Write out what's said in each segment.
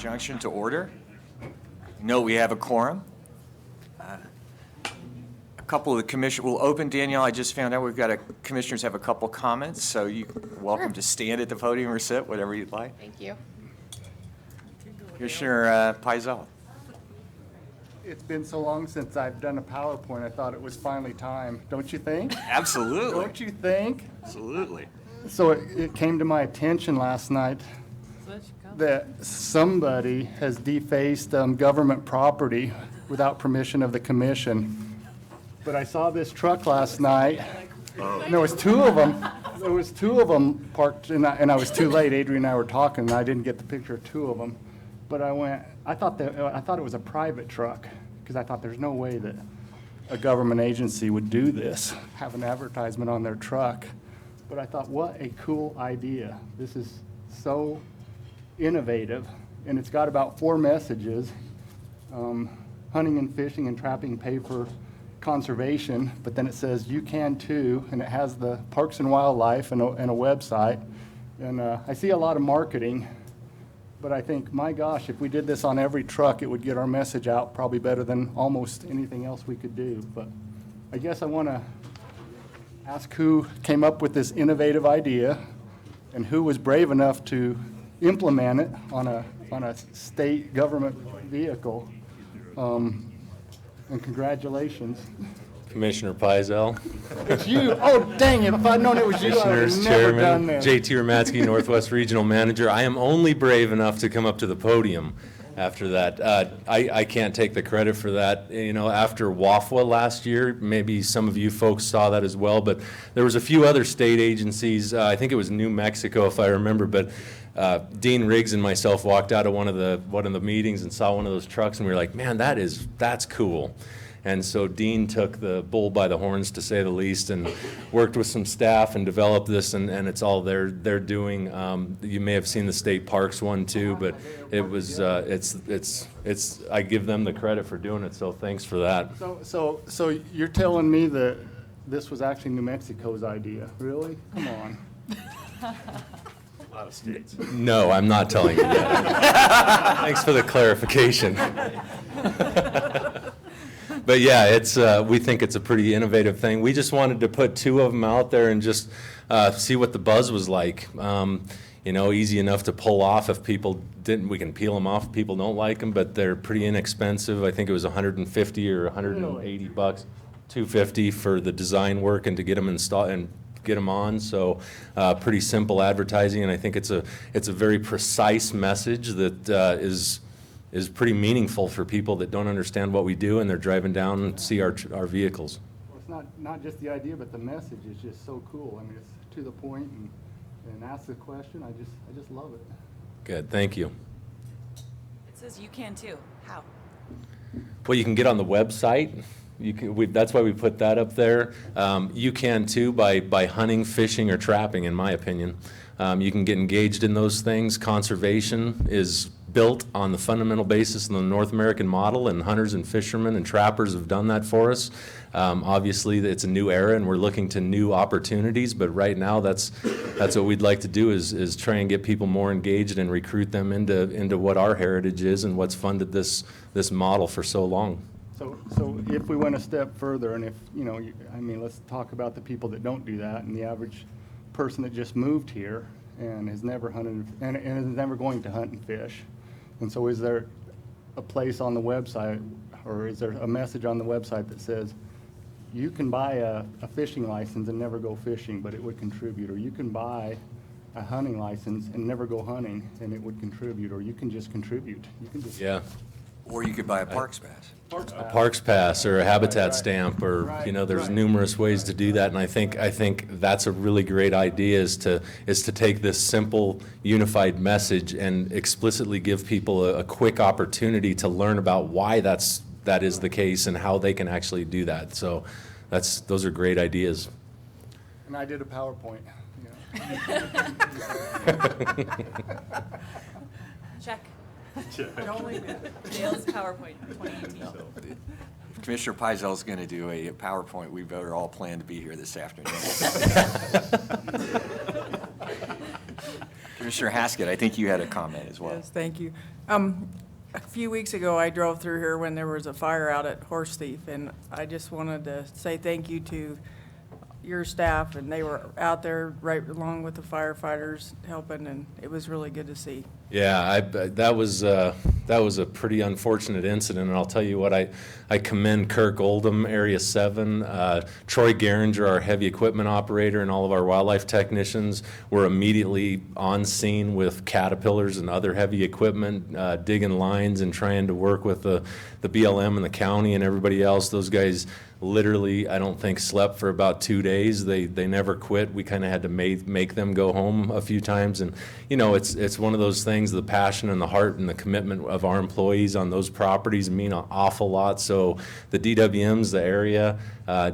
conjunction to order. Note we have a quorum. A couple of the commission will open. Danielle, I just found out we've got commissioners have a couple comments, so you're welcome to stand at the podium or sit, whatever you'd like. Thank you. Commissioner Paisel. It's been so long since I've done a PowerPoint, I thought it was finally time. Don't you think? Absolutely. Don't you think? Absolutely. So it came to my attention last night that somebody has defaced government property without permission of the commission. But I saw this truck last night, and there was two of them. There was two of them parked, and I was too late. Adrian and I were talking, and I didn't get the picture of two of them. But I thought it was a private truck, because I thought there's no way that a government agency would do this, have an advertisement on their truck. But I thought, what a cool idea. This is so innovative, and it's got about 4 messages. Hunting and fishing and trapping pay for conservation, but then it says you can too, and it has the Parks and Wildlife and a website. And I see a lot of marketing, but I think, my gosh, if we did this on every truck, it would get our message out probably better than almost anything else we could do. But I guess I want to ask who came up with this innovative idea and who was brave enough to implement it on a state government vehicle. And congratulations. Commissioner Paisel. It's you. Oh, dang it. If I'd known it was you, I would have never done Chairman, this. J.T. Romatsky, Northwest Regional Manager. I am only brave enough to come up to the podium after that. I can't take the credit for that. You know, after WAFWA last year, maybe some of you folks saw that as well, but there was a few other state agencies. I think it was New Mexico, if I remember, but Dean Riggs and myself walked out of one of the meetings and saw one of those trucks, and we were like, man, that's cool. And so Dean took the bull by the horns, to say the least, and worked with some staff and developed this, and it's all they're doing. You may have seen the state parks one too, but it was it's I give them the credit for doing it. So thanks for that. So you're telling me that this was actually New Mexico's idea? Really? Come on. A lot of states. No, I'm not telling you that. Thanks for the clarification. But yeah, we think it's a pretty innovative thing. We just wanted to put 2 of them out there and just see what the buzz was like. You know, easy enough to pull off. If people didn't, we can peel them off if people don't like them, but they're pretty inexpensive. I think it was 150 or 180 bucks, 250 for the design work and to get them installed and get them on. So pretty simple advertising, and I think it's a very precise message that is pretty meaningful for people that don't understand what we do and they're driving down and see our vehicles. Well, it's not just the idea, but the message is just so cool. I mean, it's to the point and ask the question. I just love it. Good, thank you. It says you can too. How? Well, you can get on the website. That's why we put that up there. You can too by hunting, fishing, or trapping, in my opinion. You can get engaged in those things. Conservation is built on the fundamental basis of the North American model, and hunters and fishermen and trappers have done that for us. Obviously, it's a new era, and we're looking to new opportunities, but right now that's what we'd like to do is try and get people more engaged and recruit them into what our heritage is and what's funded this model for so long. So if we went a step further, and if, you know, I mean, let's talk about the people that don't do that, and the average person that just moved here and has never hunted and is never going to hunt and fish. And so is there a place on the website, or is there a message on the website that says you can buy a fishing license and never go fishing, but it would contribute, or you can buy a hunting license and never go hunting and it would contribute, or you can just contribute. You can just Yeah. Or you could buy a Parks Pass. A Parks Pass or a habitat stamp, or Right, you know, there's right. numerous ways to do that, and I think that's a really great idea is to take this simple unified message and explicitly give people a quick opportunity to learn about why that is the case and how they can actually do that. So those are great ideas. And I did a PowerPoint. Check. Don't leave it. Dale's PowerPoint 2018. Commissioner Paisel is going to do a PowerPoint. We better all plan to be here this afternoon. Commissioner Haskett, I think you had a comment as well. Yes, thank you. A few weeks ago, I drove through here when there was a fire out at Horse Thief, and I just wanted to say thank you to your staff, and they were out there right along with the firefighters helping, and it was really good to see. Yeah, that was a pretty unfortunate incident, and I'll tell you what, I commend Kirk Oldham, Area 7, Troy Geringer, our heavy equipment operator, and all of our wildlife technicians were immediately on scene with Caterpillars and other heavy equipment, digging lines and trying to work with the BLM and the county and everybody else. Those guys literally, I don't think, slept for about 2 days. They never quit. We kind of had to make them go home a few times. And, you know, it's one of those things, the passion and the heart and the commitment of our employees on those properties mean an awful lot. So the DWMs, the area,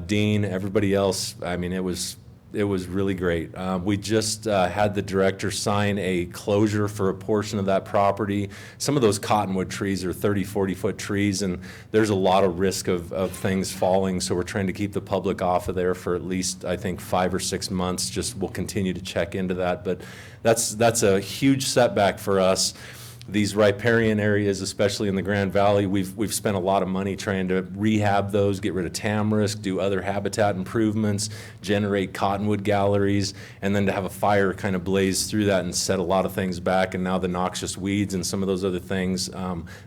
Dean, everybody else, I mean, it was really great. We just had the director sign a closure for a portion of that property. Some of those cottonwood trees are 30, 40-foot trees, and there's a lot of risk of things falling, so we're trying to keep the public off of there for at least, I think, 5 or 6 months. Just we'll continue to check into that, but that's a huge setback for us. These riparian areas, especially in the Grand Valley, we've spent a lot of money trying to rehab those, get rid of tamarisk, do other habitat improvements, generate cottonwood galleries, and then to have a fire kind of blaze through that and set a lot of things back, and now the noxious weeds and some of those other things.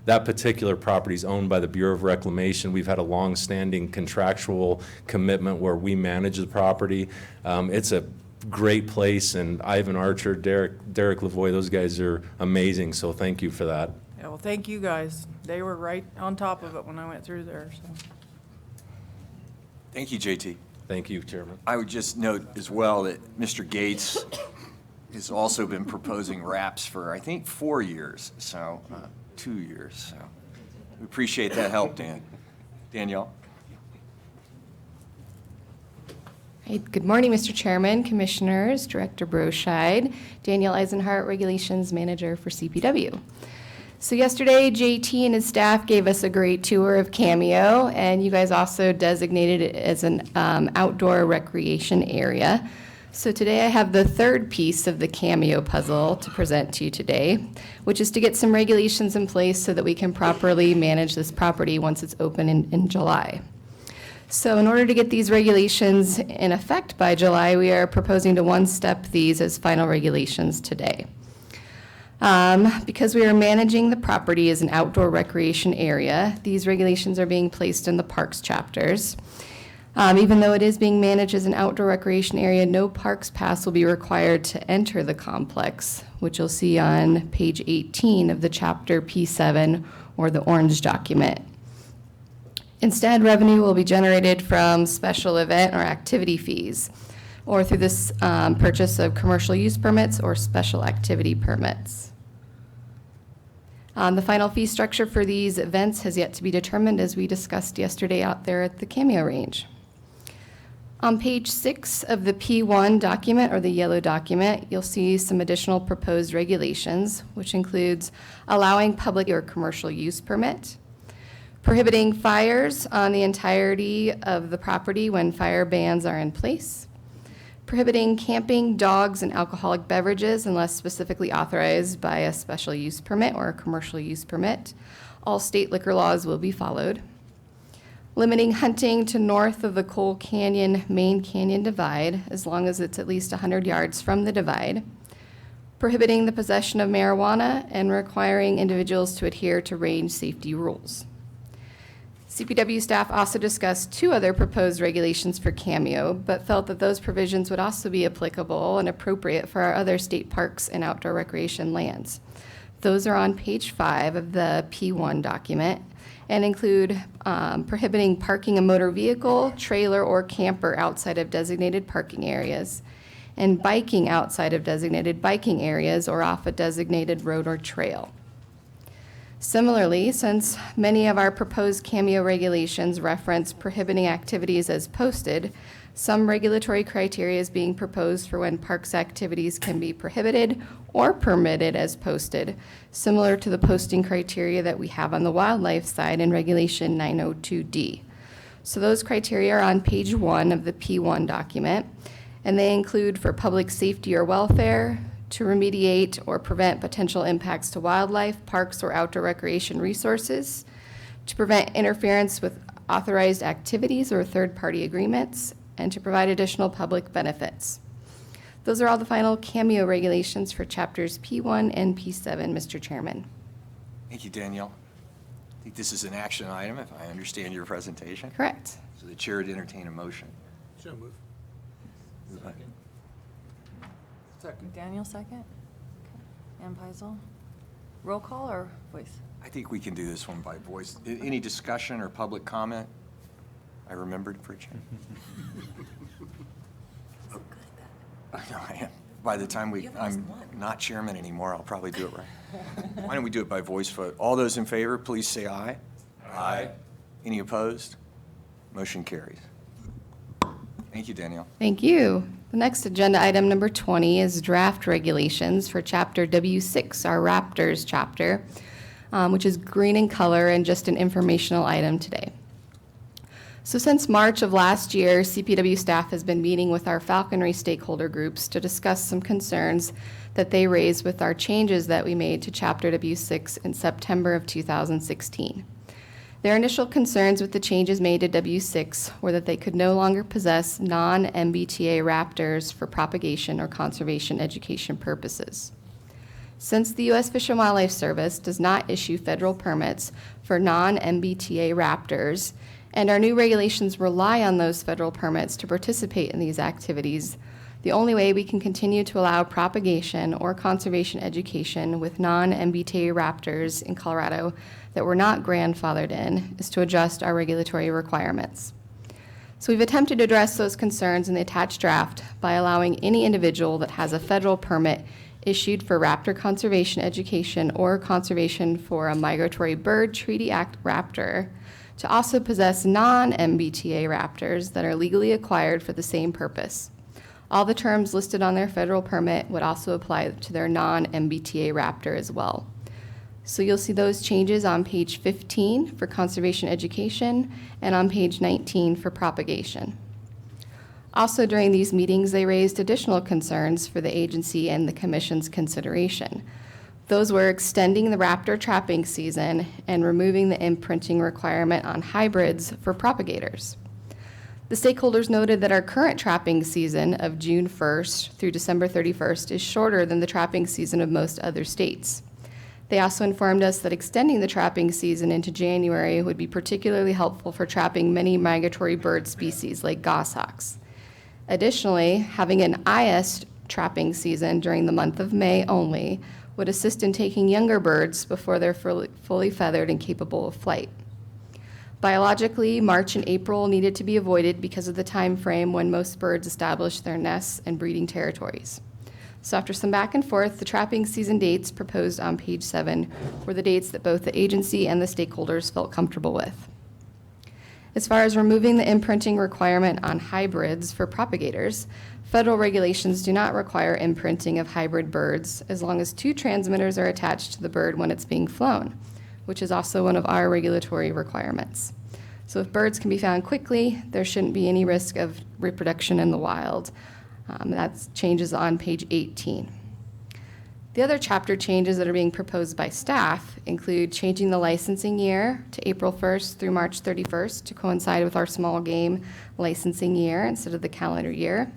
That particular property is owned by the Bureau of Reclamation. We've had a long-standing contractual commitment where we manage the property. It's a great place, and Ivan Archer, Derek Lavoie, those guys are amazing, so thank you for that. Yeah, well, thank you guys. They were right on top of it when I went through there, so. Thank you, JT. Thank you, Chairman. I would just note as well that Mr. Gates has also been proposing RAPs for, I think, 4 years, so, 2 years, so. We appreciate that help, Danielle. Good morning, Mr. Chairman, Commissioners, Director Broscheid, Danielle Eisenhart, Regulations Manager for CPW. So yesterday, JT and his staff gave us a great tour of Cameo, and you guys also designated it as an outdoor recreation area. So today I have the third piece of the Cameo puzzle to present to you today, which is to get some regulations in place so that we can properly manage this property once it's open in July. So in order to get these regulations in effect by July, we are proposing to one-step these as final regulations today. Because we are managing the property as an outdoor recreation area, these regulations are being placed in the parks chapters. Even though it is being managed as an outdoor recreation area, no parks pass will be required to enter the complex, which you'll see on page 18 of the chapter P7 or the orange document. Instead, revenue will be generated from special event or activity fees, or through this purchase of commercial use permits or special activity permits. The final fee structure for these events has yet to be determined, as we discussed yesterday out there at the Cameo range. On page 6 of the P1 document, or the yellow document, you'll see some additional proposed regulations, which includes allowing public or commercial use permit, prohibiting fires on the entirety of the property when fire bans are in place, prohibiting camping, dogs, and alcoholic beverages unless specifically authorized by a special use permit or a commercial use permit. All state liquor laws will be followed. Limiting hunting to north of the Coal Canyon Main Canyon Divide, as long as it's at least 100 yards from the divide. Prohibiting the possession of marijuana and requiring individuals to adhere to range safety rules. CPW staff also discussed 2 other proposed regulations for Cameo, but felt that those provisions would also be applicable and appropriate for our other state parks and outdoor recreation lands. Those are on page 5 of the P1 document and include prohibiting parking a motor vehicle, trailer, or camper outside of designated parking areas, and biking outside of designated biking areas or off a designated road or trail. Similarly, since many of our proposed Cameo regulations reference prohibiting activities as posted, some regulatory criteria is being proposed for when parks activities can be prohibited or permitted as posted, similar to the posting criteria that we have on the wildlife side in Regulation 902D. So those criteria are on page 1 of the P1 document, and they include for public safety or welfare, to remediate or prevent potential impacts to wildlife, parks, or outdoor recreation resources, to prevent interference with authorized activities or third-party agreements, and to provide additional public benefits. Those are all the final Cameo regulations for chapters P1 and P7, Mr. Chairman. Thank you, Danielle. I think this is an action item, if I understand your presentation. Correct. So the chair would entertain a motion. So move. Moved by- Second. Daniel, second? Ann Peisel? Roll call or voice? I think we can do this one by voice. Any discussion or public comment? I remembered for a change. I know I am. By the time I'm not chairman anymore, I'll probably do it right. Why don't we do it by voice vote? All those in favor, please say aye. Aye. Any opposed? Motion carries. Thank you, Danielle. Thank you. The next agenda item, number 20, is draft regulations for Chapter W6, our Raptors chapter, which is green in color and just an informational item today. So since March of last year, CPW staff has been meeting with our Falconry stakeholder groups to discuss some concerns that they raised with our changes that we made to Chapter W6 in September of 2016. Their initial concerns with the changes made to W6 were that they could no longer possess non-MBTA raptors for propagation or conservation education purposes. Since the U.S. Fish and Wildlife Service does not issue federal permits for non-MBTA raptors, and our new regulations rely on those federal permits to participate in these activities, the only way we can continue to allow propagation or conservation education with non-MBTA raptors in Colorado that were not grandfathered in is to adjust our regulatory requirements. So we've attempted to address those concerns in the attached draft by allowing any individual that has a federal permit issued for raptor conservation education or conservation for a migratory bird treaty act raptor to also possess non-MBTA raptors that are legally acquired for the same purpose. All the terms listed on their federal permit would also apply to their non-MBTA raptor as well. So you'll see those changes on page 15 for conservation education and on page 19 for propagation. Also during these meetings, they raised additional concerns for the agency and the commission's consideration. Those were extending the raptor trapping season and removing the imprinting requirement on hybrids for propagators. The stakeholders noted that our current trapping season of June 1st through December 31st is shorter than the trapping season of most other states. They also informed us that extending the trapping season into January would be particularly helpful for trapping many migratory bird species like goshawks. Additionally, having an IS trapping season during the month of May only would assist in taking younger birds before they're fully feathered and capable of flight. Biologically, March and April needed to be avoided because of the time frame when most birds establish their nests and breeding territories. So after some back and forth, the trapping season dates proposed on page 7 were the dates that both the agency and the stakeholders felt comfortable with. As far as removing the imprinting requirement on hybrids for propagators, federal regulations do not require imprinting of hybrid birds as long as 2 transmitters are attached to the bird when it's being flown, which is also one of our regulatory requirements. So if birds can be found quickly, there shouldn't be any risk of reproduction in the wild. That changes on page 18. The other chapter changes that are being proposed by staff include changing the licensing year to April 1st through March 31st to coincide with our small game licensing year instead of the calendar year,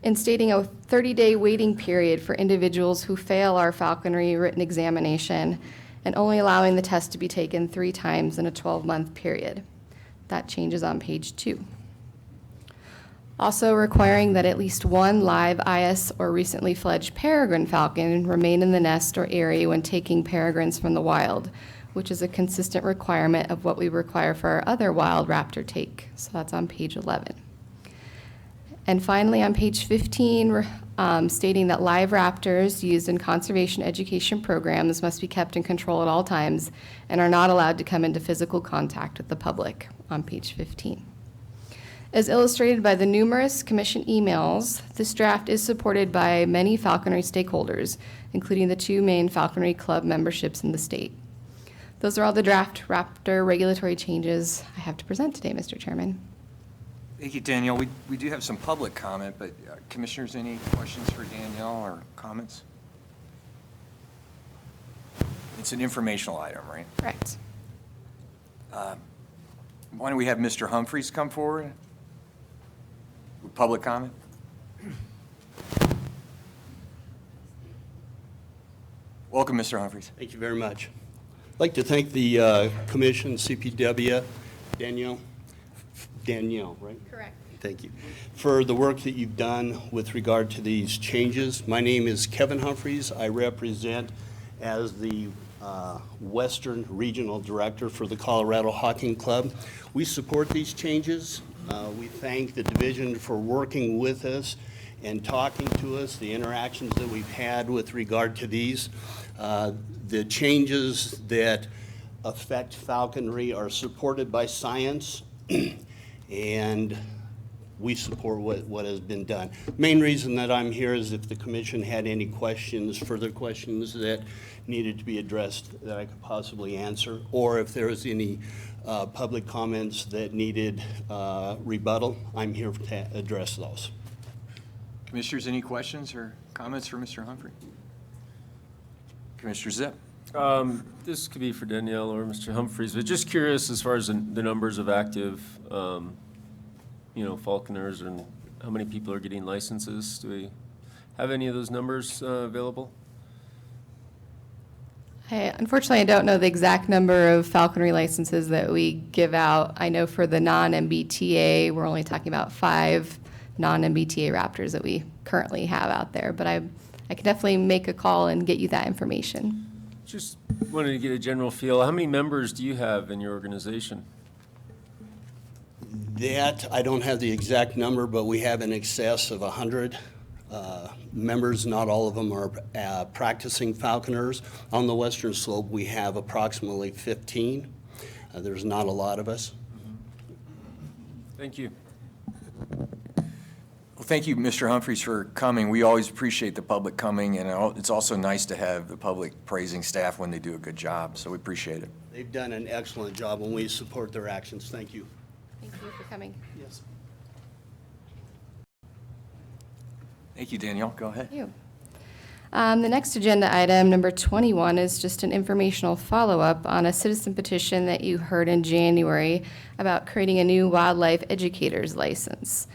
instating a 30-day waiting period for individuals who fail our falconry written examination and only allowing the test to be taken 3 times in a 12-month period. That changes on page 2. Also requiring that at least 1 live IS or recently fledged peregrine falcon remain in the nest or area when taking peregrines from the wild, which is a consistent requirement of what we require for our other wild raptor take. So that's on page 11. And finally, on page 15, stating that live raptors used in conservation education programs must be kept in control at all times and are not allowed to come into physical contact with the public, on page 15. As illustrated by the numerous commission emails, this draft is supported by many falconry stakeholders, including the 2 main falconry club memberships in the state. Those are all the draft raptor regulatory changes I have to present today, Mr. Chairman. Thank you, Danielle. We do have some public comment, but commissioners, any questions for Danielle or comments? It's an informational item, right? Correct. Why don't we have Mr. Humphreys come forward? With public comment? Welcome, Mr. Humphreys. Thank you very much. I'd like to thank the Commission, CPW, Danielle, right? Correct. Thank you, for the work that you've done with regard to these changes. My name is Kevin Humphreys. I represent as the Western Regional Director for the Colorado Hawking Club. We support these changes. We thank the division for working with us and talking to us, the interactions that we've had with regard to these. The changes that affect falconry are supported by science, and we support what has been done. Main reason that I'm here is if the commission had any questions, further questions that needed to be addressed that I could possibly answer, or if there was any public comments that needed rebuttal, I'm here to address those. Commissioners, any questions or comments for Mr. Humphrey? Commissioner Zip? This could be for Danielle or Mr. Humphreys, but just curious as far as the numbers of active, falconers and how many people are getting licenses. Do we have any of those numbers available? Unfortunately, I don't know the exact number of falconry licenses that we give out. I know for the non-MBTA, we're only talking about 5 non-MBTA Raptors that we currently have out there, but I can definitely make a call and get you that information. Just wanted to get a general feel. How many members do you have in your organization? That, I don't have the exact number, but we have in excess of 100 members. Not all of them are practicing falconers. On the Western Slope, we have approximately 15. There's not a lot of us. Thank you. Well, thank you, Mr. Humphreys, for coming. We always appreciate the public coming, and it's also nice to have the public praising staff when they do a good job, so we appreciate it. They've done an excellent job, and we support their actions. Thank you. Thank you for coming. Yes. Thank you, Danielle. Go ahead. Thank you. The next agenda item, number 21, is just an informational follow-up on a citizen petition that you heard in January about creating a new wildlife educator's license.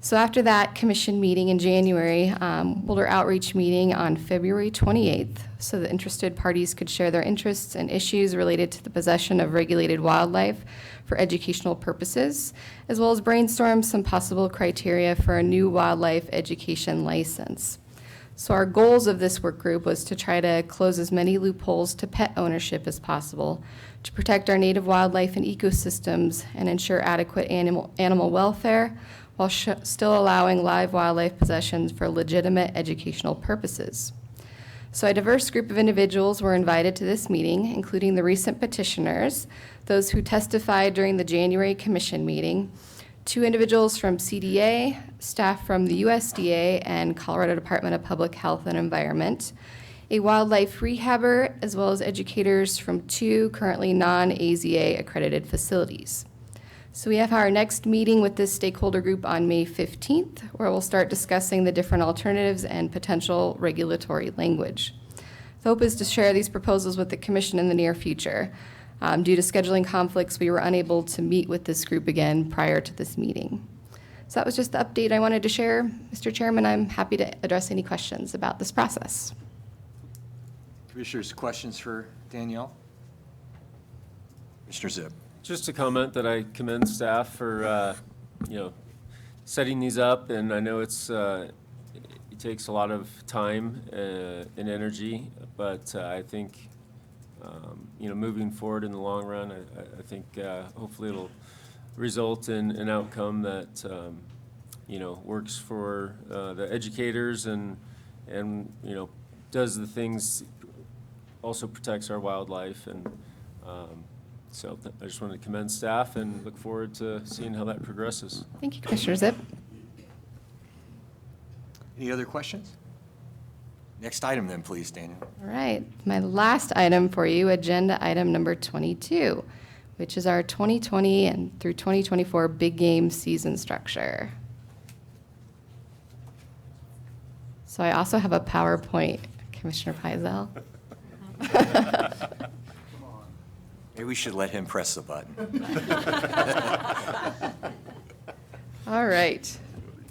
So after that commission meeting in January, we'll do our outreach meeting on February 28th so that interested parties could share their interests and issues related to the possession of regulated wildlife for educational purposes, as well as brainstorm some possible criteria for a new wildlife education license. So our goals of this work group was to try to close as many loopholes to pet ownership as possible, to protect our native wildlife and ecosystems, and ensure adequate animal welfare, while still allowing live wildlife possessions for legitimate educational purposes. So a diverse group of individuals were invited to this meeting, including the recent petitioners, those who testified during the January commission meeting, 2 individuals from CDA, staff from the USDA and Colorado Department of Public Health and Environment, a wildlife rehabber, as well as educators from 2 currently non-AZA accredited facilities. So we have our next meeting with this stakeholder group on May 15th, where we'll start discussing the different alternatives and potential regulatory language. The hope is to share these proposals with the commission in the near future. Due to scheduling conflicts, we were unable to meet with this group again prior to this meeting. So that was just the update I wanted to share. Mr. Chairman, I'm happy to address any questions about this process. Commissioners, questions for Danielle? Mr. Zip? Just a comment that I commend staff for, setting these up, and I know it takes a lot of time and energy, but I think, moving forward in the long run, I think hopefully it'll result in an outcome that, works for the educators and does the things, also protects our wildlife, and so I just wanted to commend staff and look forward to seeing how that progresses. Thank you, Commissioner Zip. Any other questions? Next item then, please, Daniel. All right, my last item for you, agenda item number 22, which is our 2020 and through 2024 big game season structure. So I also have a PowerPoint, Commissioner Peisel. Maybe we should let him press the button. All right.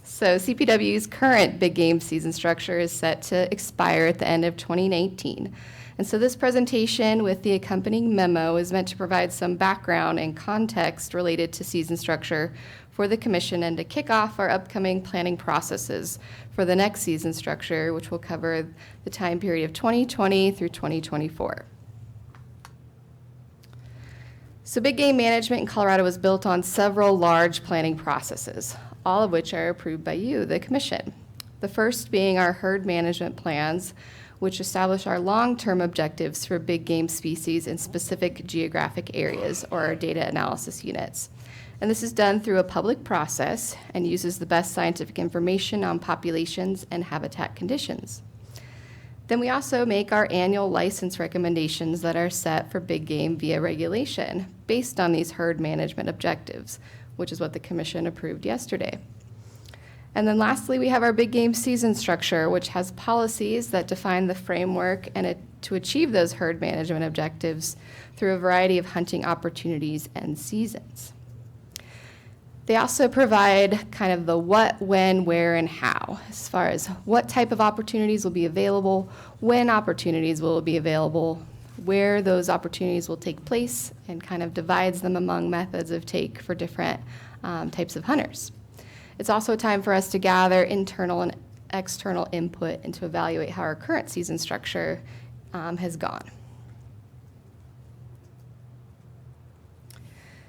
So CPW's current big game season structure is set to expire at the end of 2019. And so this presentation with the accompanying memo is meant to provide some background and context related to season structure for the commission and to kick off our upcoming planning processes for the next season structure, which will cover the time period of 2020 through 2024. So big game management in Colorado was built on several large planning processes, all of which are approved by you, the commission. The first being our herd management plans, which establish our long-term objectives for big game species in specific geographic areas, or our data analysis units. And this is done through a public process and uses the best scientific information on populations and habitat conditions. Then we also make our annual license recommendations that are set for big game via regulation based on these herd management objectives, which is what the commission approved yesterday. And then lastly, we have our big game season structure, which has policies that define the framework and to achieve those herd management objectives through a variety of hunting opportunities and seasons. They also provide kind of the what, when, where, and how, as far as what type of opportunities will be available, when opportunities will be available, where those opportunities will take place, and kind of divides them among methods of take for different types of hunters. It's also a time for us to gather internal and external input and to evaluate how our current season structure has gone.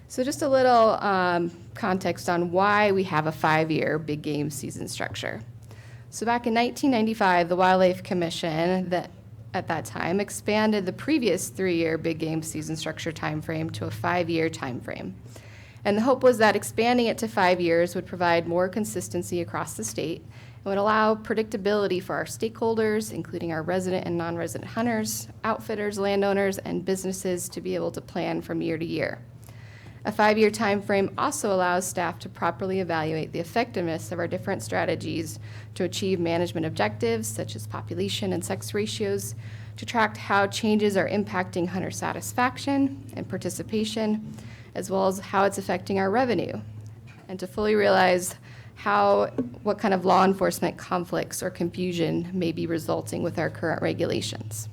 So just a little context on why we have a 5-year big game season structure. So back in 1995, the Wildlife Commission at that time expanded the previous 3-year big game season structure timeframe to a 5-year timeframe. And the hope was that expanding it to 5 years would provide more consistency across the state and would allow predictability for our stakeholders, including our resident and non-resident hunters, outfitters, landowners, and businesses to be able to plan from year to year. A 5-year time frame also allows staff to properly evaluate the effectiveness of our different strategies to achieve management objectives, such as population and sex ratios, to track how changes are impacting hunter satisfaction and participation, as well as how it's affecting our revenue, and to fully realize what kind of law enforcement conflicts or confusion may be resulting with our current regulations.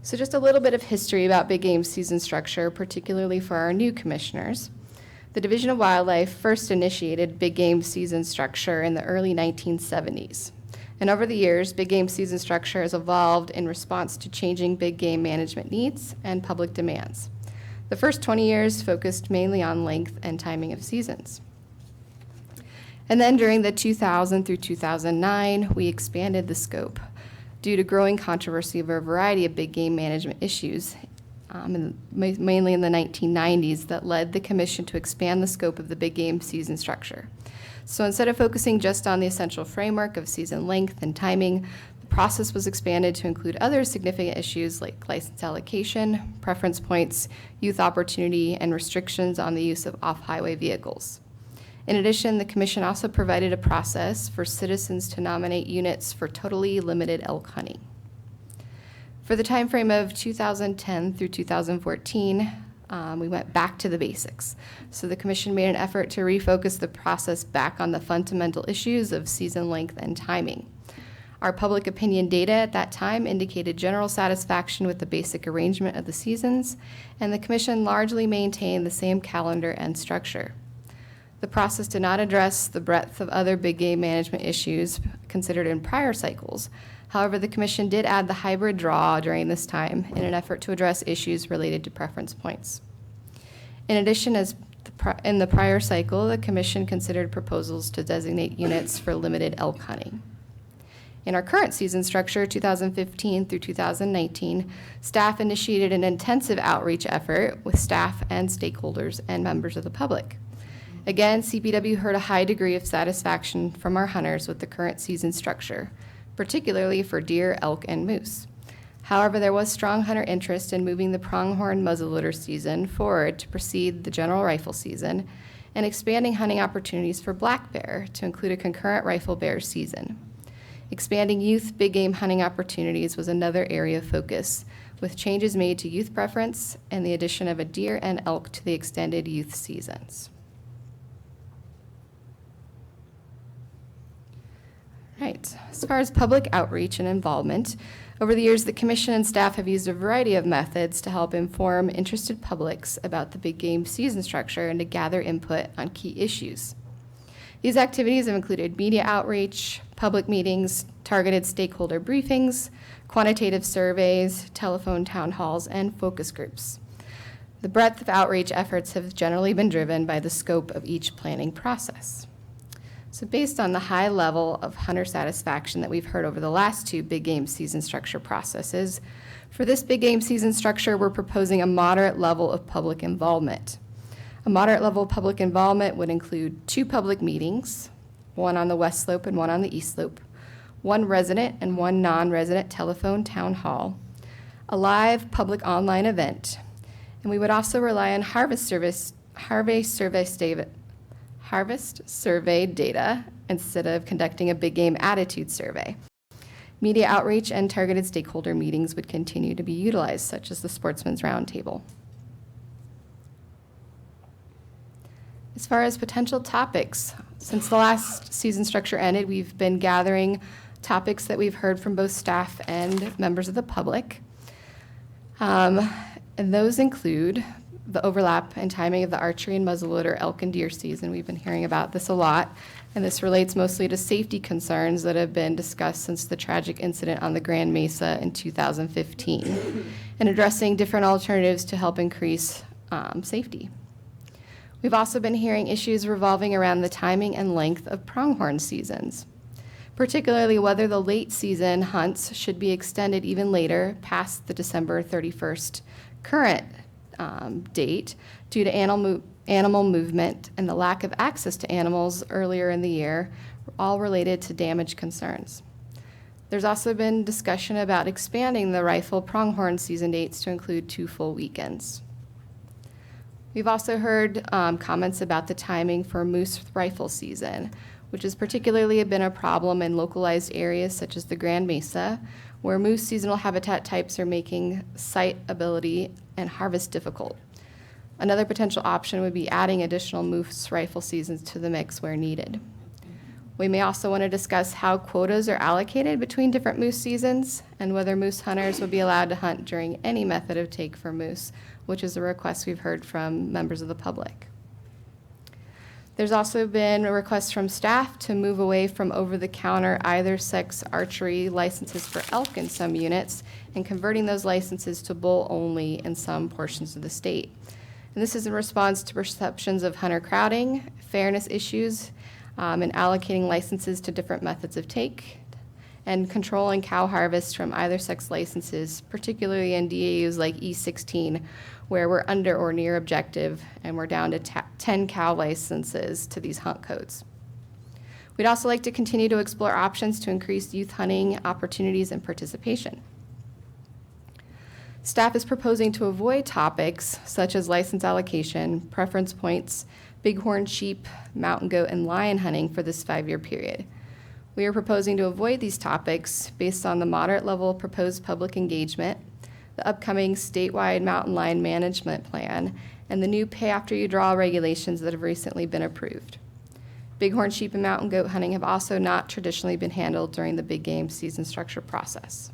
So just a little bit of history about big game season structure, particularly for our new commissioners. The Division of Wildlife first initiated big game season structure in the early 1970s. And over the years, big game season structure has evolved in response to changing big game management needs and public demands. The first 20 years focused mainly on length and timing of seasons. And then during the 2000 through 2009, we expanded the scope due to growing controversy over a variety of big game management issues, mainly in the 1990s, that led the commission to expand the scope of the big game season structure. So instead of focusing just on the essential framework of season length and timing, the process was expanded to include other significant issues like license allocation, preference points, youth opportunity, and restrictions on the use of off-highway vehicles. In addition, the commission also provided a process for citizens to nominate units for totally limited elk hunting. For the time frame of 2010 through 2014, we went back to the basics. So the commission made an effort to refocus the process back on the fundamental issues of season length and timing. Our public opinion data at that time indicated general satisfaction with the basic arrangement of the seasons, and the commission largely maintained the same calendar and structure. The process did not address the breadth of other big game management issues considered in prior cycles. However, the commission did add the hybrid draw during this time in an effort to address issues related to preference points. In addition, in the prior cycle, the commission considered proposals to designate units for limited elk hunting. In our current season structure, 2015 through 2019, staff initiated an intensive outreach effort with staff and stakeholders and members of the public. Again, CPW heard a high degree of satisfaction from our hunters with the current season structure, particularly for deer, elk, and moose. However, there was strong hunter interest in moving the pronghorn muzzleloader season forward to precede the general rifle season and expanding hunting opportunities for black bear to include a concurrent rifle bear season. Expanding youth big game hunting opportunities was another area of focus, with changes made to youth preference and the addition of a deer and elk to the extended youth seasons. Right. As far as public outreach and involvement, over the years, the commission and staff have used a variety of methods to help inform interested publics about the big game season structure and to gather input on key issues. These activities have included media outreach, public meetings, targeted stakeholder briefings, quantitative surveys, telephone town halls, and focus groups. The breadth of outreach efforts have generally been driven by the scope of each planning process. So based on the high level of hunter satisfaction that we've heard over the last two big game season structure processes, for this big game season structure, we're proposing a moderate level of public involvement. A moderate level of public involvement would include 2 public meetings, one on the west slope and one on the east slope, 1 resident and 1 non-resident telephone town hall, a live public online event, and we would also rely on harvest survey data instead of conducting a big game attitude survey. Media outreach and targeted stakeholder meetings would continue to be utilized, such as the Sportsman's Roundtable. As far as potential topics, since the last season structure ended, we've been gathering topics that we've heard from both staff and members of the public. And those include the overlap and timing of the archery and muzzleloader elk and deer season. We've been hearing about this a lot, and this relates mostly to safety concerns that have been discussed since the tragic incident on the Grand Mesa in 2015, and addressing different alternatives to help increase safety. We've also been hearing issues revolving around the timing and length of pronghorn seasons, particularly whether the late season hunts should be extended even later past the December 31st current date due to animal movement and the lack of access to animals earlier in the year, all related to damage concerns. There's also been discussion about expanding the rifle pronghorn season dates to include 2 full weekends. We've also heard comments about the timing for moose rifle season, which has particularly been a problem in localized areas such as the Grand Mesa, where moose seasonal habitat types are making sight ability and harvest difficult. Another potential option would be adding additional moose rifle seasons to the mix where needed. We may also want to discuss how quotas are allocated between different moose seasons and whether moose hunters would be allowed to hunt during any method of take for moose, which is a request we've heard from members of the public. There's also been a request from staff to move away from over-the-counter either-sex archery licenses for elk in some units and converting those licenses to bull only in some portions of the state. And this is in response to perceptions of hunter crowding, fairness issues, and allocating licenses to different methods of take, and controlling cow harvest from either-sex licenses, particularly in DAUs like E16, where we're under or near objective, and we're down to 10 cow licenses to these hunt codes. We'd also like to continue to explore options to increase youth hunting opportunities and participation. Staff is proposing to avoid topics such as license allocation, preference points, bighorn sheep, mountain goat, and lion hunting for this 5-year period. We are proposing to avoid these topics based on the moderate level of proposed public engagement, the upcoming statewide mountain lion management plan, and the new pay-after-you-draw regulations that have recently been approved. Bighorn sheep and mountain goat hunting have also not traditionally been handled during the big game season structure process.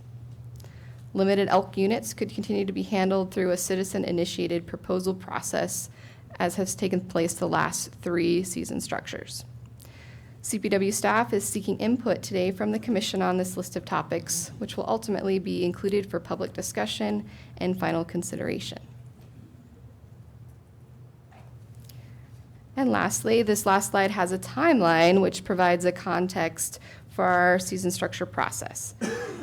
Limited elk units could continue to be handled through a citizen-initiated proposal process, as has taken place the last 3 season structures. CPW staff is seeking input today from the commission on this list of topics, which will ultimately be included for public discussion and final consideration. And lastly, this last slide has a timeline which provides a context for our season structure process.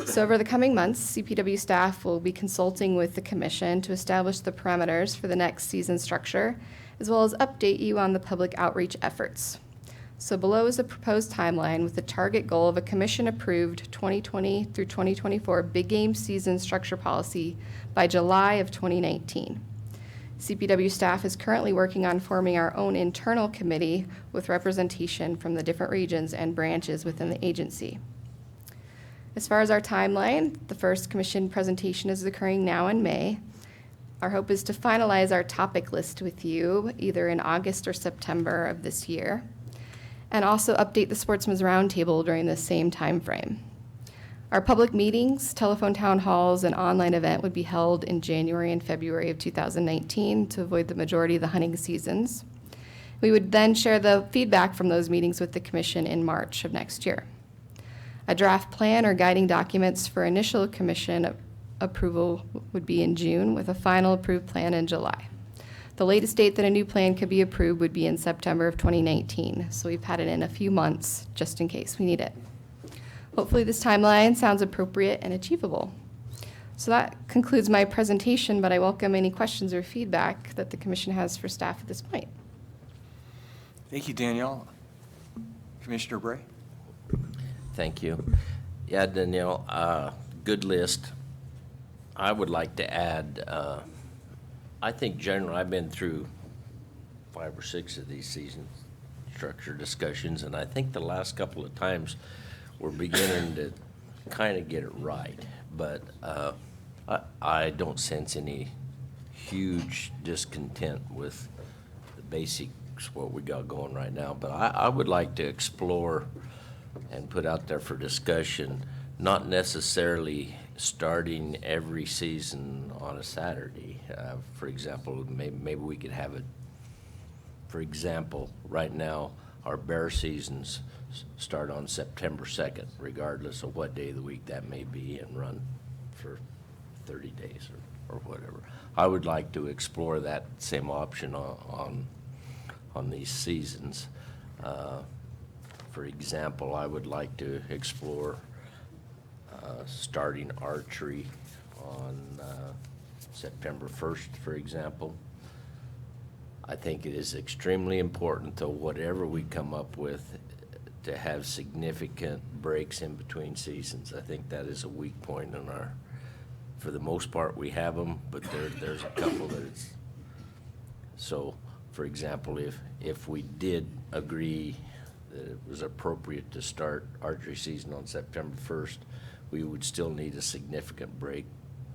So over the coming months, CPW staff will be consulting with the commission to establish the parameters for the next season structure, as well as update you on the public outreach efforts. So below is the proposed timeline with the target goal of a commission-approved 2020 through 2024 big game season structure policy by July of 2019. CPW staff is currently working on forming our own internal committee with representation from the different regions and branches within the agency. As far as our timeline, the first commission presentation is occurring now in May. Our hope is to finalize our topic list with you either in August or September of this year, and also update the Sportsman's Roundtable during the same time frame. Our public meetings, telephone town halls, and online event would be held in January and February of 2019 to avoid the majority of the hunting seasons. We would then share the feedback from those meetings with the commission in March of next year. A draft plan or guiding documents for initial commission approval would be in June, with a final approved plan in July. The latest date that a new plan could be approved would be in September of 2019, so we've had it in a few months just in case we need it. Hopefully this timeline sounds appropriate and achievable. So that concludes my presentation, but I welcome any questions or feedback that the commission has for staff at this point. Thank you, Danielle. Commissioner Bray? Thank you. Yeah, Danielle, good list. I would like to add, I think generally I've been through 5 or 6 of these season structure discussions, and I think the last couple of times we're beginning to kind of get it right. But I don't sense any huge discontent with the basics, what we got going right now. But I would like to explore and put out there for discussion, not necessarily starting every season on a Saturday. For example, maybe we could have it, for example, right now, our bear seasons start on September 2nd, regardless of what day of the week that may be, and run for 30 days or whatever. I would like to explore that same option on these seasons. For example, I would like to explore starting archery on September 1st, for example. I think it is extremely important, though, whatever we come up with, to have significant breaks in between seasons. I think that is a weak point in our, for the most part, we have them, but there's a couple that it's, so, for example, if we did agree that it was appropriate to start archery season on September 1st, we would still need a significant break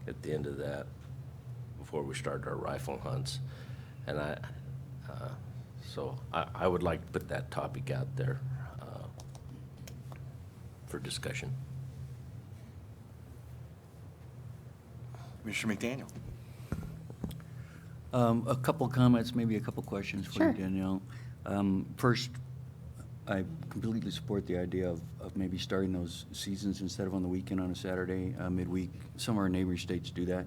at the end of that before we start our rifle hunts. And so I would like to put that topic out there for discussion. Commissioner McDaniel? A couple comments, maybe a couple questions for Sure. you, Danielle. First, I completely support the idea of maybe starting those seasons instead of on the weekend on a Saturday, midweek. Some of our neighboring states do that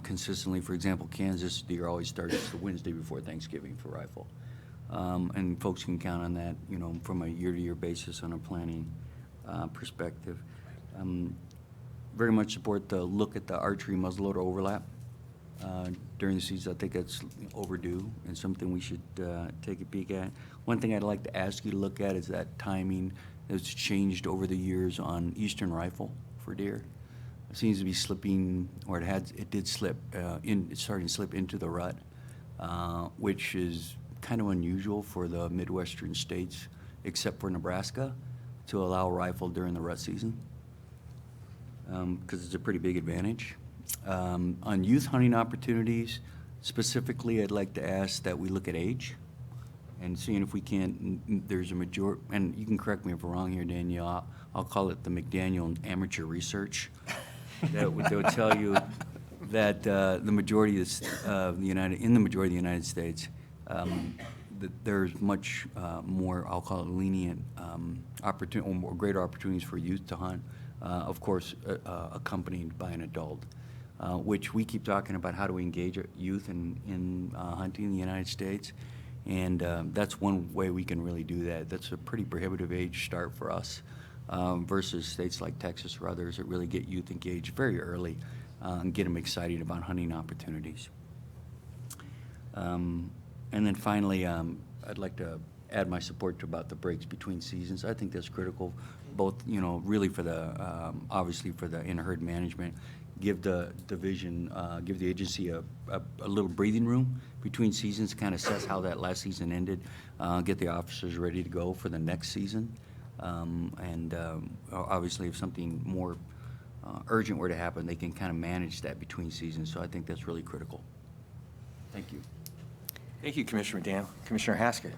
consistently. For example, Kansas, the year always starts the Wednesday before Thanksgiving for rifle. And folks can count on that, you know, from a year-to-year basis on a planning perspective. Very much support the look at the archery muzzleloader overlap during the season. I think that's overdue and something we should take a peek at. One thing I'd like to ask you to look at is that timing that's changed over the years on Eastern rifle for deer. It seems to be slipping, or it did slip, it's starting to slip into the rut, which is kind of unusual for the Midwestern states, except for Nebraska, to allow rifle during the rut season, because it's a pretty big advantage. On youth hunting opportunities, specifically, I'd like to ask that we look at age and seeing if we can't, there's a majority, and you can correct me if I'm wrong here, Danielle, I'll call it the McDaniel amateur research. That would tell you that the majority of the United States, that there's much more, I'll call it lenient opportunity, or more greater opportunities for youth to hunt, of course, accompanied by an adult. Which we keep talking about how do we engage youth in hunting in the United States, and that's one way we can really do that. That's a pretty prohibitive age start for us versus states like Texas or others that really get youth engaged very early and get them excited about hunting opportunities. And then finally, I'd like to add my support to about the breaks between seasons. I think that's critical, both, you know, really for the, obviously for the in-herd management, give the division, give the agency a little breathing room between seasons, kind of assess how that last season ended, get the officers ready to go for the next season. Obviously, if something more urgent were to happen, they can kind of manage that between seasons. So I think that's really critical. Thank you. Thank you, Commissioner McDaniel. Commissioner Haskett.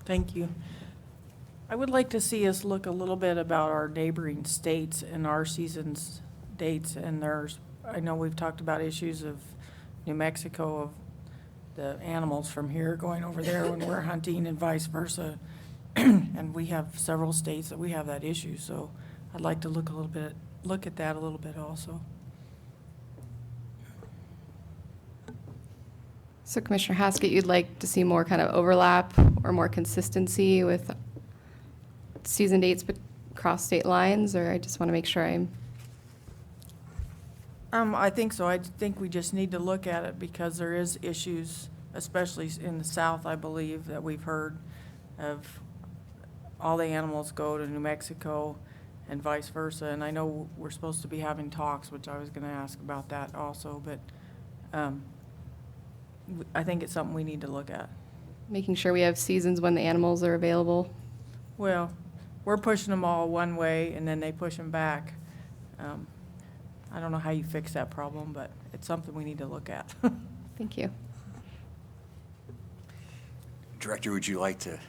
Thank you. I would like to see us look a little bit about our neighboring states and our season's dates. And I know we've talked about issues of New Mexico, of the animals from here going over there when we're hunting and vice versa. And we have several states that we have that issue. So I'd like to look at that a little bit also. So Commissioner Haskett, you'd like to see more kind of overlap or more consistency with season dates across state lines, or I just want to make sure I'm... I think so. I think we just need to look at it because there is issues, especially in the south, I believe, that we've heard of all the animals go to New Mexico and vice versa. And I know we're supposed to be having talks, which I was going to ask about that also, but I think it's something we need to look at. Making sure we have seasons when the animals are available. Well, we're pushing them all one way and then they push them back. I don't know how you fix that problem, but it's something we need to look at. Thank you. Director, would you like to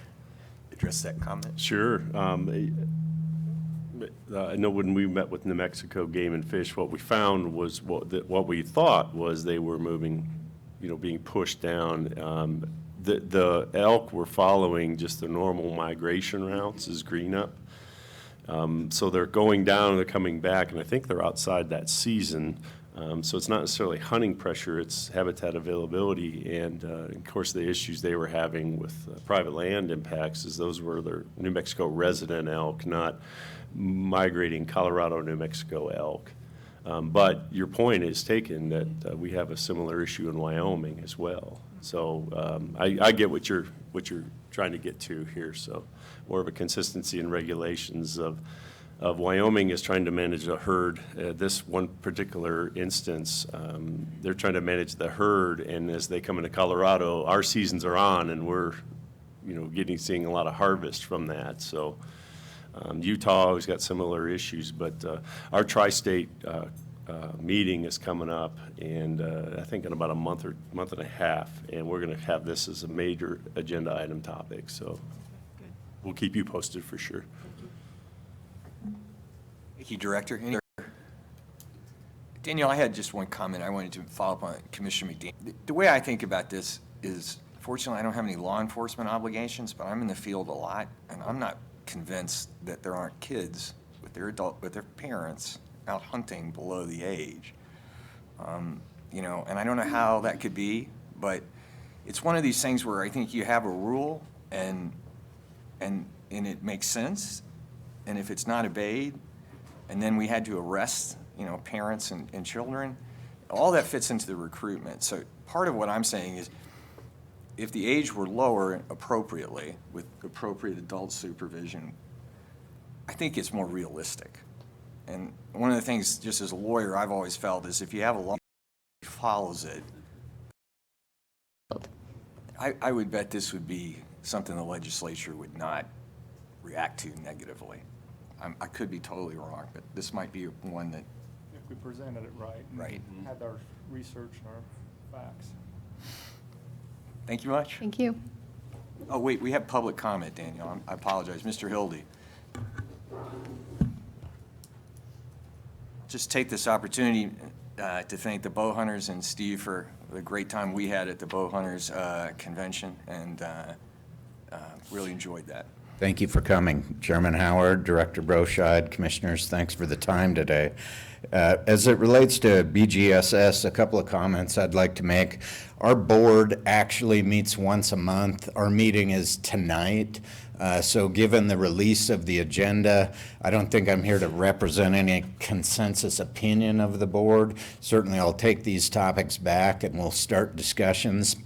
address that comment? Sure. I know when we met with New Mexico Game and Fish, what we found was what we thought was they were moving, being pushed down. The elk were following just the normal migration routes as green up. So they're going down and they're coming back, and I think they're outside that season. So it's not necessarily hunting pressure, it's habitat availability. And of course, the issues they were having with private land impacts is those were their New Mexico resident elk, not migrating Colorado, New Mexico elk. But your point is taken that we have a similar issue in Wyoming as well. So I get what you're trying to get to here. So more of a consistency in regulations of Wyoming is trying to manage a herd. This one particular instance, they're trying to manage the herd, and as they come into Colorado, our seasons are on, and we're, seeing a lot of harvest from that. So Utah has got similar issues, but our tri-state meeting is coming up, and I think in about a month and a half, and we're going to have this as a major agenda item topic. So we'll keep you posted for sure. Thank you, Director. Danielle, I had just one comment I wanted to follow up on Commissioner McDaniel. The way I think about this is, fortunately, I don't have any law enforcement obligations, but I'm in the field a lot, and I'm not convinced that there aren't kids with their parents out hunting below the age. And I don't know how that could be, but it's one of these things where I think you have a rule and it makes sense, and if it's not obeyed, and then we had to arrest, parents and children, all that fits into the recruitment. So part of what I'm saying is, if the age were lower appropriately, with appropriate adult supervision, I think it's more realistic. And one of the things, just as a lawyer, I've always felt is if you have a law that follows it, I would bet this would be something the legislature would not react to negatively. I could be totally wrong, but this might be one that... If we presented it right. Right. And had our research and our facts. Thank you much. Thank you. Oh, wait, we have public comment, Daniel. I apologize. Mr. Hildy. Just take this opportunity to thank the bow hunters and Steve for the great time we had at the bow hunters convention, and really enjoyed that. Thank you for coming. Chairman Howard, Director Broscheid, Commissioners, thanks for the time today. As it relates to BGSS, a couple of comments I'd like to make. Our board actually meets once a month. Our meeting is tonight. So given the release of the agenda, I don't think I'm here to represent any consensus opinion of the board. Certainly I'll take these topics back and we'll start discussions.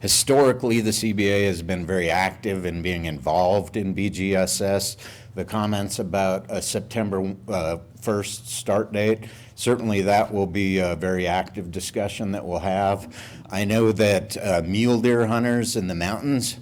Historically, the CBA has been very active in being involved in BGSS. The comments about a September 1st start date, certainly that will be a very active discussion that we'll have. I know that mule deer hunters in the mountains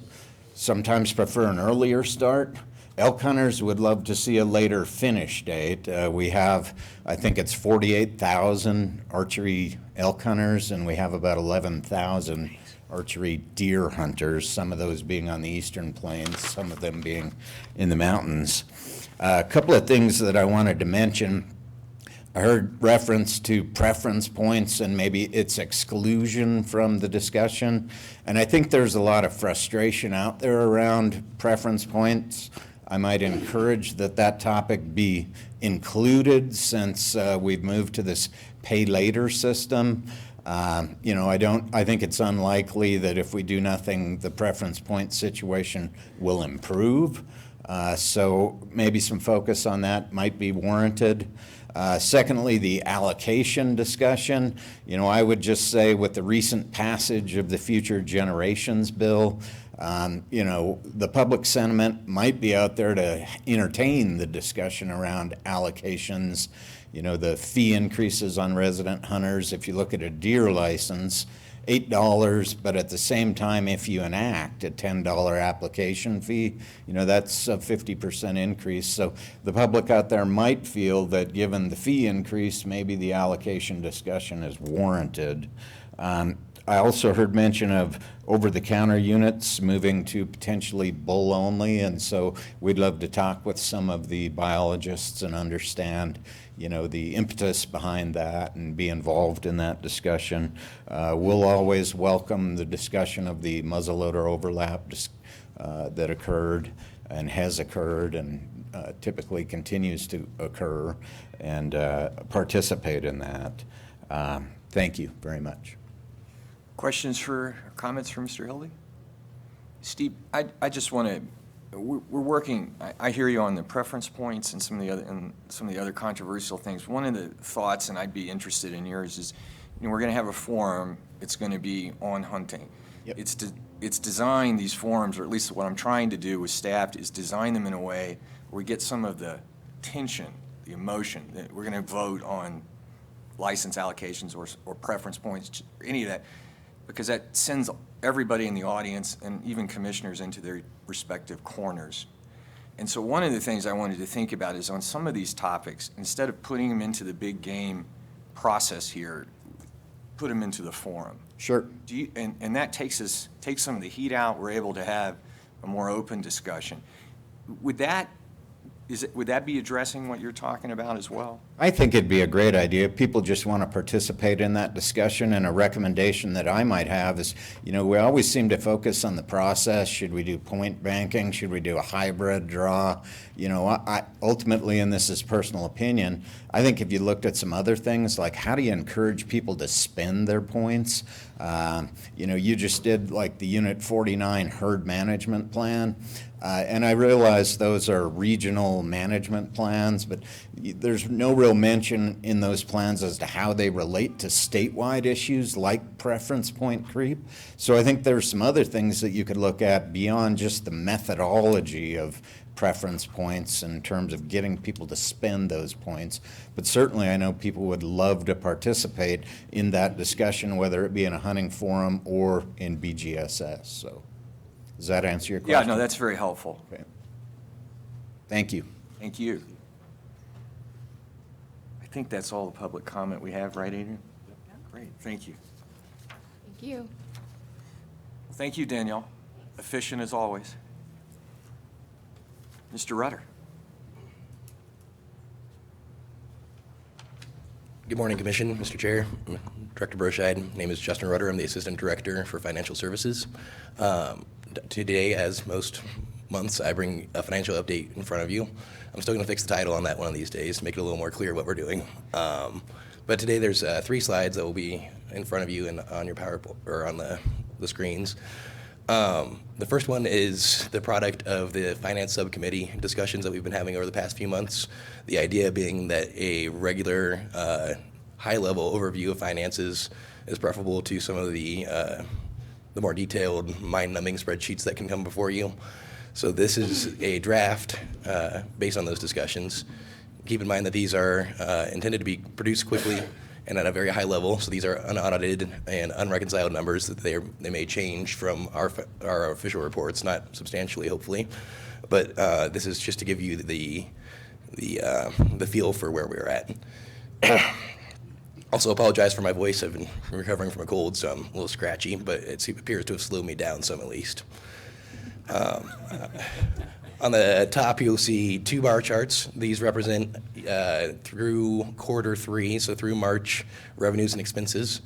sometimes prefer an earlier start. Elk hunters would love to see a later finish date. We have, I think it's 48,000 archery elk hunters, and we have about 11,000 archery deer hunters, some of those being on the eastern plains, some of them being in the mountains. A couple of things that I wanted to mention. I heard reference to preference points and maybe its exclusion from the discussion. And I think there's a lot of frustration out there around preference points. I might encourage that that topic be included since we've moved to this pay later system. You know, I think it's unlikely that if we do nothing, the preference point situation will improve. So maybe some focus on that might be warranted. Secondly, the allocation discussion. You know, I would just say with the recent passage of the Future Generations Bill, you know, the public sentiment might be out there to entertain the discussion around allocations. You know, the fee increases on resident hunters. If you look at a deer license, $8, but at the same time, if you enact a $10 application fee, you know, that's a 50% increase. So the public out there might feel that given the fee increase, maybe the allocation discussion is warranted. I also heard mention of over-the-counter units moving to potentially bull only, and so we'd love to talk with some of the biologists and understand, you know, the impetus behind that and be involved in that discussion. We'll always welcome the discussion of the muzzleloader overlap that occurred and has occurred and typically continues to occur, and participate in that. Thank you very much. Questions or comments for Mr. Hildy? Steve, I just want to, we're working, I hear you on the preference points and some of the other controversial things. One of the thoughts, and I'd be interested in yours, is, you know, we're going to have a forum, it's going to be on hunting. Yep. It's designed, these forums, or at least what I'm trying to do with staff, is design them in a way where we get some of the tension, the emotion, that we're going to vote on license allocations or preference points, any of that, because that sends everybody in the audience and even commissioners into their respective corners. And so one of the things I wanted to think about is on some of these topics, instead of putting them into the big game process here, put them into the forum. Sure. And that takes some of the heat out. We're able to have a more open discussion. Would that be addressing what you're talking about as well? I think it'd be a great idea. People just want to participate in that discussion, and a recommendation that I might have is, you know, we always seem to focus on the process. Should we do point banking? Should we do a hybrid draw? You know, I ultimately, and this is personal opinion, I think if you looked at some other things, like how do you encourage people to spend their points? You know, you just did like the Unit 49 herd management plan. And I realize those are regional management plans, but there's no real mention in those plans as to how they relate to statewide issues like preference point creep. So I think there's some other things that you could look at beyond just the methodology of preference points in terms of getting people to spend those points. But certainly I know people would love to participate in that discussion, whether it be in a hunting forum or in BGSS. So. Does that answer your question? Yeah, no, that's very helpful. Okay. Thank you. Thank you. I think that's all the public comment we have, right, Adrian? Great, thank you. Thank you. Thank you, Danielle. Efficient as always. Mr. Rutter. Good morning, Commission, Mr. Chair, Director Broscheid. Name is Justin Rutter. I'm the Assistant Director for Financial Services. Today, as most months, I bring a financial update in front of you. I'm still going to fix the title on that one of these days to make it a little more clear what we're doing. But today there's 3 slides that will be in front of you and on your PowerPoint or on the screens. The first one is the product of the Finance Subcommittee discussions that we've been having over the past few months. The idea being that a regular high-level overview of finances is preferable to some of the the more detailed, mind-numbing spreadsheets that can come before you. So this is a draft based on those discussions. Keep in mind that these are intended to be produced quickly and at a very high level. So these are unaudited and unreconciled numbers that they may change from our official reports, not substantially, hopefully. But this is just to give you the feel for where we're at. Also apologize for my voice. I've been recovering from a cold, so I'm a little scratchy, but it appears to have slowed me down some at least. On the top, you'll see 2 bar charts. These represent through quarter 3, so through March, revenues and expenses.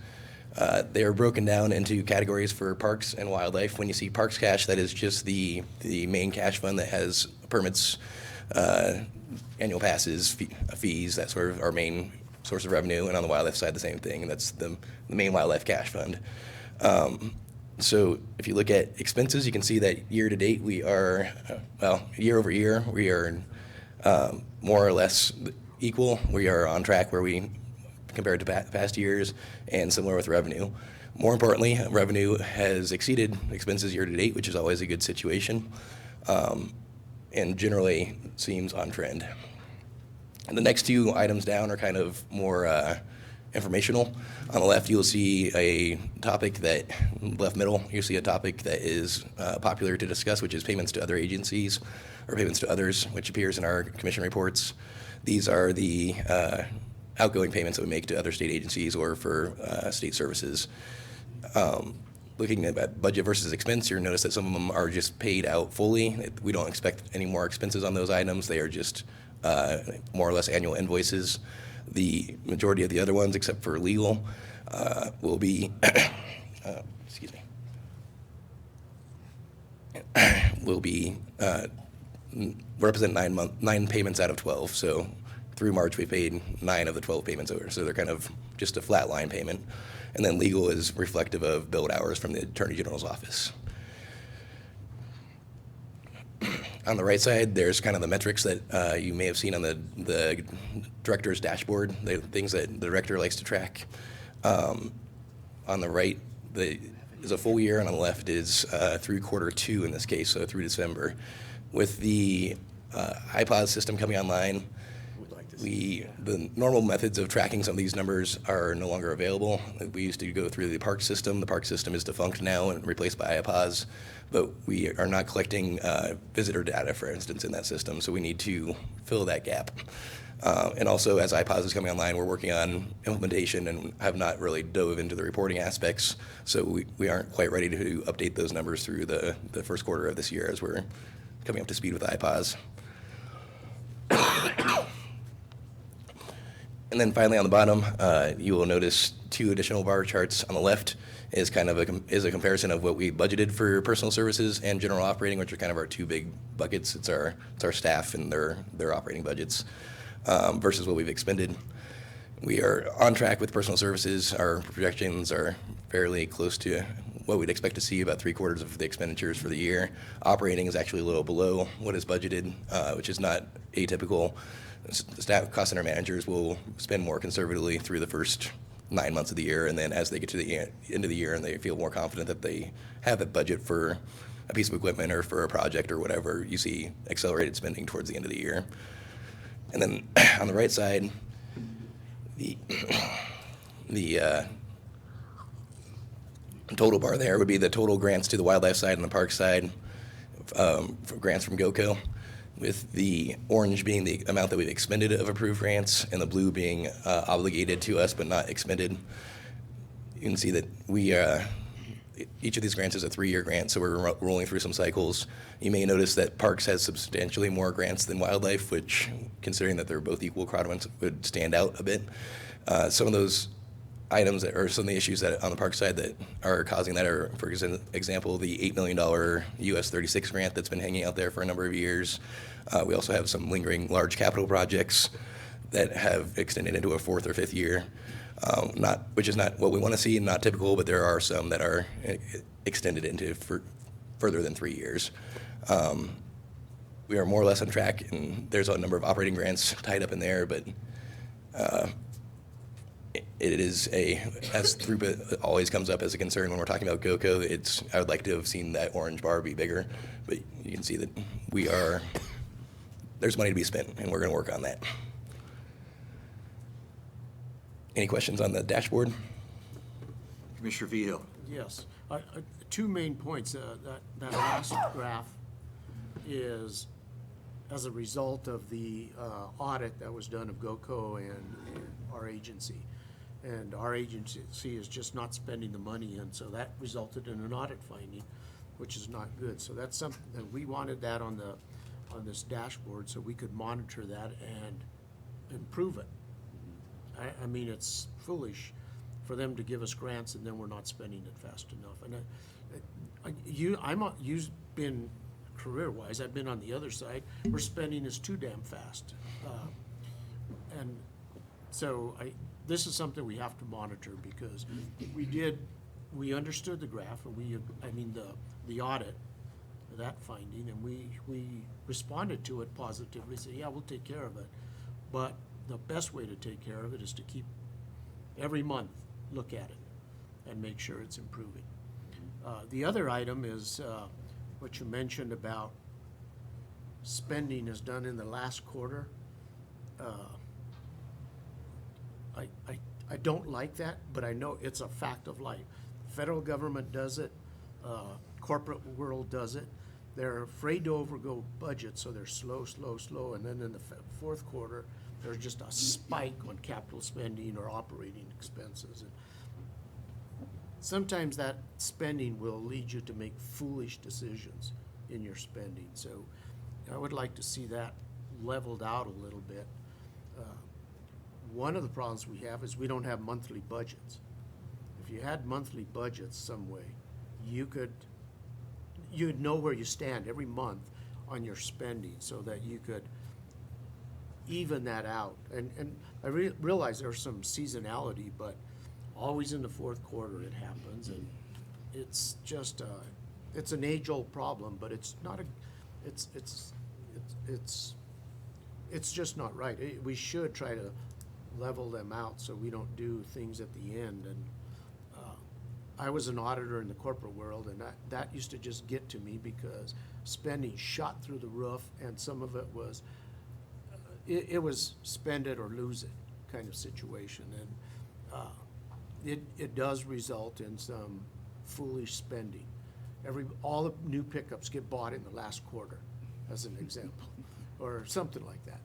They are broken down into categories for parks and wildlife. When you see parks cash, that is just the main cash fund that has permits, annual passes, fees, that sort of our main source of revenue. And on the wildlife side, the same thing. And that's the main wildlife cash fund. So if you look at expenses, you can see that year to date we are, year over year, we are more or less equal. We are on track where we compared to past years, and similar with revenue. More importantly, revenue has exceeded expenses year to date, which is always a good situation, and generally seems on trend. And the next 2 items down are kind of more informational. On the left, you'll see a topic that, left middle, you'll see a topic that is popular to discuss, which is payments to other agencies, or payments to others, which appears in our commission reports. These are the outgoing payments that we make to other state agencies or for state services. Looking at budget versus expense, you'll notice that some of them are just paid out fully. We don't expect any more expenses on those items. They are just more or less annual invoices. The majority of the other ones, except for legal, will be, will be represent 9 payments out of 12. So through March, we paid 9 of the 12 payments over. So they're kind of just a flat line payment. And then legal is reflective of billed hours from the Attorney General's office. On the right side, there's kind of the metrics that you may have seen on the director's dashboard, the things that the director likes to track. On the right is a full year, and on the left is through quarter 2 in this case, so through December. With the iPod system coming online, the normal methods of tracking some of these numbers are no longer available. We used to go through the park system. The park system is defunct now and replaced by iPods, but we are not collecting visitor data, for instance, in that system, so we need to fill that gap. And also, as iPods is coming online, we're working on implementation and have not really dove into the reporting aspects, so we aren't quite ready to update those numbers through the first quarter of this year as we're coming up to speed with iPods. And then finally on the bottom, you will notice 2 additional bar charts. On the left is kind of a comparison of what we budgeted for personal services and general operating, which are kind of our 2 big buckets. It's our staff and their operating budgets versus what we've expended. We are on track with personal services. Our projections are fairly close to what we'd expect to see, about 3/4 of the expenditures for the year. Operating is actually a little below what is budgeted, which is not atypical. Staff cost center managers will spend more conservatively through the first 9 months of the year, and then as they get to the end of the year and they feel more confident that they have a budget for a piece of equipment or for a project or whatever, you see accelerated spending towards the end of the year. And then on the right side, the total bar there would be the total grants to the wildlife side and the park side, for grants from GOCO, with the orange being the amount that we've expended of approved grants and the blue being obligated to us but not expended. You can see that each of these grants is a 3-year grant, so we're rolling through some cycles. You may notice that Parks has substantially more grants than Wildlife, which, considering that they're both equal requirements, would stand out a bit. Some of those items or some of the issues that on the park side that are causing that are, for example, the $8 million US 36 grant that's been hanging out there for a number of years. We also have some lingering large capital projects that have extended into a 4th or 5th year, which is not what we want to see and not typical, but there are some that are extended into further than 3 years. We are more or less on track, and there's a number of operating grants tied up in there, but it is as throughput always comes up as a concern when we're talking about GoCo, I would like to have seen that orange bar be bigger, but you can see that there's money to be spent, and we're going to work on that. Any questions on the dashboard? Commissioner Vehil. Yes. Two main points. That last graph is as a result of the audit that was done of GoCo and our agency. And our agency is just not spending the money, and so that resulted in an audit finding, which is not good. So that's something that we wanted that on this dashboard so we could monitor that and improve it. I mean, it's foolish for them to give us grants and then we're not spending it fast enough. And you've been career-wise, I've been on the other side. We're spending is too damn fast. And so this is something we have to monitor because we understood the graph and the audit, that finding, and we responded to it positively, say, yeah, we'll take care of it. But the best way to take care of it is to keep, every month, look at it and make sure it's improving. The other item is what you mentioned about spending is done in the last quarter. I don't like that, but I know it's a fact of life. Federal government does it, corporate world does it. They're afraid to overgo budget, so they're slow, and then in the fourth quarter, there's just a spike on capital spending or operating expenses. And sometimes that spending will lead you to make foolish decisions in your spending. So I would like to see that leveled out a little bit. One of the problems we have is we don't have monthly budgets. If you had monthly budgets some way, you'd know where you stand every month on your spending so that you could even that out. And I realize there's some seasonality, but always in the fourth quarter it happens, and it's just it's an age-old problem, but it's not it's just not right. We should try to level them out so we don't do things at the end. And I was an auditor in the corporate world, and that used to just get to me because spending shot through the roof, and some of it was it was spend it or lose it kind of situation. And it does result in some foolish spending. All the new pickups get bought in the last quarter, as an example, or something like that.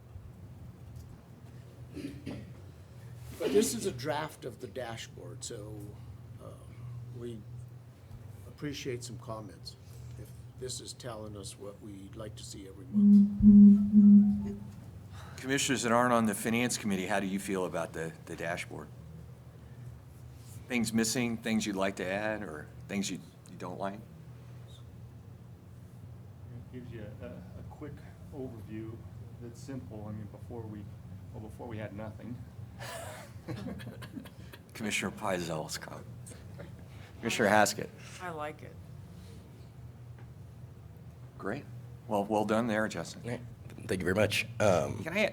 But this is a draft of the dashboard, so we appreciate some comments if this is telling us what we'd like to see every month. Commissioners that aren't on the Finance Committee, how do you feel about the dashboard? Things missing, things you'd like to add, or things you don't like? It gives you a quick overview that's simple. I mean, before we had nothing. Commissioner Peisel's comment. Commissioner Haskett. I like it. Great. Well done there, Justin. Yeah. Thank you very much.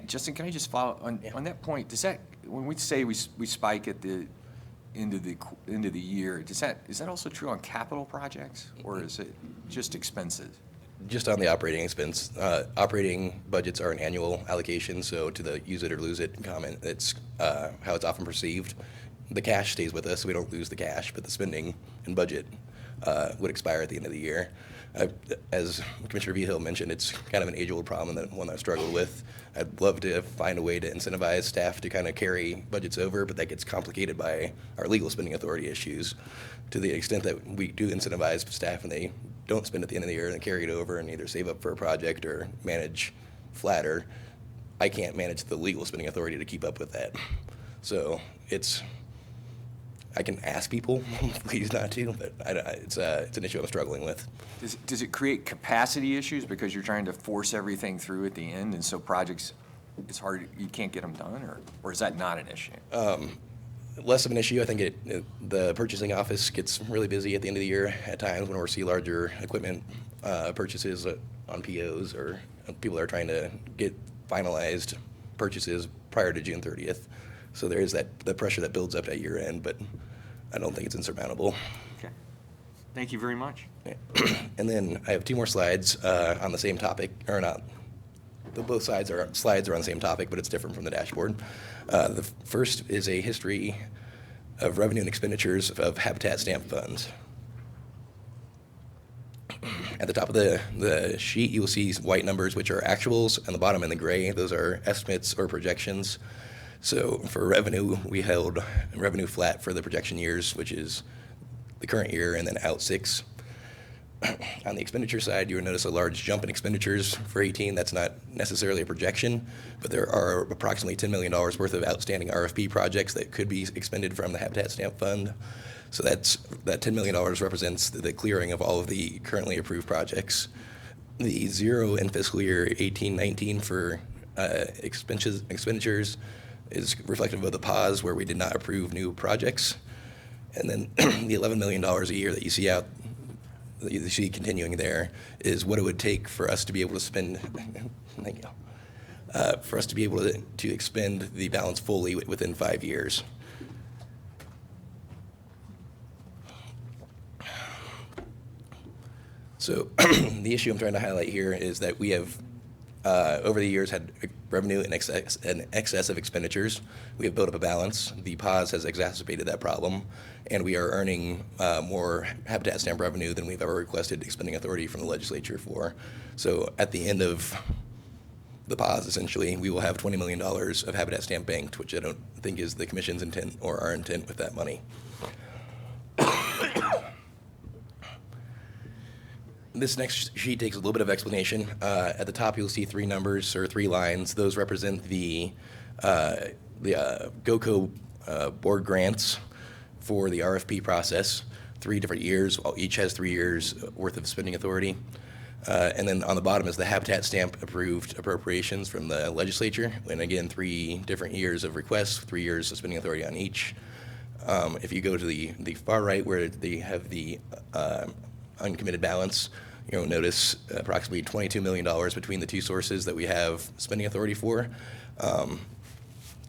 Justin, can I just follow on that point? Does that, when we say we spike at the end of the year, is that also true on capital projects, or is it just expenses? Just on the operating expense. Operating budgets are an annual allocation, so to the use it or lose it comment, it's how it's often perceived. The cash stays with us, so we don't lose the cash, but the spending and budget would expire at the end of the year. As Commissioner Vehil mentioned, it's kind of an age-old problem, and one I've struggled with. I'd love to find a way to incentivize staff to kind of carry budgets over, but that gets complicated by our legal spending authority issues. To the extent that we do incentivize staff and they don't spend at the end of the year and they carry it over and either save up for a project or manage flatter, I can't manage the legal spending authority to keep up with that. So I can ask people, please not to, but it's an issue I'm struggling with. Does it create capacity issues because you're trying to force everything through at the end, and so projects, it's hard, you can't get them done, or is that not an issue? Less of an issue. I think the purchasing office gets really busy at the end of the year at times when we see larger equipment purchases on POs, or people are trying to get finalized purchases prior to June 30th. So there is the pressure that builds up at year end, but I don't think it's insurmountable. Okay. Thank you very much. And then I have two more slides on the same topic, or not. Both slides are on the same topic, but it's different from the dashboard. The first is a history of revenue and expenditures of habitat stamp funds. At the top of the sheet, you will see white numbers, which are actuals, and the bottom in the gray, those are estimates or projections. So for revenue, we held revenue flat for the projection years, which is the current year and then out 6. On the expenditure side, you will notice a large jump in expenditures for 18. That's not necessarily a projection, but there are approximately $10 million worth of outstanding RFP projects that could be expended from the Habitat Stamp Fund. So that $10 million represents the clearing of all of the currently approved projects. The 0 in fiscal year 18-19 for expenditures is reflective of the pause where we did not approve new projects. And then the $11 million a year that you see that you see continuing there is what it would take for us to be able to spend, thank you, for us to be able to expend the balance fully within 5 years. So the issue I'm trying to highlight here is that we have, over the years, had revenue in excess of expenditures. We have built up a balance. The pause has exacerbated that problem, and we are earning more habitat stamp revenue than we've ever requested expending authority from the legislature for. So at the end of the pause, essentially, we will have $20 million of habitat stamp banked, which I don't think is the commission's intent or our intent with that money. This next sheet takes a little bit of explanation. At the top, you'll see 3 numbers or 3 lines. Those represent the GOCO board grants for the RFP process. 3 different years. Each has 3 years worth of spending authority. And then on the bottom is the Habitat Stamp approved appropriations from the legislature. And again, 3 different years of requests, 3 years of spending authority on each. If you go to the far right where they have the uncommitted balance, you'll notice approximately $22 million between the 2 sources that we have spending authority for.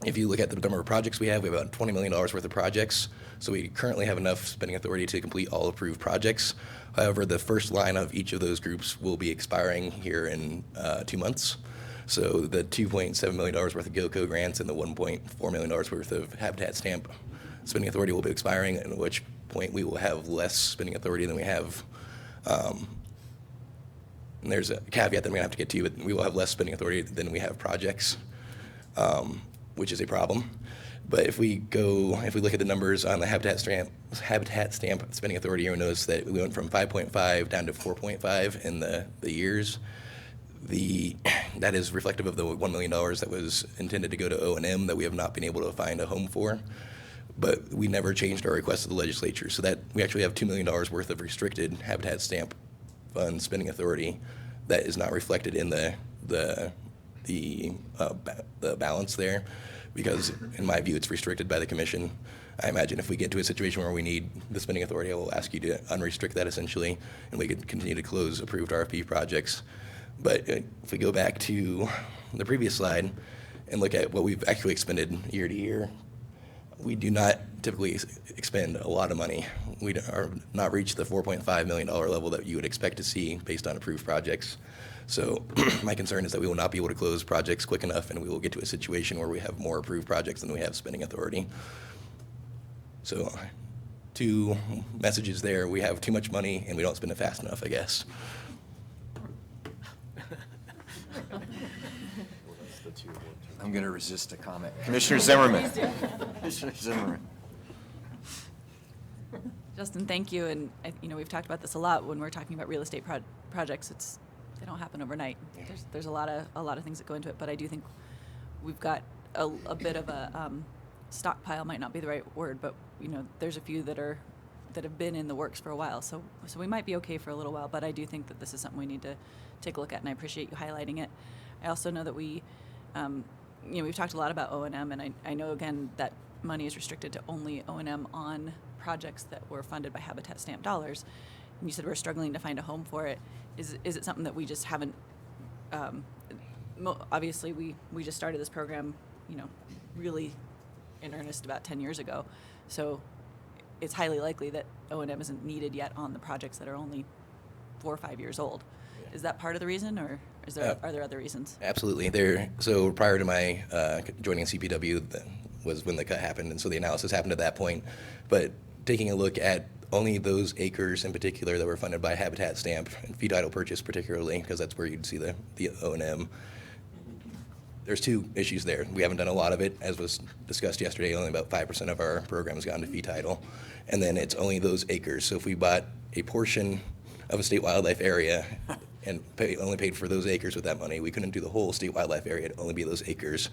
If you look at the number of projects we have about $20 million worth of projects. So we currently have enough spending authority to complete all approved projects. However, the first line of each of those groups will be expiring here in 2 months. So the $2.7 million worth of GOCO grants and the $1.4 million worth of Habitat Stamp spending authority will be expiring, at which point we will have less spending authority than we have. And there's a caveat that I'm going to have to get to, but we will have less spending authority than we have projects, which is a problem. But if we look at the numbers on the Habitat Stamp spending authority, you'll notice that we went from 5.5 down to 4.5 in the years. That is reflective of the $1 million that was intended to go to O&M that we have not been able to find a home for. But we never changed our request to the legislature, so that we actually have $2 million worth of restricted Habitat Stamp Fund spending authority that is not reflected in the balance there, because in my view it's restricted by the commission. I imagine if we get to a situation where we need the spending authority, I will ask you to unrestrict that essentially, and we could continue to close approved RFP projects. But if we go back to the previous slide and look at what we've actually expended year to year, we do not typically expend a lot of money. We are not reached the $4.5 million level that you would expect to see based on approved projects. So my concern is that we will not be able to close projects quick enough, and we will get to a situation where we have more approved projects than we have spending authority. So 2 messages there. We have too much money, and we don't spend it fast enough, I guess. I'm going to resist a comment. Commissioner Zimmerman. Commissioner Zimmerman. Justin, thank you. And we've talked about this a lot when we're talking about real estate projects. They don't happen overnight. There's a lot of things that go into it. But I do think we've got a bit of a stockpile. Might not be the right word, but there's a few that have been in the works for a while. So we might be okay for a little while. But I do think that this is something we need to take a look at, and I appreciate you highlighting it. I also know that we've talked a lot about O&M, and I know, again, that money is restricted to only O&M on projects that were funded by Habitat Stamp dollars. And you said we're struggling to find a home for it. Is it something that we just haven't, obviously we just started this program, really in earnest about 10 years ago. So it's highly likely that O&M isn't needed yet on the projects that are only 4 or 5 years old. Is that part of the reason, or are there other reasons? Absolutely. So prior to my joining CPW was when the cut happened, and so the analysis happened at that point. But taking a look at only those acres in particular that were funded by habitat stamp and fee title purchase particularly, because that's where you'd see the O&M. There's two issues there. We haven't done a lot of it, as was discussed yesterday. Only about 5% of our program has gone to fee title, and then it's only those acres. So if we bought a portion of a state wildlife area and only paid for those acres with that money, we couldn't do the whole state wildlife area. It'd only be those acres.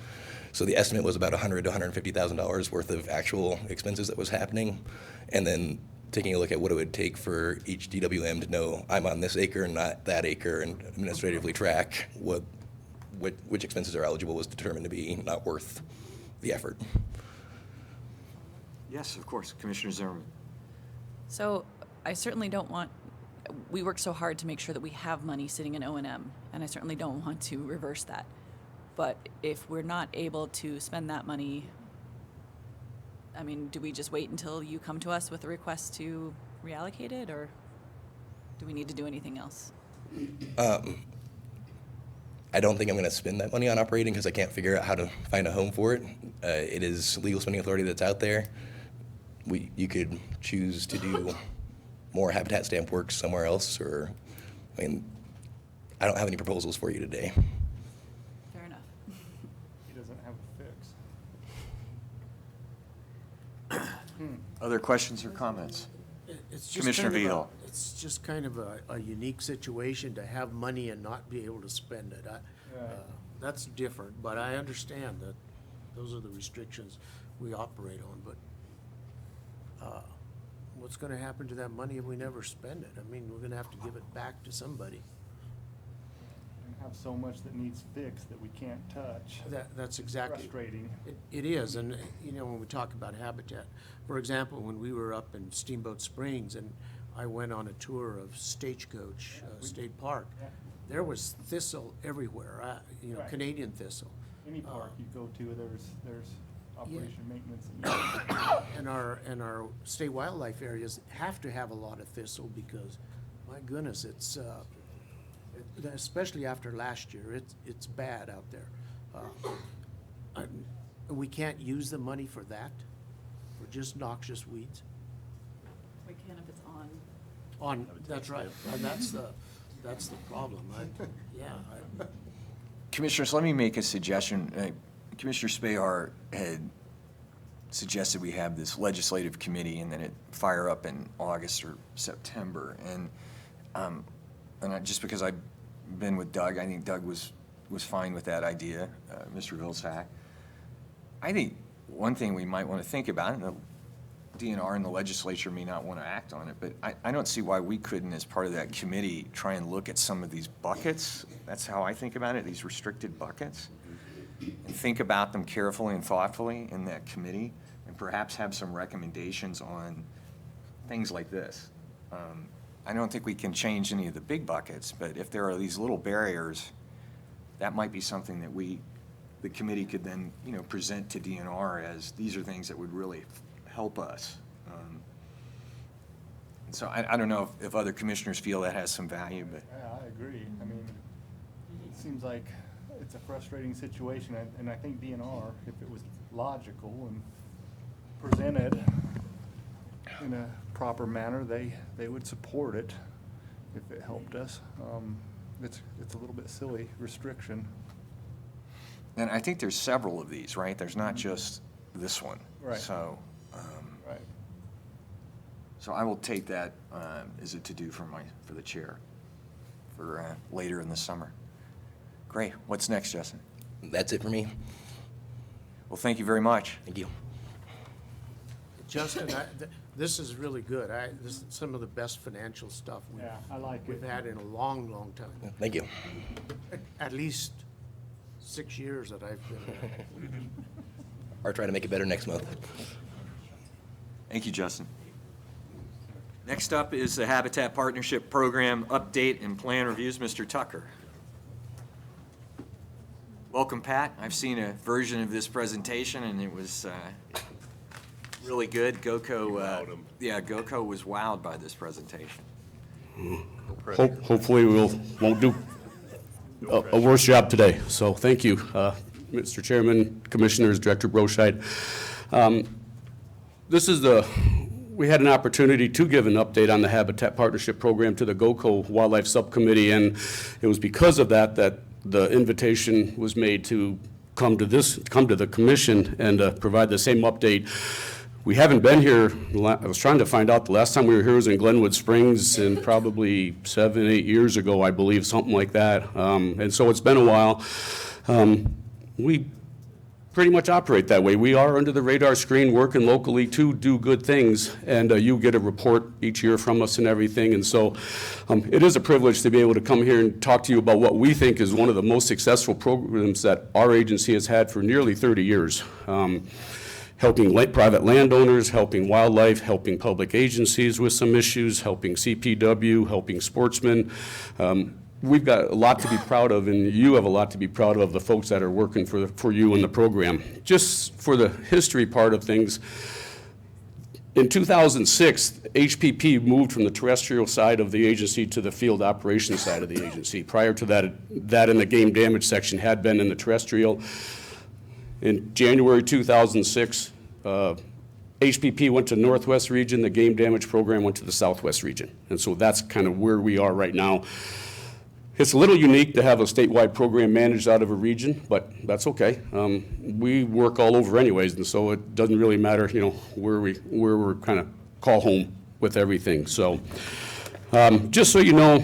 So the estimate was about $100,000 to $150,000 worth of actual expenses that was happening, and then taking a look at what it would take for each DWM to know I'm on this acre and not that acre, and administratively track which expenses are eligible was determined to be not worth the effort. Yes, of course. Commissioner Zimmerman. So I certainly don't want, we work so hard to make sure that we have money sitting in O&M, and I certainly don't want to reverse that. But if we're not able to spend that money, I mean, do we just wait until you come to us with a request to reallocate it, or do we need to do anything else? I don't think I'm going to spend that money on operating because I can't figure out how to find a home for it. It is legal spending authority that's out there. You could choose to do more habitat stamp work somewhere else, or, I mean, I don't have any proposals for you today. Fair enough. He doesn't have a fix. Other questions or comments? It's just Commissioner kind of Vehil. It's just kind of a unique situation to have money and not be able to spend it. That's different, but I understand that those are the restrictions we operate on, but what's gonna happen to that money if we never spend it? I mean, we're gonna have to give it back to somebody. And have so much that needs fixed that we can't touch. That's exactly. Frustrating. It is, and, you know, when we talk about habitat, for example, when we were up in Steamboat Springs and I went on a tour of Stagecoach State Park, there was thistle everywhere, Right. Canadian thistle. Any park you go to, there's operation maintenance. And our state wildlife areas have to have a lot of thistle because, my goodness, it's, especially after last year, it's bad out there. We can't use the money for that, for just noxious weeds. We can if it's on. That's right, and that's the problem. Commissioners, let me make a suggestion. Commissioner Spahar had suggested we have this legislative committee and then it fire up in August or September. And just because I've been with Doug, I think Doug was fine with that idea, Mr. Vilsack. I think one thing we might want to think about, and the DNR and the legislature may not want to act on it, but I don't see why we couldn't, as part of that committee, try and look at some of these buckets. That's how I think about it, these restricted buckets. And think about them carefully and thoughtfully in that committee, and perhaps have some recommendations on things like this. I don't think we can change any of the big buckets, but if there are these little barriers, that might be something that the committee could then, present to DNR as these are things that would really help us. So I don't know if other commissioners feel that has some value, but. Yeah, I agree. I mean, it seems like it's a frustrating situation, and I think DNR, if it was logical and presented in a proper manner, they would support it if it helped us. It's a little bit silly restriction. And I think there's several of these, right? There's not just this one. Right. So, Right. so I will take that as a to-do for the chair for later in the summer. Great. What's next, Justin? That's it for me. Well, thank you very much. Thank you. Justin, this is really good. This is some of the best financial stuff I like we've it. had in a long, long time. Thank you. At least 6 years that I've been here. I'll try to make it better next month. Thank you, Justin. Next up is the Habitat Partnership Program Update and Plan Reviews. Mr. Tucker. Welcome, Pat. I've seen a version of this presentation, and it was really good. GoCo was wowed by this presentation. Hopefully won't do a worse job today. So thank you, Mr. Chairman, Commissioners, Director Broscheid. We had an opportunity to give an update on the Habitat Partnership Program to the GoCo Wildlife Subcommittee, and it was because of that the invitation was made to come to the commission and provide the same update. We haven't been here. I was trying to find out, the last time we were here was in Glenwood Springs, and probably 7, 8 years ago, I believe, something like that. And so it's been a while. We pretty much operate that way. We are under the radar screen, working locally to do good things, and you get a report each year from us and everything. And so it is a privilege to be able to come here and talk to you about what we think is one of the most successful programs that our agency has had for nearly 30 years. Helping private landowners, helping wildlife, helping public agencies with some issues, helping CPW, helping sportsmen. We've got a lot to be proud of, and you have a lot to be proud of the folks that are working for you in the program. Just for the history part of things, in 2006, HPP moved from the terrestrial side of the agency to the field operations side of the agency. Prior to that in the game damage section had been in the terrestrial. In January 2006, HPP went to Northwest region, the game damage program went to the Southwest region. And so that's kind of where we are right now. It's a little unique to have a statewide program managed out of a region, but that's okay. We work all over anyways, and so it doesn't really matter, where we're kind of call home with everything. So just so you know,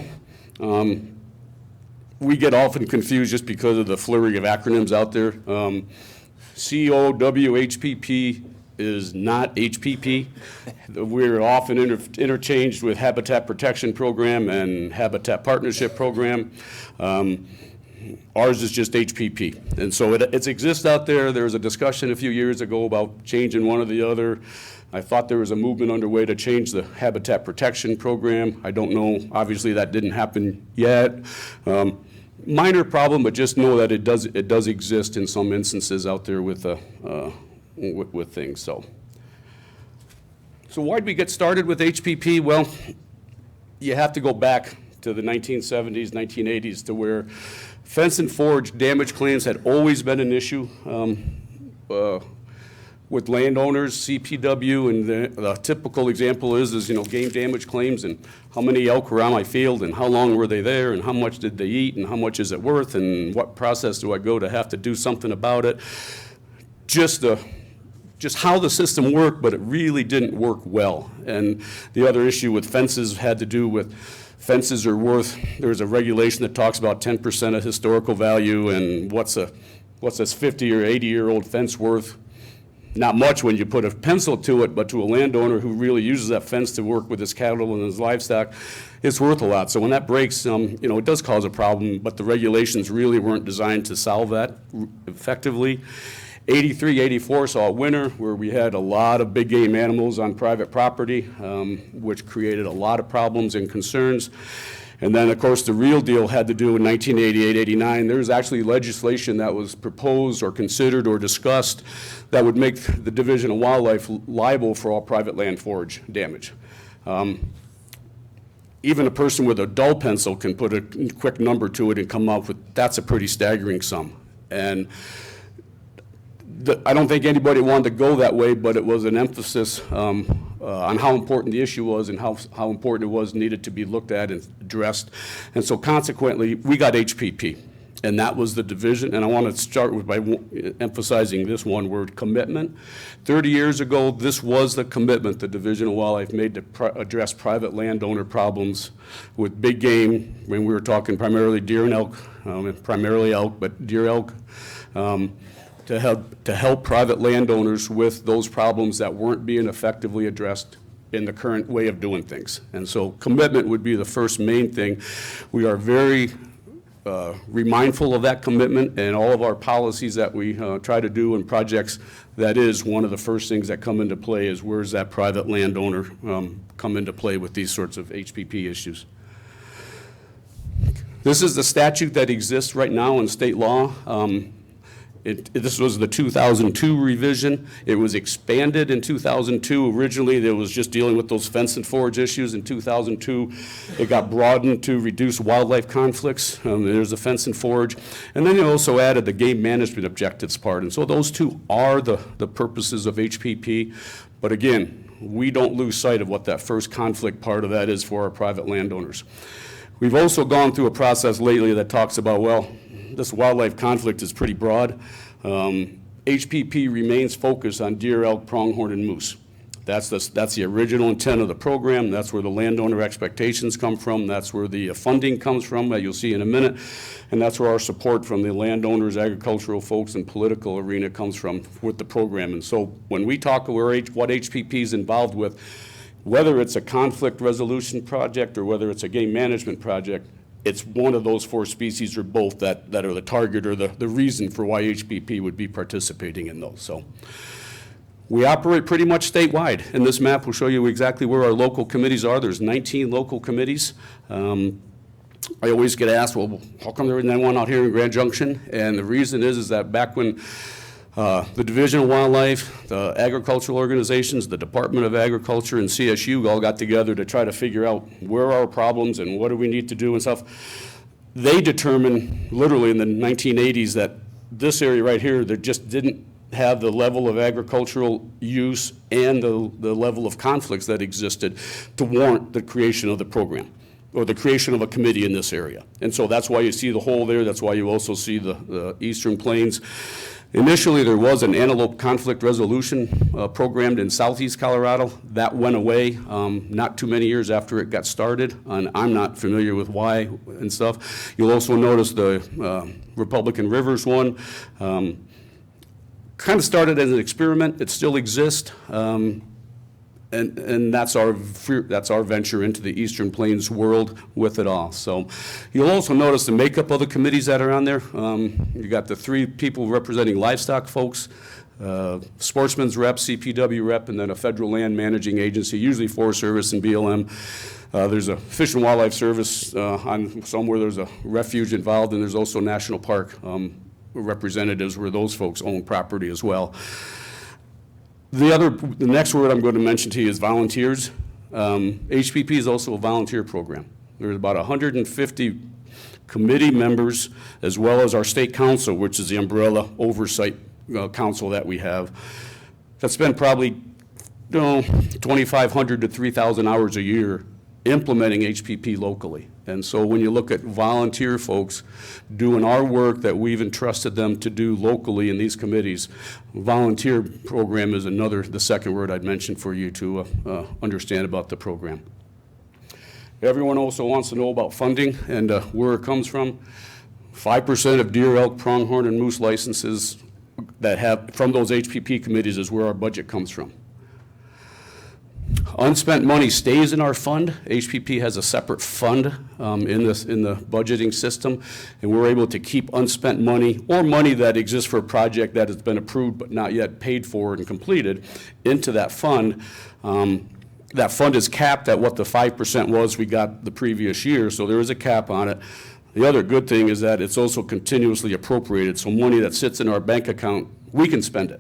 we get often confused just because of the flurry of acronyms out there. COWHPP is not HPP. We're often interchanged with Habitat Protection Program and Habitat Partnership Program. Ours is just HPP. And so it exists out there. There was a discussion a few years ago about changing one or the other. I thought there was a movement underway to change the Habitat Protection Program. I don't know, obviously that didn't happen yet. Minor problem, but just know that it does exist in some instances out there with things. So why'd we get started with HPP? Well, you have to go back to the 1970s, 1980s, to where fence and forage damage claims had always been an issue with landowners, CPW, and the typical example is game damage claims and how many elk were on my field and how long were they there and how much did they eat and how much is it worth and what process do I go to have to do something about it. Just how the system worked, but it really didn't work well. And the other issue with fences had to do with fences are worth, there's a regulation that talks about 10% of historical value, and what's this 50 or 80-year-old fence worth? Not much when you put a pencil to it, but to a landowner who really uses that fence to work with his cattle and his livestock, it's worth a lot. So when that breaks, it does cause a problem, but the regulations really weren't designed to solve that effectively. 83, 84 saw a winter where we had a lot of big game animals on private property, which created a lot of problems and concerns. And then, of course, the real deal had to do in 1988, 89. There was actually legislation that was proposed or considered or discussed that would make the Division of Wildlife liable for all private land forage damage. Even a person with a dull pencil can put a quick number to it and come up with, that's a pretty staggering sum. And I don't think anybody wanted to go that way, but it was an emphasis on how important the issue was and how important it was needed to be looked at and addressed. And so consequently, we got HPP, and that was the division. And I want to start by emphasizing this one word, commitment. 30 years ago, this was the commitment the Division of Wildlife made to address private landowner problems with big game, when we were talking primarily deer and elk, primarily elk, but deer elk, to help private landowners with those problems that weren't being effectively addressed in the current way of doing things. And so commitment would be the first main thing. We are very mindful of that commitment, and all of our policies that we try to do in projects, that is one of the first things that come into play is where's that private landowner come into play with these sorts of HPP issues. This is the statute that exists right now in state law. This was the 2002 revision. It was expanded in 2002. Originally, there was just dealing with those fence and forage issues. In 2002, it got broadened to reduce wildlife conflicts. There's a fence and forage. And then they also added the game management objectives part. And so those two are the purposes of HPP. But again, we don't lose sight of what that first conflict part of that is for our private landowners. We've also gone through a process lately that talks about, well, this wildlife conflict is pretty broad. HPP remains focused on deer, elk, pronghorn, and moose. That's the original intent of the program. That's where the landowner expectations come from. That's where the funding comes from, that you'll see in a minute. And that's where our support from the landowners, agricultural folks, and political arena comes from with the program. And so when we talk about what HPP is involved with, whether it's a conflict resolution project or whether it's a game management project, it's one of those four species or both that are the target or the reason for why HPP would be participating in those. So we operate pretty much statewide, and this map will show you exactly where our local committees are. There's 19 local committees. I always get asked, well, how come there isn't one out here in Grand Junction? And the reason is that back when the Division of Wildlife, the agricultural organizations, the Department of Agriculture, and CSU all got together to try to figure out where are our problems and what do we need to do and stuff. They determined literally in the 1980s that this area right here, that just didn't have the level of agricultural use and the level of conflicts that existed to warrant the creation of the program or the creation of a committee in this area. And so that's why you see the hole there. That's why you also see the Eastern Plains. Initially, there was an antelope conflict resolution programmed in southeast Colorado. That went away not too many years after it got started, and I'm not familiar with why and stuff. You'll also notice the Republican Rivers one. Kind of started as an experiment. It still exists. And that's our venture into the Eastern Plains world with it all. So you'll also notice the makeup of the committees that are on there. You got the 3 people representing livestock folks, sportsman's rep, CPW rep, and then a federal land managing agency, usually Forest Service and BLM. There's a Fish and Wildlife Service on somewhere. There's a refuge involved, and there's also National Park representatives where those folks own property as well. The next word I'm going to mention to you is volunteers. HPP is also a volunteer program. There's about 150 committee members, as well as our state council, which is the umbrella oversight council that we have. That's spent probably 2,500 to 3,000 hours a year implementing HPP locally. And so when you look at volunteer folks doing our work that we've entrusted them to do locally in these committees, volunteer program is the second word I'd mention for you to understand about the program. Everyone also wants to know about funding and where it comes from. 5% of deer, elk, pronghorn, and moose licenses that have from those HPP committees is where our budget comes from. Unspent money stays in our fund. HPP has a separate fund in the budgeting system, and we're able to keep unspent money or money that exists for a project that has been approved but not yet paid for and completed into that fund. That fund is capped at what the 5% was we got the previous year, so there is a cap on it. The other good thing is that it's also continuously appropriated, so money that sits in our bank account, we can spend it.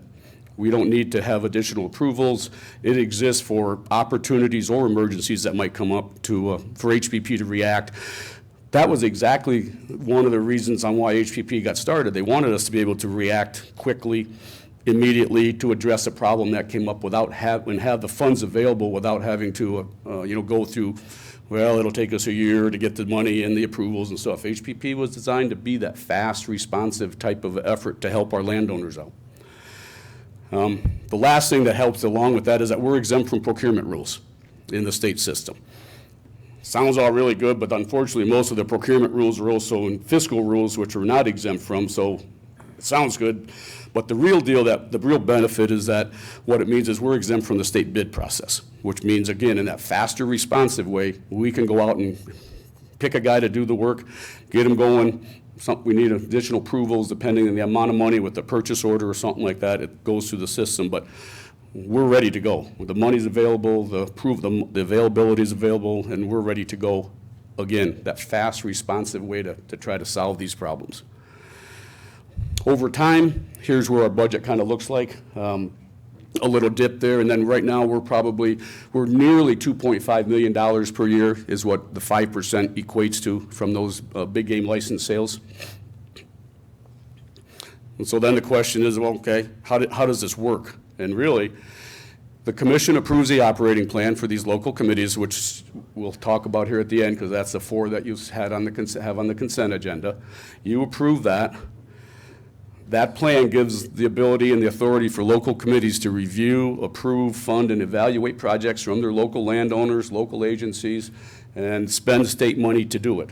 We don't need to have additional approvals. It exists for opportunities or emergencies that might come up for HPP to react. That was exactly one of the reasons on why HPP got started. They wanted us to be able to react quickly, immediately to address a problem that came up and have the funds available without having to go through, well, it'll take us a year to get the money and the approvals and stuff. HPP was designed to be that fast, responsive type of effort to help our landowners out. The last thing that helps along with that is that we're exempt from procurement rules in the state system. Sounds all really good, but unfortunately most of the procurement rules are also in fiscal rules, which we're not exempt from, so it sounds good. But the real benefit is that what it means is we're exempt from the state bid process, which means, again, in that faster, responsive way, we can go out and pick a guy to do the work, get him going. We need additional approvals depending on the amount of money with the purchase order or something like that. It goes through the system, but we're ready to go. The money's available, the availability is available, and we're ready to go. Again, that fast, responsive way to try to solve these problems. Over time, here's where our budget kind of looks like. A little dip there, and then right now we're nearly $2.5 million per year is what the 5% equates to from those big game license sales. And so then the question is, well, okay, how does this work? And really, the commission approves the operating plan for these local committees, which we'll talk about here at the end, because that's the 4 that you have on the consent agenda. You approve that. That plan gives the ability and the authority for local committees to review, approve, fund, and evaluate projects from their local landowners, local agencies, and spend state money to do it.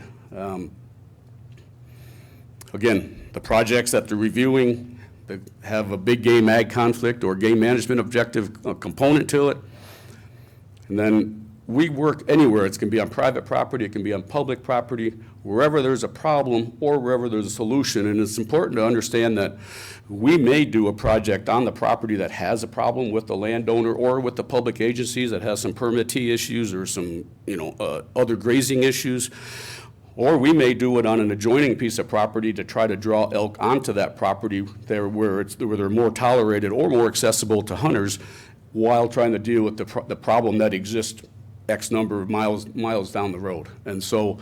Again, the projects that they're reviewing that have a big game ag conflict or game management objective component to it. And then we work anywhere. It can be on private property, it can be on public property, wherever there's a problem or wherever there's a solution. And it's important to understand that we may do a project on the property that has a problem with the landowner or with the public agencies that has some permittee issues or some, other grazing issues. Or we may do it on an adjoining piece of property to try to draw elk onto that property there where they're more tolerated or more accessible to hunters while trying to deal with the problem that exists X number of miles down the road. And so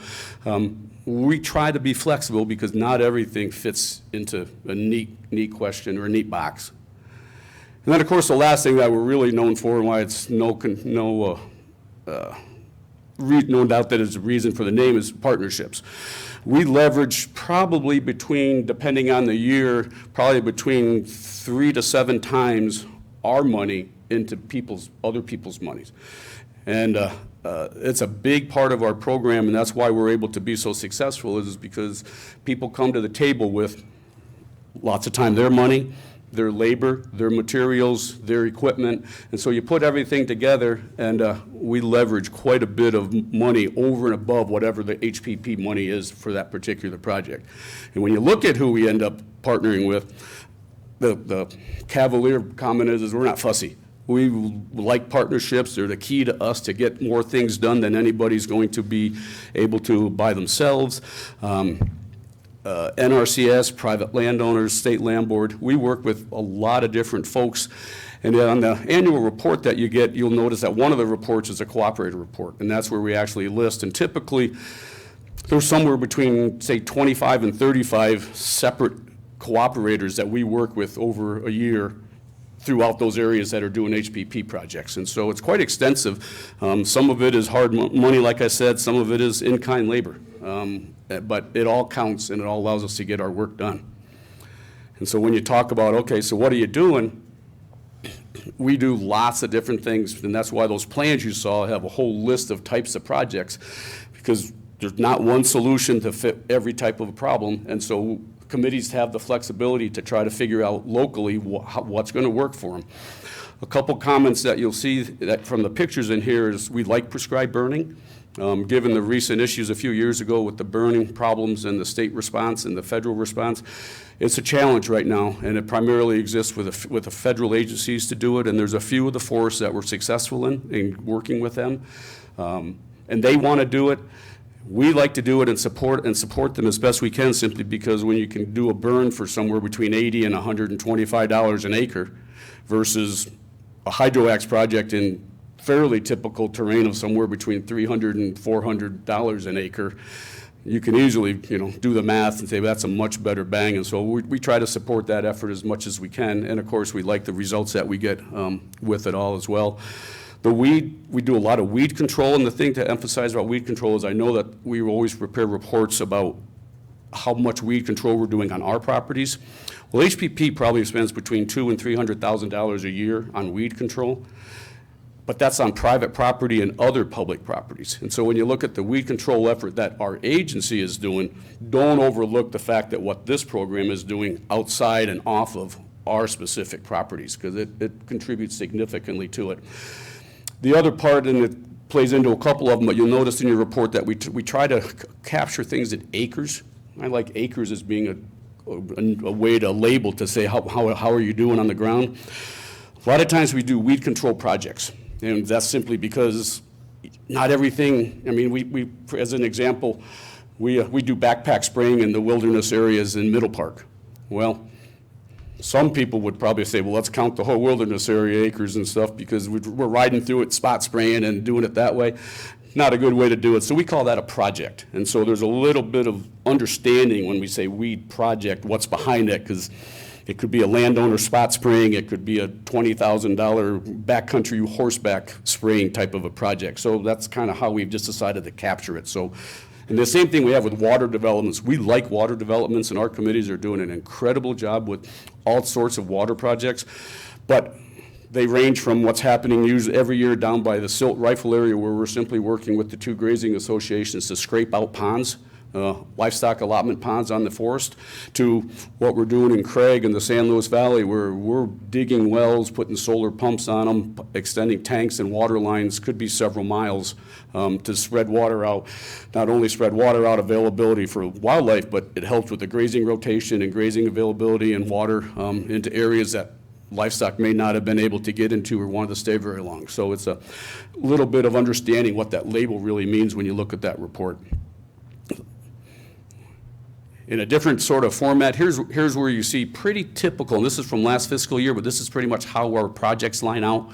we try to be flexible because not everything fits into a neat question or a neat box. And then, of course, the last thing that we're really known for and why it's no doubt that is the reason for the name is partnerships. We leverage probably depending on the year, probably between 3 to 7 times our money into other people's monies. And it's a big part of our program, and that's why we're able to be so successful is because people come to the table with lots of time, their money, their labor, their materials, their equipment. And so you put everything together, and we leverage quite a bit of money over and above whatever the HPP money is for that particular project. And when you look at who we end up partnering with, the cavalier comment is we're not fussy. We like partnerships. They're the key to us to get more things done than anybody's going to be able to by themselves. NRCS, private landowners, state land board, we work with a lot of different folks. And on the annual report that you get, you'll notice that one of the reports is a cooperator report, and that's where we actually list. And typically, there's somewhere between, say, 25 and 35 separate cooperators that we work with over a year throughout those areas that are doing HPP projects. And so it's quite extensive. Some of it is hard money, like I said, some of it is in-kind labor. But it all counts and it all allows us to get our work done. And so when you talk about, okay, so what are you doing? We do lots of different things, and that's why those plans you saw have a whole list of types of projects, because there's not one solution to fit every type of a problem. And so committees have the flexibility to try to figure out locally what's going to work for them. A couple comments that you'll see that from the pictures in here is we like prescribed burning. Given the recent issues a few years ago with the burning problems and the state response and the federal response, it's a challenge right now, and it primarily exists with the federal agencies to do it, and there's a few of the forests that we're successful in working with them, and they want to do it. We like to do it and support them as best we can, simply because when you can do a burn for somewhere between $80 and $125 an acre versus a hydroax project in fairly typical terrain of somewhere between $300 and $400 an acre, you can easily, do the math and say, well, that's a much better bang. And so we try to support that effort as much as we can. And of course, we like the results that we get with it all as well. We do a lot of weed control, and the thing to emphasize about weed control is I know that we always prepare reports about how much weed control we're doing on our properties. Well, HPP probably spends between $200,000 and $300,000 a year on weed control, but that's on private property and other public properties. And so when you look at the weed control effort that our agency is doing, don't overlook the fact that what this program is doing outside and off of our specific properties, because it contributes significantly to it. The other part, and it plays into a couple of them, but you'll notice in your report that we try to capture things at acres. I like acres as being a way to label to say how are you doing on the ground. A lot of times we do weed control projects, and that's simply because not everything, we as an example, we do backpack spraying in the wilderness areas in Middle Park. Well, Some people would probably say, well, let's count the whole wilderness area acres and stuff because we're riding through it, spot spraying and doing it that way. Not a good way to do it. So we call that a project. And so there's a little bit of understanding when we say weed project, what's behind it, because it could be a landowner spot spraying, it could be a $20,000 backcountry horseback spraying type of a project. So that's kind of how we've just decided to capture it. So, and the same thing we have with water developments. We like water developments, and our committees are doing an incredible job with all sorts of water projects. But they range from what's happening usually every year down by the Silt Rifle area, where we're simply working with the two grazing associations to scrape out ponds, livestock allotment ponds on the forest, to what we're doing in Craig and the San Luis Valley, where we're digging wells, putting solar pumps on them, extending tanks and water lines, could be several miles, to spread water out. Not only spread water out availability for wildlife, but it helps with the grazing rotation and grazing availability and water into areas that livestock may not have been able to get into or wanted to stay very long. So it's a little bit of understanding what that label really means when you look at that report. In a different sort of format, here's where you see pretty typical, and this is from last fiscal year, but this is pretty much how our projects line out.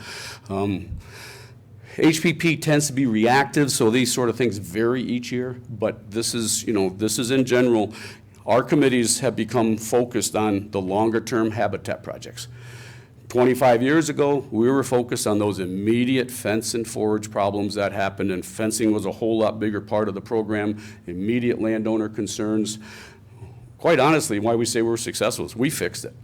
HPP tends to be reactive, so these sort of things vary each year, but this is in general. Our committees have become focused on the longer-term habitat projects. 25 years ago, we were focused on those immediate fence and forage problems that happened, and fencing was a whole lot bigger part of the program, immediate landowner concerns. Quite honestly, why we say we're successful is we fixed it.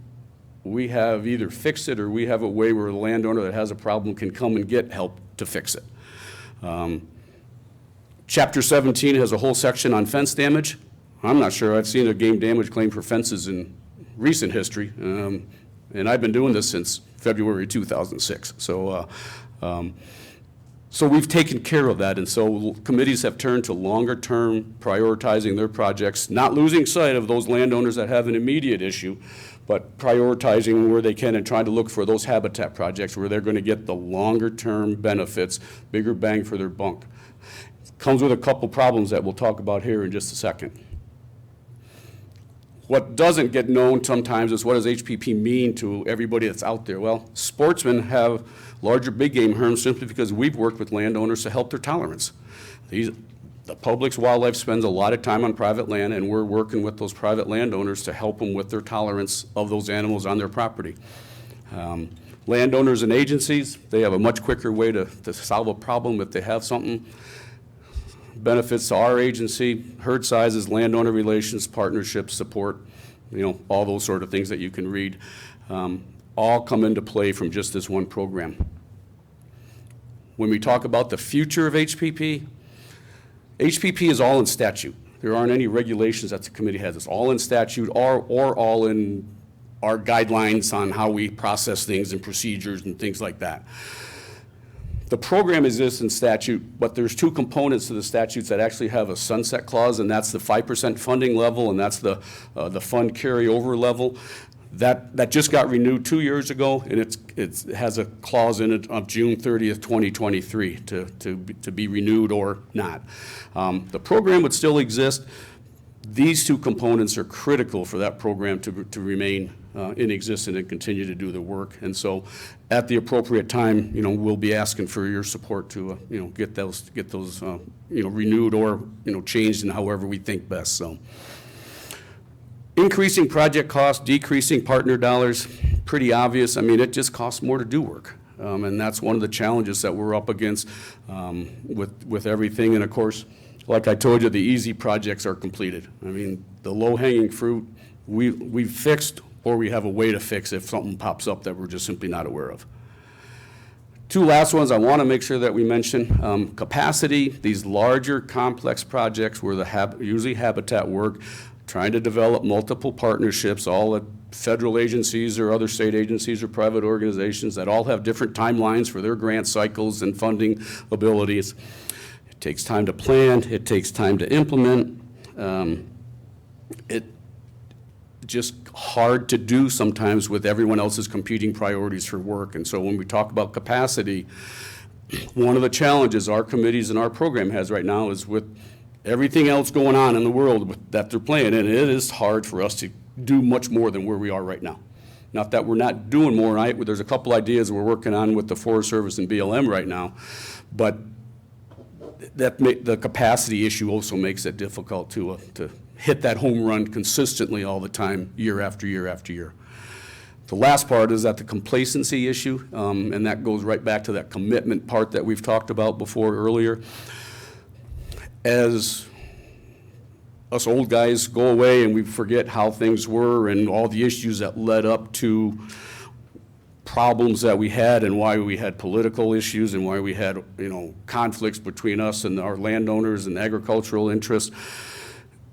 We have either fixed it or we have a way where the landowner that has a problem can come and get help to fix it. Chapter 17 has a whole section on fence damage. I'm not sure I've seen a game damage claim for fences in recent history. And I've been doing this since February 2006. So we've taken care of that, and so committees have turned to longer term, prioritizing their projects, not losing sight of those landowners that have an immediate issue, but prioritizing where they can and trying to look for those habitat projects where they're going to get the longer term benefits, bigger bang for their buck. Comes with a couple problems that we'll talk about here in just a second. What doesn't get known sometimes is what does HPP mean to everybody that's out there? Well, sportsmen have larger big game herds simply because we've worked with landowners to help their tolerance. The public's wildlife spends a lot of time on private land, and we're working with those private landowners to help them with their tolerance of those animals on their property. Landowners and agencies, they have a much quicker way to solve a problem if they have something. Benefits to our agency, herd sizes, landowner relations, partnerships, support, all those sort of things that you can read, all come into play from just this one program. When we talk about the future of HPP, HPP is all in statute. There aren't any regulations that the committee has. It's all in statute or all in our guidelines on how we process things and procedures and things like that. The program exists in statute, but there's two components to the statutes that actually have a sunset clause, and that's the 5% funding level, and that's the fund carryover level. That just got renewed 2 years ago, and it has a clause in it of June 30th, 2023 to be renewed or not. The program would still exist. These two components are critical for that program to remain in existence and continue to do the work. And so at the appropriate time, we'll be asking for your support to, get those renewed or, changed in however we think best. So increasing project costs, decreasing partner dollars, pretty obvious. I mean, it just costs more to do work. And that's one of the challenges that we're up against with everything. And of course, like I told you, the easy projects are completed. I mean, the low-hanging fruit, we've fixed, or we have a way to fix if something pops up that we're just simply not aware of. Two last ones I want to make sure that we mention. Capacity, these larger complex projects where usually habitat work, trying to develop multiple partnerships, all at federal agencies or other state agencies or private organizations that all have different timelines for their grant cycles and funding abilities. It takes time to plan, it takes time to implement. It just hard to do sometimes with everyone else's competing priorities for work. And so when we talk about capacity, one of the challenges our committees and our program has right now is with everything else going on in the world that they're playing in, it is hard for us to do much more than where we are right now. Not that we're not doing more, there's a couple ideas we're working on with the Forest Service and BLM right now, but the capacity issue also makes it difficult to hit that home run consistently all the time, year after year after year. The last part is that the complacency issue, and that goes right back to that commitment part that we've talked about before earlier. As us old guys go away and we forget how things were and all the issues that led up to problems that we had and why we had political issues and why we had, conflicts between us and our landowners and agricultural interests.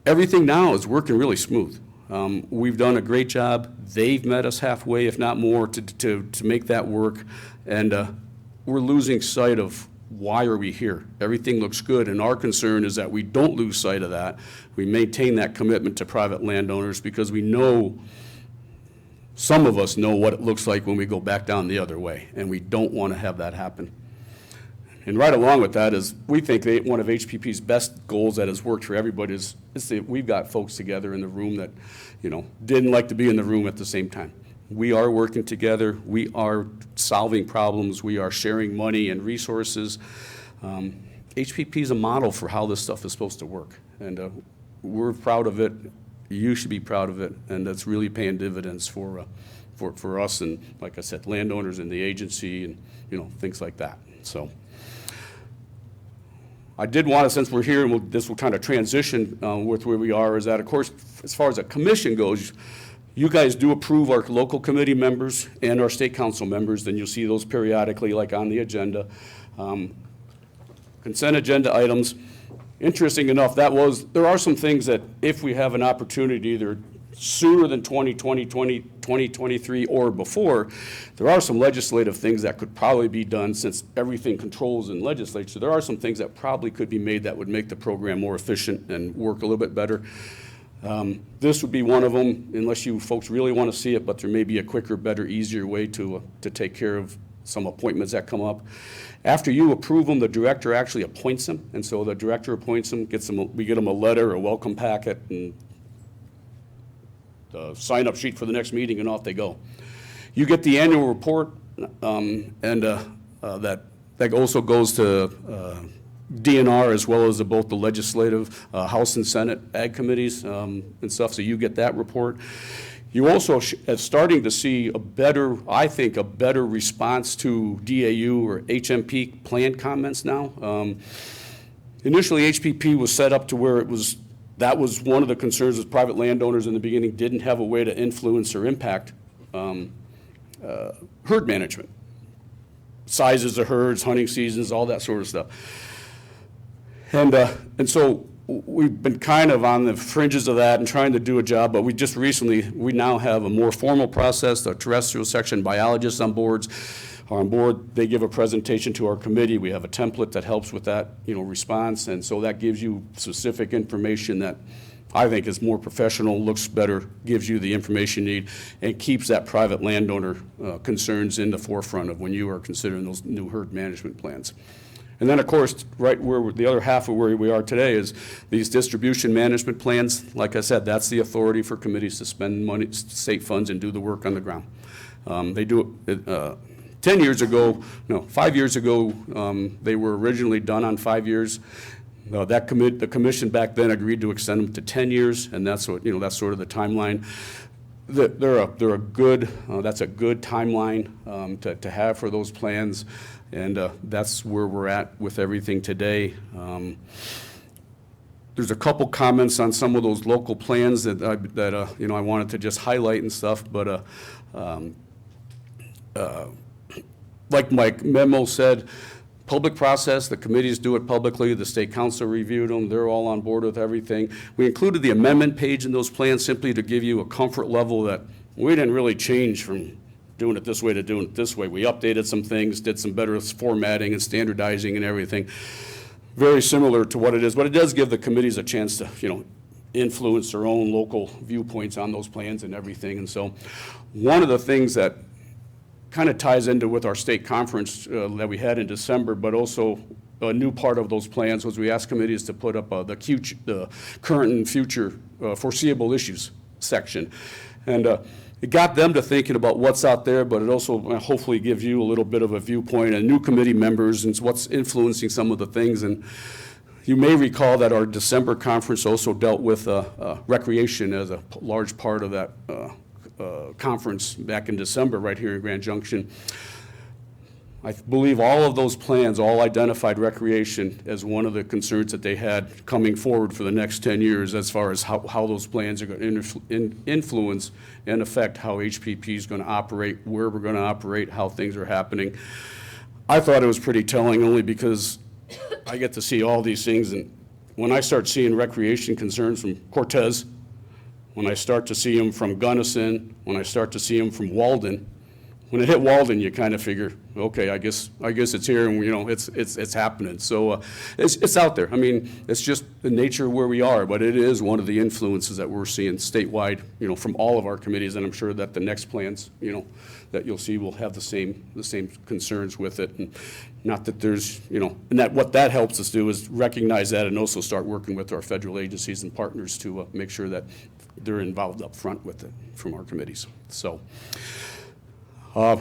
Everything now is working really smooth. We've done a great job. They've met us halfway, if not more, to make that work. And we're losing sight of why are we here. Everything looks good, and our concern is that we don't lose sight of that. We maintain that commitment to private landowners because we know, some of us know what it looks like when we go back down the other way, and we don't want to have that happen. And right along with that is, we think that one of HPP's best goals that has worked for everybody is that we've got folks together in the room that, didn't like to be in the room at the same time. We are working together. We are solving problems. We are sharing money and resources. HPP is a model for how this stuff is supposed to work. And we're proud of it. You should be proud of it. And that's really paying dividends for us and, like I said, landowners and the agency and, things like that. So I did want to, since we're here, and this will kind of transition with where we are, is that, of course, as far as a commission goes, you guys do approve our local committee members and our state council members, then you'll see those periodically, like on the agenda. Consent agenda items. Interesting enough, there are some things that if we have an opportunity, either sooner than 2023 or before, there are some legislative things that could probably be done since everything controls in legislature. There are some things that probably could be made that would make the program more efficient and work a little bit better. This would be one of them, unless you folks really want to see it, but there may be a quicker, better, easier way to take care of some appointments that come up. After you approve them, the director actually appoints them, and so the director appoints them, we get them a letter, a welcome packet, and the sign-up sheet for the next meeting, and off they go. You get the annual report, and that also goes to DNR as well as both the legislative, House and Senate ag committees and stuff, so you get that report. You also are starting to see I think a better response to DAU or HMP plan comments now. Initially, HPP was set up to where that was one of the concerns as private landowners in the beginning didn't have a way to influence or impact herd management. Sizes of herds, hunting seasons, all that sort of stuff. And so we've been kind of on the fringes of that and trying to do a job, but we now have a more formal process. The terrestrial section biologists are on board. They give a presentation to our committee. We have a template that helps with that, response. And so that gives you specific information that I think is more professional, looks better, gives you the information you need, and keeps that private landowner concerns in the forefront of when you are considering those new herd management plans. And then, of course, right where the other half of where we are today is these distribution management plans. Like I said, that's the authority for committees to spend money, state funds, and do the work on the ground. They do it 5 years ago, they were originally done on 5 years. The commission back then agreed to extend them to 10 years, and that's what, that's sort of the timeline. They're a good, that's a good timeline to have for those plans. And that's where we're at with everything today. There's a couple comments on some of those local plans that I wanted to just highlight and stuff. But like my memo said, public process. The committees do it publicly. The state council reviewed them. They're all on board with everything. We included the amendment page in those plans simply to give you a comfort level that we didn't really change from doing it this way to doing it this way. We updated some things, did some better formatting and standardizing and everything. Very similar to what it is, but it does give the committees a chance to, influence their own local viewpoints on those plans and everything. And so one of the things that kind of ties into with our state conference that we had in December, but also a new part of those plans was we asked committees to put up the current and future foreseeable issues section. And it got them to thinking about what's out there, but it also hopefully gives you a little bit of a viewpoint and new committee members and what's influencing some of the things. And you may recall that our December conference also dealt with recreation as a large part of that conference back in December right here in Grand Junction. I believe all of those plans all identified recreation as one of the concerns that they had coming forward for the next 10 years as far as how those plans are going to influence and affect how HPP is going to operate, where we're going to operate, how things are happening. I thought it was pretty telling only because I get to see all these things, and when I start seeing recreation concerns from Cortez, when I start to see them from Gunnison, when I start to see them from Walden, when it hit Walden, you kind of figure, okay, I guess it's here, and you know, it's happening. So it's out there. I mean, it's just the nature of where we are, but it is one of the influences that we're seeing statewide, you know, from all of our committees, and I'm sure that the next plans, you know, that you'll see will have the same concerns with it. And not that there's, you know, and that what that helps us do is recognize that and also start working with our federal agencies and partners to make sure that they're involved up front with it from our committees. So.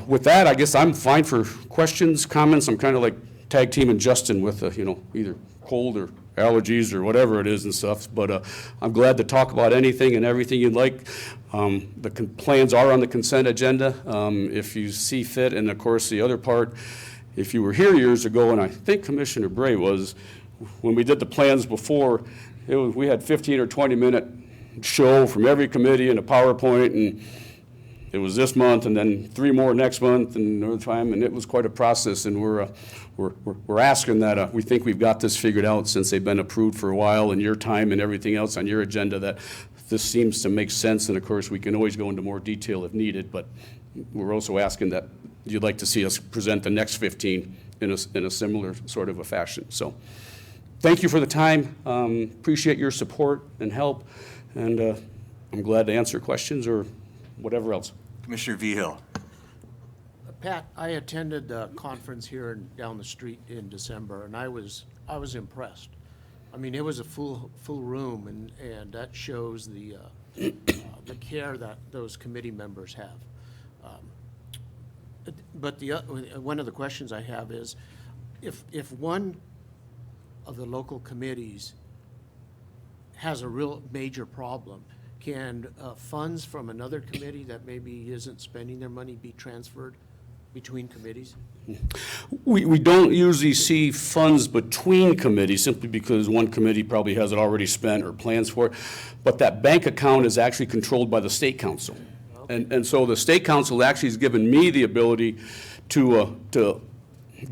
With that, I guess I'm fine for questions, comments. I'm kind of like tag teaming Justin with, you know, either cold or allergies or whatever it is and stuff. But I'm glad to talk about anything and everything you'd like. The plans are on the consent agenda if you see fit. And of course, the other part, if you were here years ago, and I think Commissioner Bray was, when we did the plans before, we had 15 or 20-minute show from every committee and a PowerPoint, and it was this month, and then 3 more next month, and another time, and it was quite a process. And we're asking that we think we've got this figured out since they've been approved for a while, and your time and everything else on your agenda, that this seems to make sense. And of course, we can always go into more detail if needed, but we're also asking that you'd like to see us present the next 15 in a similar sort of a fashion. So, thank you for the time. Appreciate your support and help, and I'm glad to answer questions or whatever else. Commissioner Vigil. Pat, I attended a conference here down the street in December, and I was impressed. I mean, it was a full room, and that shows the care that those committee members have. But one of the questions I have is, if one of the local committees has a real major problem, can funds from another committee that maybe isn't spending their money be transferred between committees? We don't usually see funds between committees simply because one committee probably has it already spent or plans for it. But that bank account is actually controlled by the State Council. Okay. And so the State Council actually has given me the ability to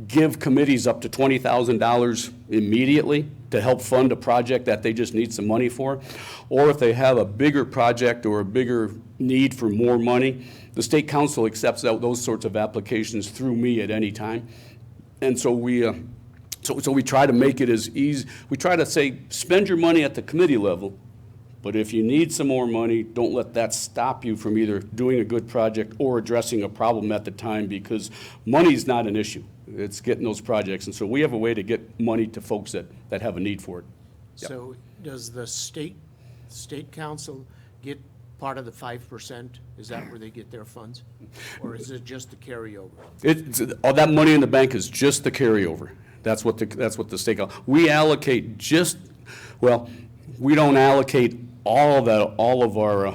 give committees up to $20,000 immediately to help fund a project that they just need some money for. Or if they have a bigger project or a bigger need for more money, the State Council accepts those sorts of applications through me at any time. And so we try to make it as easy. We try to say, spend your money at the committee level, but if you need some more money, don't let that stop you from either doing a good project or addressing a problem at the time, because money's not an issue. It's getting those projects. And so we have a way to get money to folks that have a need for it. Yep. So does the state council get part of the 5%? Is that where they get their funds? Or is it just the carryover? All that money in the bank is just the carryover. That's what the state, we allocate we don't allocate all of our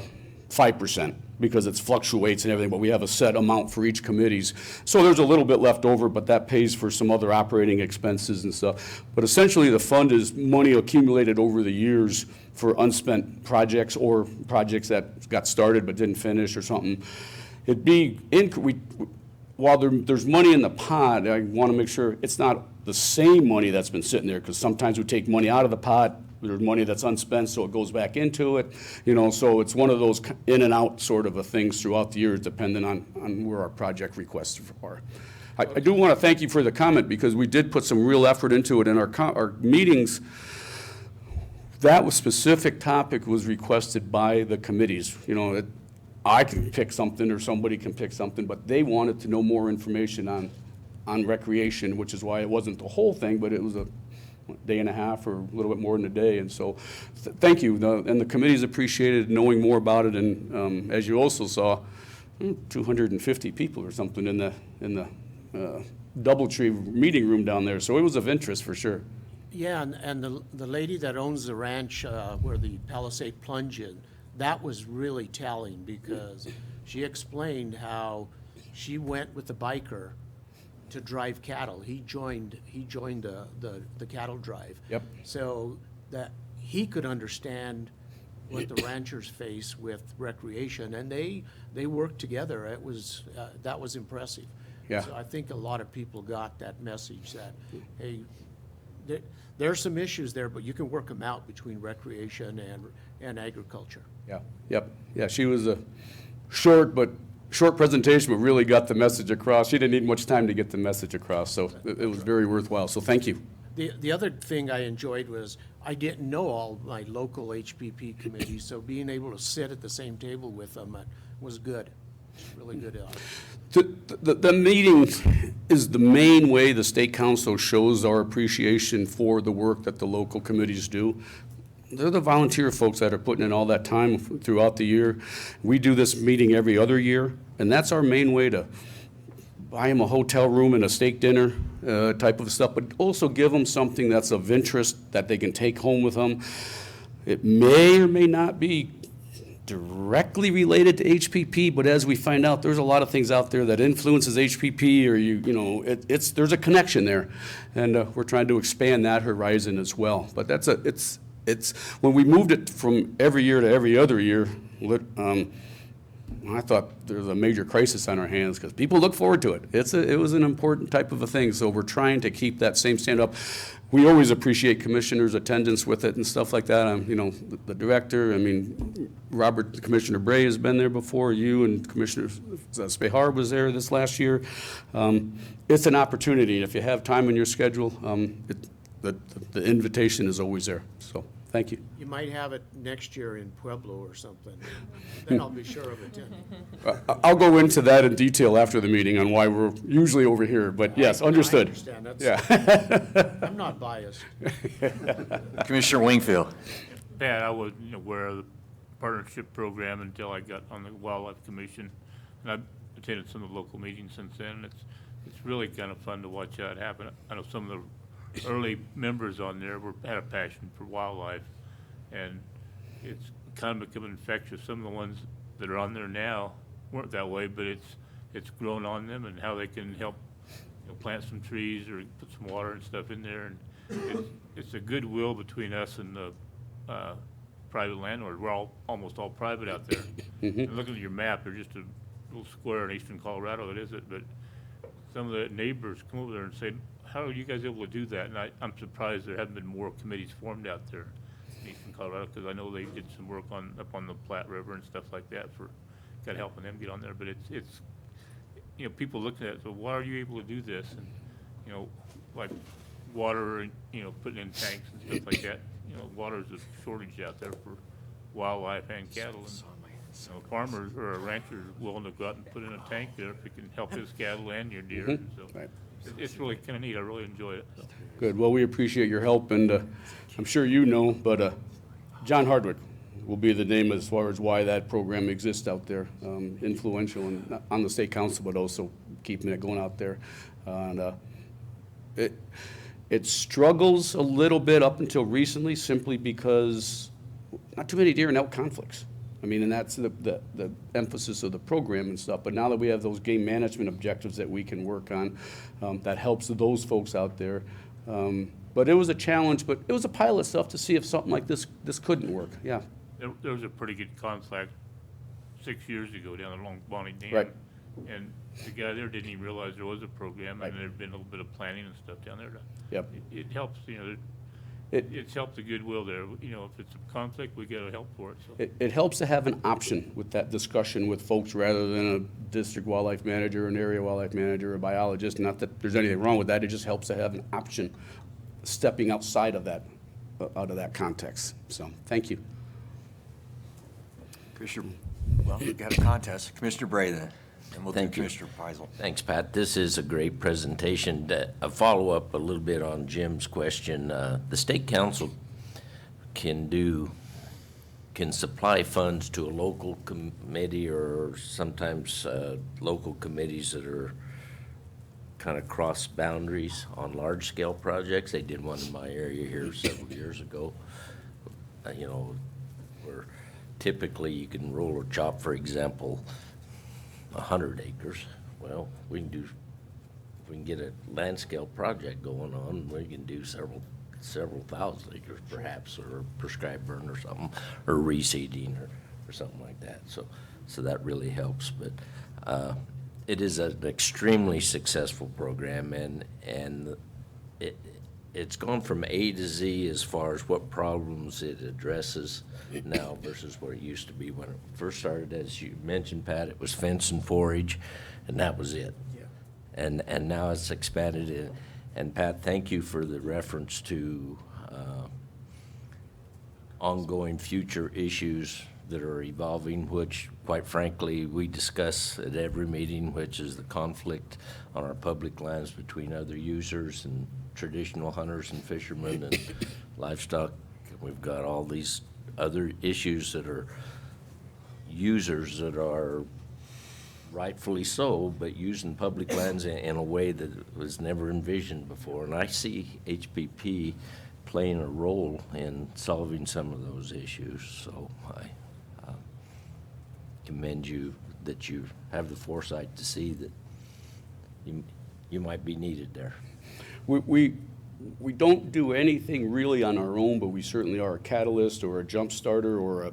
5%. Because it fluctuates and everything, but we have a set amount for each committees. So there's a little bit left over, but that pays for some other operating expenses and stuff. But essentially, the fund is money accumulated over the years for unspent projects or projects that got started but didn't finish or something. While there's money in the pot, I want to make sure it's not the same money that's been sitting there, because sometimes we take money out of the pot, there's money that's unspent, so it goes back into it, you know, so it's one of those in and out sort of a things throughout the years, depending on where our project requests are. I do want to thank you for the comment, because we did put some real effort into it in our meetings. That specific topic was requested by the committees. You know, I can pick something or somebody can pick something, but they wanted to know more information on recreation, which is why it wasn't the whole thing, but it was day and a half or a little bit more than a day. And so, thank you. And the committee's appreciated knowing more about it. And as you also saw, 250 people or something in the Doubletree meeting room down there. So it was of interest for sure. Yeah, and the lady that owns the ranch where the Palisade plunge in, that was really telling because she explained how she went with the biker to drive cattle. He joined the cattle drive. Yep. So that he could understand what the ranchers face with recreation, and they worked together. It was that was impressive. Yeah. So I think a lot of people got that message that, hey, there are some issues there, but you can work them out between recreation and agriculture. Yeah. Yep. Yeah. She was a short presentation, but really got the message across. She didn't need much time to get the message across, so it was very worthwhile. So thank you. The other thing I enjoyed was I didn't know all my local HPP committees, so being able to sit at the same table with them was good, really good. The meeting is the main way the state council shows our appreciation for the work that the local committees do. They're the volunteer folks that are putting in all that time throughout the year. We do this meeting every other year, and that's our main way to buy them a hotel room and a steak dinner type of stuff, but also give them something that's of interest that they can take home with them. It may or may not be directly related to HPP, but as we find out, there's a lot of things out there that influences HPP, or there's a connection there, and we're trying to expand that horizon as well. But it's when we moved it from every year to every other year, I thought there was a major crisis on our hands because people look forward to it. It was an important type of a thing, so we're trying to keep that same stand up. We always appreciate commissioners' attendance with it and stuff like that. The director, Commissioner Bray has been there before, you and Commissioner Spehar was there this last year. It's an opportunity. If you have time in your schedule, the invitation is always there, so thank you. You might have it next year in Pueblo or something. Then I'll be sure of attending. I'll go into that in detail after the meeting on why we're usually over here, but yes, understood. I understand. Yeah. I'm not biased. Commissioner Wingfield. Pat, I wasn't aware of the partnership program until I got on the Wildlife Commission, and I've attended some of the local meetings since then. It's really kind of fun to watch how it happen. I know some of the early members on there had a passion for wildlife, and it's kind of become infectious. Some of the ones that are on there now weren't that way, but it's grown on them, and how they can help plant some trees or put some water and stuff in there. And it's a goodwill between us and the private landlord. We're almost all private out there. And looking at your map, there's just a little square in eastern Colorado, that is it, but some of the neighbors come over there and say, how are you guys able to do that? And I'm surprised there haven't been more committees formed out there in eastern Colorado, because I know they did some work up on the Platte River and stuff like that for kind of helping them get on there. But it's people looking at it, so why are you able to do this? And like water and putting in tanks and stuff like that. Water's a shortage out there for wildlife and cattle. And a farmer or a rancher is willing to go out and put in a tank there if it can help his cattle and your deer. And so it's really kind of neat. I really enjoy it. So. Good. Well, we appreciate your help, and I'm sure you know, but John Hardwick will be the name as far as why that program exists out there. Influential on the state council, but also keeping it going out there. And it struggles a little bit up until recently, simply because not too many deer and elk conflicts. And that's the emphasis of the program and stuff. But now that we have those game management objectives that we can work on, that helps those folks out there. But it was a challenge, but it was a pilot stuff to see if something like this couldn't work. Yeah. There was a pretty good conflict 6 years ago down along Bonnie Dam. Right. And the guy there didn't even realize there was a program, and there'd been a little bit of planning and stuff down there. Yep. It helps, it's helped the goodwill there. If it's a conflict, we gotta help for it. So. It helps to have an option with that discussion with folks rather than a district wildlife manager, an area wildlife manager, a biologist. Not that there's anything wrong with that. It just helps to have an option stepping outside of that, out of that context. So, thank you. Commissioner, well, we've got a contest. Commissioner Bray then. And we'll do Thank you. Commissioner Peisel. Thanks, Pat. This is a great presentation. A follow-up a little bit on Jim's question. The State Council can supply funds to a local committee or sometimes local committees that are kind of cross boundaries on large-scale projects. They did one in my area here several years ago. You know, where typically you can roll or chop, for example, 100 acres. Well, we can get a land scale project going on, we can do several thousand acres perhaps, or prescribed burn or something, or reseeding or something like that. So that really helps. But it is an extremely successful program, and it's gone from A to Z as far as what problems it addresses now versus what it used to be when it first started. As you mentioned, Pat, it was fence and forage, and that was it. Yeah. And now it's expanded in. And Pat, thank you for the reference to ongoing future issues that are evolving, which, quite frankly, we discuss at every meeting, which is the conflict on our public lands between other users and traditional hunters and fishermen and livestock. We've got all these other issues that are users that are rightfully so, but using public lands in a way that was never envisioned before. And I see HPP playing a role in solving some of those issues. So I commend you that you have the foresight to see that you might be needed there. We don't do anything really on our own, but we certainly are a catalyst or a jump starter or a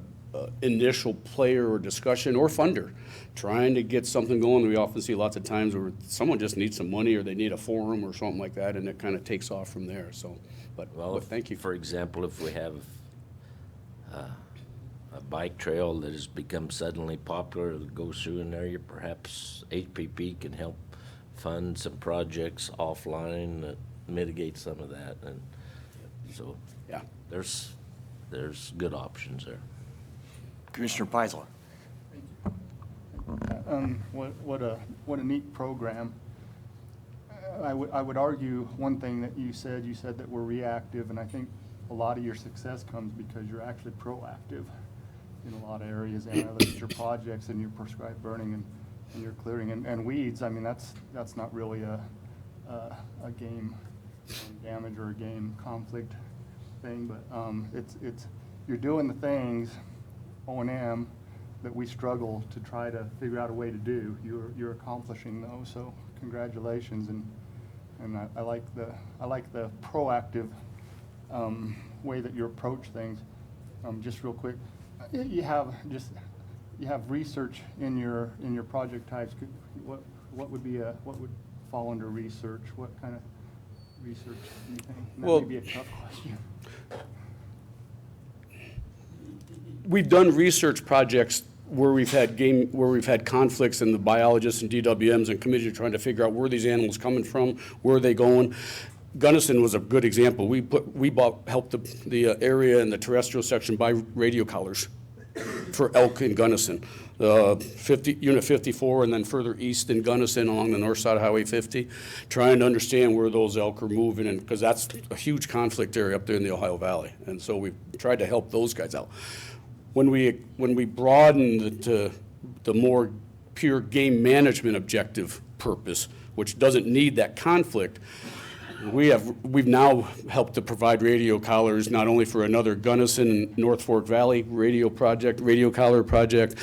initial player or discussion or funder trying to get something going. We often see lots of times where someone just needs some money or they need a forum or something like that, and it kind of takes off from there. So, but thank you. For example, if we have a bike trail that has become suddenly popular that goes through an area, perhaps HPP can help fund some projects offline that mitigate some of that. And so, yeah, there's good options there. Commissioner Peisel. What a neat program. I would argue one thing that you said that we're reactive, and I think a lot of your success comes because you're actually proactive in a lot of areas, and whether it's your projects and your prescribed burning and your clearing and weeds. I mean, that's not really a game damage or a game conflict thing, but it's you're doing the things O&M that we struggle to try to figure out a way to do. You're accomplishing those, so congratulations, and I like the proactive way that you approach things. Just real quick, you have research in your project types. What would fall under research? What kind of research do you think? That Well, may be a tough question. We've done research projects where we've had conflicts, and the biologists and DWMs and committees are trying to figure out where these animals coming from, where are they going. Gunnison was a good example. We helped the area in the terrestrial section buy radio collars for elk in Gunnison. Unit 54, and then further east in Gunnison along the north side of Highway 50, trying to understand where those elk are moving, and because that's a huge conflict area up there in the Ohio Valley. And so we've tried to help those guys out. When we broaden to the more pure game management objective purpose, which doesn't need that conflict, we've now helped to provide radio collars not only for another Gunnison North Fork Valley radio collar project.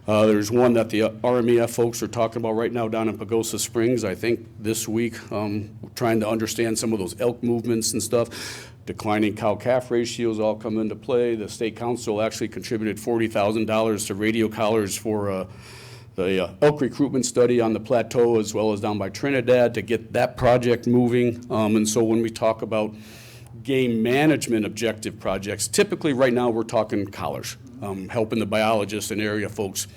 There's one that the RMEF folks are talking about right now down in Pagosa Springs, I think this week, trying to understand some of those elk movements and stuff. Declining cow-calf ratios all come into play. The state council actually contributed $40,000 to radio collars for the elk recruitment study on the plateau, as well as down by Trinidad, to get that project moving. And so when we talk about game management objective projects, typically right now we're talking collars, helping the biologists and area folks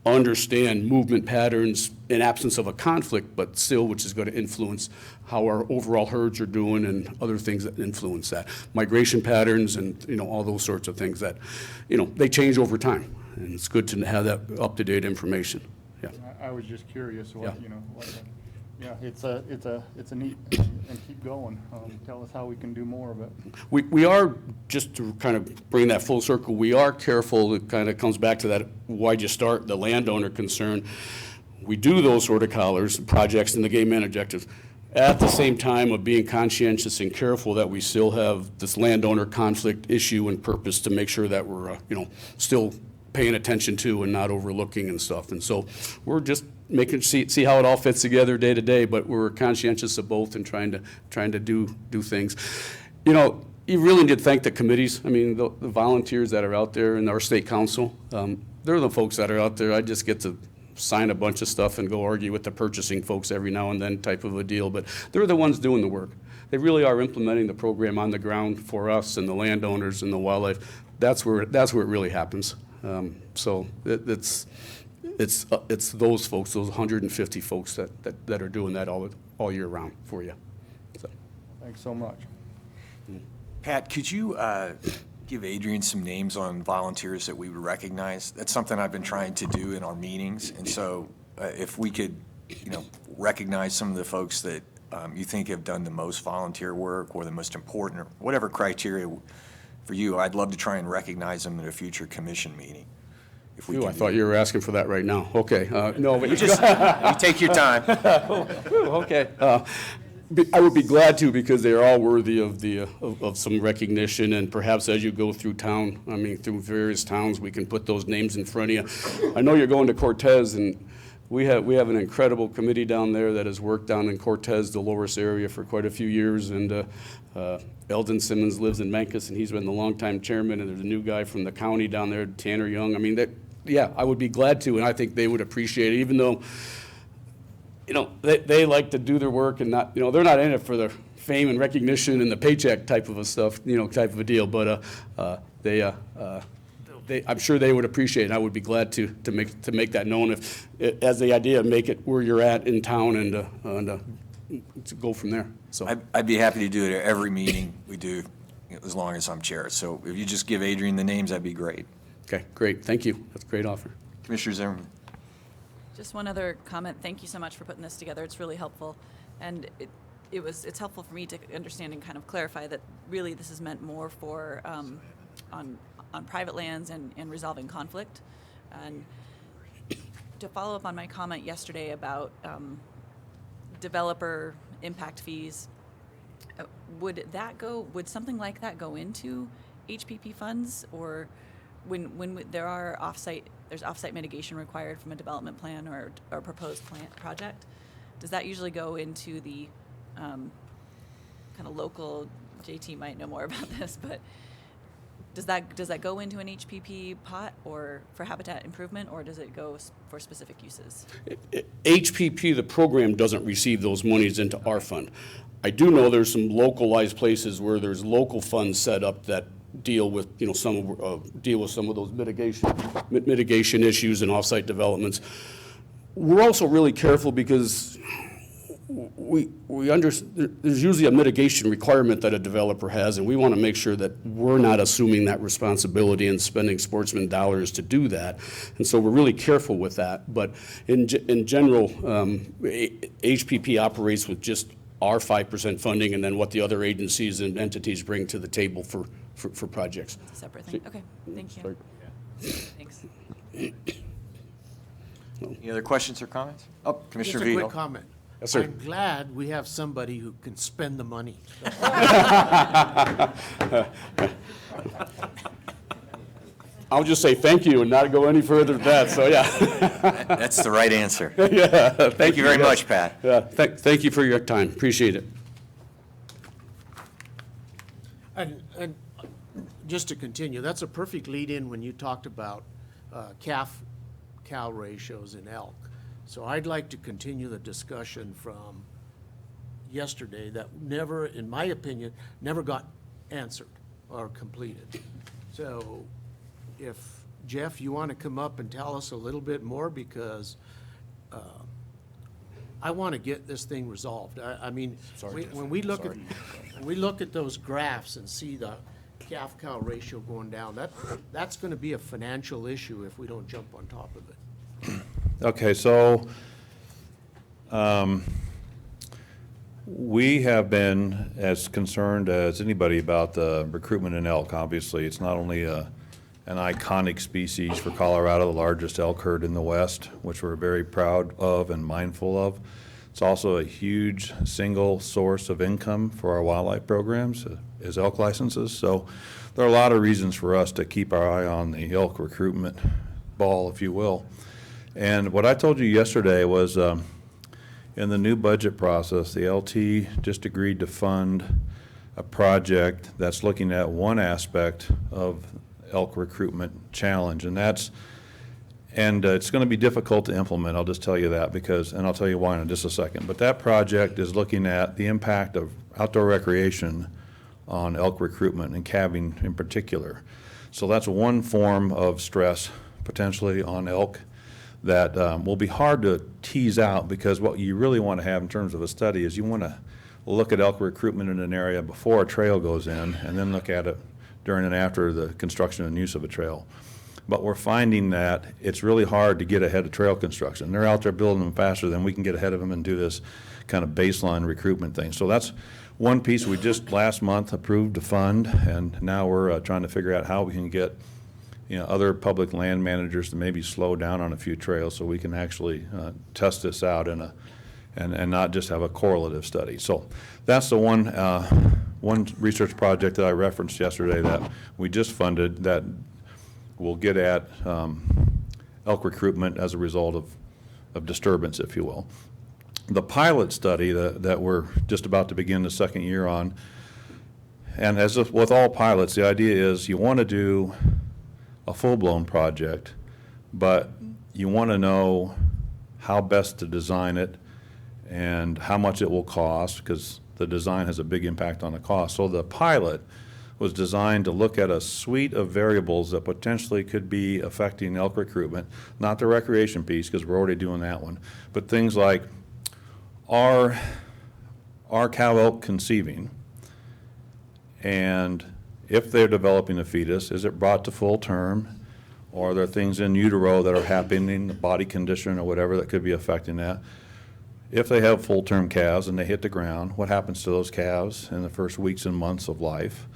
understand movement patterns in absence of a conflict, but still, which is going to influence how our overall herds are doing and other things that influence that. Migration patterns and, all those sorts of things that, they change over time. And it's good to have that up-to-date information. yeah. I was just curious what, Yeah. you know, yeah, it's a neat, and keep going. Tell us how we can do more of it. We are, just to kind of bring that full circle, we are careful, it kind of comes back to that, why'd you start, the landowner concern. We do those sort of collars, projects in the game man objectives, at the same time of being conscientious and careful that we still have this landowner conflict issue and purpose to make sure that we're, you know, still paying attention to and not overlooking and stuff. And so we're just see how it all fits together day to day, but we're conscientious of both and trying to do things. You know, you really did thank the committees. I mean, the volunteers that are out there in our state council, they're the folks that are out there. I just get to sign a bunch of stuff and go argue with the purchasing folks every now and then type of a deal, but they're the ones doing the work. They really are implementing the program on the ground for us and the landowners and the wildlife. That's where it really happens. So it's those folks, those 150 folks that are doing that all year round for you. So. Thanks so much. Pat, could you give Adrian some names on volunteers that we would recognize? That's something I've been trying to do in our meetings, and so if we could, you know, recognize some of the folks that you think have done the most volunteer work or the most important, or whatever criteria for you, I'd love to try and recognize them at a future commission meeting. If we Ooh, can I thought you were asking for that right now. Okay, no, but you just you take your time. Okay. I would be glad to, because they are all worthy of some recognition, and perhaps as you go through town, I mean, through various towns, we can put those names in front of you. I know you're going to Cortez, and we have an incredible committee down there that has worked down in Cortez, the Loris area, for quite a few years, and Eldon Simmons lives in Memphis, and he's been the longtime chairman, and there's a new guy from the county down there, Tanner Young. I mean, yeah, I would be glad to, and I think they would appreciate it, even though, you know, they like to do their work and not, you know, they're not in it for the fame and recognition and the paycheck type of a stuff, you know, type of a deal, but I'm sure they would appreciate it, and I would be glad to make that known as the idea, make it where you're at in town and to go from there. So I'd be happy to do it at every meeting we do, as long as I'm chair. So if you just give Adrian the names, that'd be great. Okay, great, thank you. That's a great offer. Commissioner Zimmerman. Just one other comment. Thank you so much for putting this together. It's really helpful. And it's helpful for me to understand and kind of clarify that really this is meant more for on private lands and resolving conflict. And to follow up on my comment yesterday about developer impact fees, would something like that go into HPP funds, or when there's offsite mitigation required from a development plan or proposed project, does that usually go into the kind of local? JT might know more about this, but does that go into an HPP pot or for habitat improvement, or does it go for specific uses? HPP, the program, doesn't receive those monies into our fund. I do know there's some localized places where there's local funds set up that deal with, you know, some of those mitigation issues and offsite developments. We're also really careful because we understand there's usually a mitigation requirement that a developer has, and we want to make sure that we're not assuming that responsibility and spending sportsman dollars to do that. And so we're really careful with that. But in general, HPP operates with just our 5% funding, and then what the other agencies and entities bring to the table for projects. It's a separate thing. Okay, thank you. Sorry. Thanks. Any other questions or comments? Oh, Commissioner Just a Vito. quick comment. Yes, sir. I'm glad we have somebody who can spend the money. I'll just say thank you and not go any further than that, so yeah. That's the right answer. Yeah, Thank you very much, Pat. Yeah, thank you for your time, appreciate it. And just to continue, that's a perfect lead-in when you talked about calf-cow ratios in elk. So I'd like to continue the discussion from yesterday that never, in my opinion, never got answered or completed. So if, Jeff, you want to come up and tell us a little bit more, because I want to get this thing resolved. I mean, when we look at those graphs and see the calf-cow ratio going down, that's going to be a financial issue if we don't jump on top of it. Okay, so we have been as concerned as anybody about the recruitment in elk. Obviously, it's not only an iconic species for Colorado, the largest elk herd in the West, which we're very proud of and mindful of. It's also a huge single source of income for our wildlife programs, is elk licenses. So there are a lot of reasons for us to keep our eye on the elk recruitment ball, if you will. And what I told you yesterday was in the new budget process, the LT just agreed to fund a project that's looking at one aspect of elk recruitment challenge, and it's going to be difficult to implement. I'll just tell you that and I'll tell you why in just a second. But that project is looking at the impact of outdoor recreation on elk recruitment and calving in particular. So that's one form of stress potentially on elk that will be hard to tease out, because what you really want to have in terms of a study is you want to look at elk recruitment in an area before a trail goes in, and then look at it during and after the construction and use of a trail. But we're finding that it's really hard to get ahead of trail construction. They're out there building them faster than we can get ahead of them and do this kind of baseline recruitment thing. So that's one piece we just last month approved to fund, and now we're trying to figure out how we can get other public land managers to maybe slow down on a few trails so we can actually test this out and not just have a correlative study. So that's the one research project that I referenced yesterday that we just funded that will get at elk recruitment as a result of disturbance, if you will. The pilot study that we're just about to begin the second year on, and as with all pilots, the idea is you want to do a full-blown project, but you want to know how best to design it and how much it will cost, because the design has a big impact on the cost. So the pilot was designed to look at a suite of variables that potentially could be affecting elk recruitment, not the recreation piece, because we're already doing that one, but things like, are cow elk conceiving? And if they're developing a fetus, is it brought to full term? Or are there things in utero that are happening, the body condition or whatever that could be affecting that? If they have full-term calves and they hit the ground, what happens to those calves in the first weeks and months of life?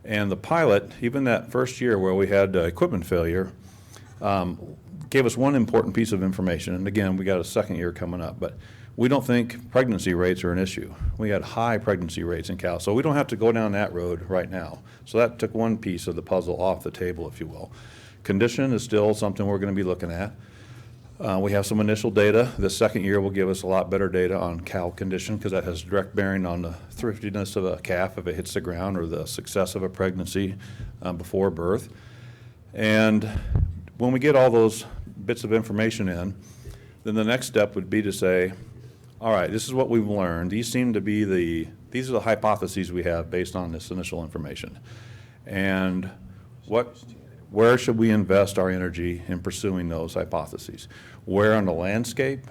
And the pilot, even that first year where we had equipment failure, gave us one important piece of information. And again, we got a second year coming up, but we don't think pregnancy rates are an issue. We had high pregnancy rates in cows, so we don't have to go down that road right now. So that took one piece of the puzzle off the table, if you will. Condition is still something we're going to be looking at. We have some initial data. The second year will give us a lot better data on cow condition, because that has direct bearing on the thriftiness of a calf if it hits the ground, or the success of a pregnancy before birth. And when we get all those bits of information in, then the next step would be to say, all right, this is what we've learned. These are the hypotheses we have based on this initial information. And where should we invest our energy in pursuing those hypotheses? Where on the landscape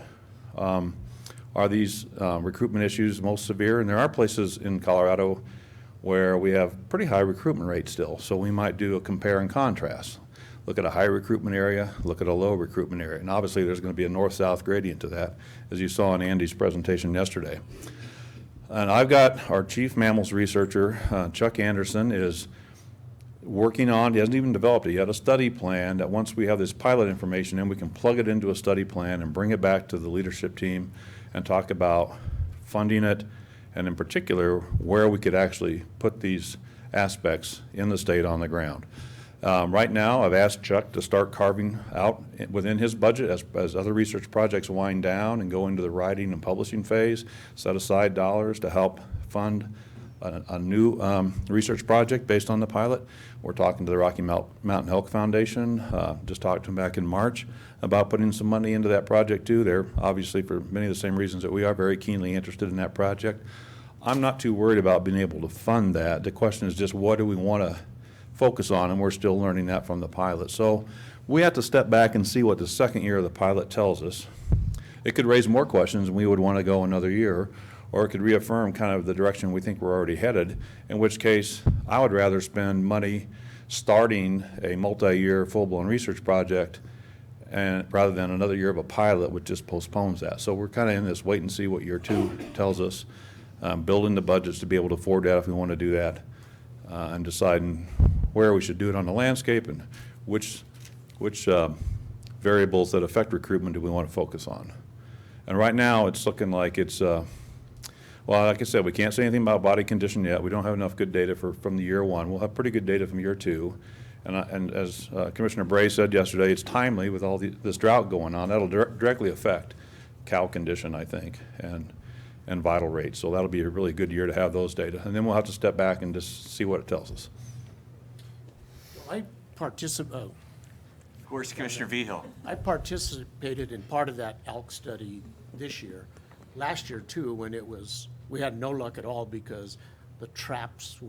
are these recruitment issues most severe? And there are places in Colorado where we have pretty high recruitment rates still. So we might do a compare and contrast. Look at a high recruitment area, look at a low recruitment area. And obviously there's going to be a north-south gradient to that, as you saw in Andy's presentation yesterday. And I've got our chief mammals researcher, Chuck Anderson, is working on, he hasn't even developed it yet, a study plan that once we have this pilot information in, we can plug it into a study plan and bring it back to the leadership team and talk about funding it, and in particular, where we could actually put these aspects in the state on the ground. Right now, I've asked Chuck to start carving out within his budget as other research projects wind down and go into the writing and publishing phase, set aside dollars to help fund a new research project based on the pilot. We're talking to the Rocky Mountain Elk Foundation, just talked to them back in March about putting some money into that project too. They're obviously, for many of the same reasons that we are, very keenly interested in that project. I'm not too worried about being able to fund that. The question is just, what do we want to focus on, and we're still learning that from the pilot. So we have to step back and see what the second year of the pilot tells us. It could raise more questions and we would want to go another year, or it could reaffirm kind of the direction we think we're already headed, in which case I would rather spend money starting a multi-year full-blown research project and rather than another year of a pilot, which just postpones that. So we're kind of in this wait and see what year 2 tells us, building the budgets to be able to afford that if we want to do that, and deciding where we should do it on the landscape and which variables that affect recruitment do we want to focus on. And right now, it's looking like it's, well, like I said, we can't say anything about body condition yet. We don't have enough good data from the year 1. We'll have pretty good data from year 2. And as Commissioner Bray said yesterday, it's timely with all this drought going on. That'll directly affect cow condition, I think, and vital rates. So that'll be a really good year to have those data. And then we'll have to step back and just see what it tells us. Well, I participated. Of course, Commissioner Vigil. I participated in part of that elk study this year. Last year too, when we had no luck at all because the traps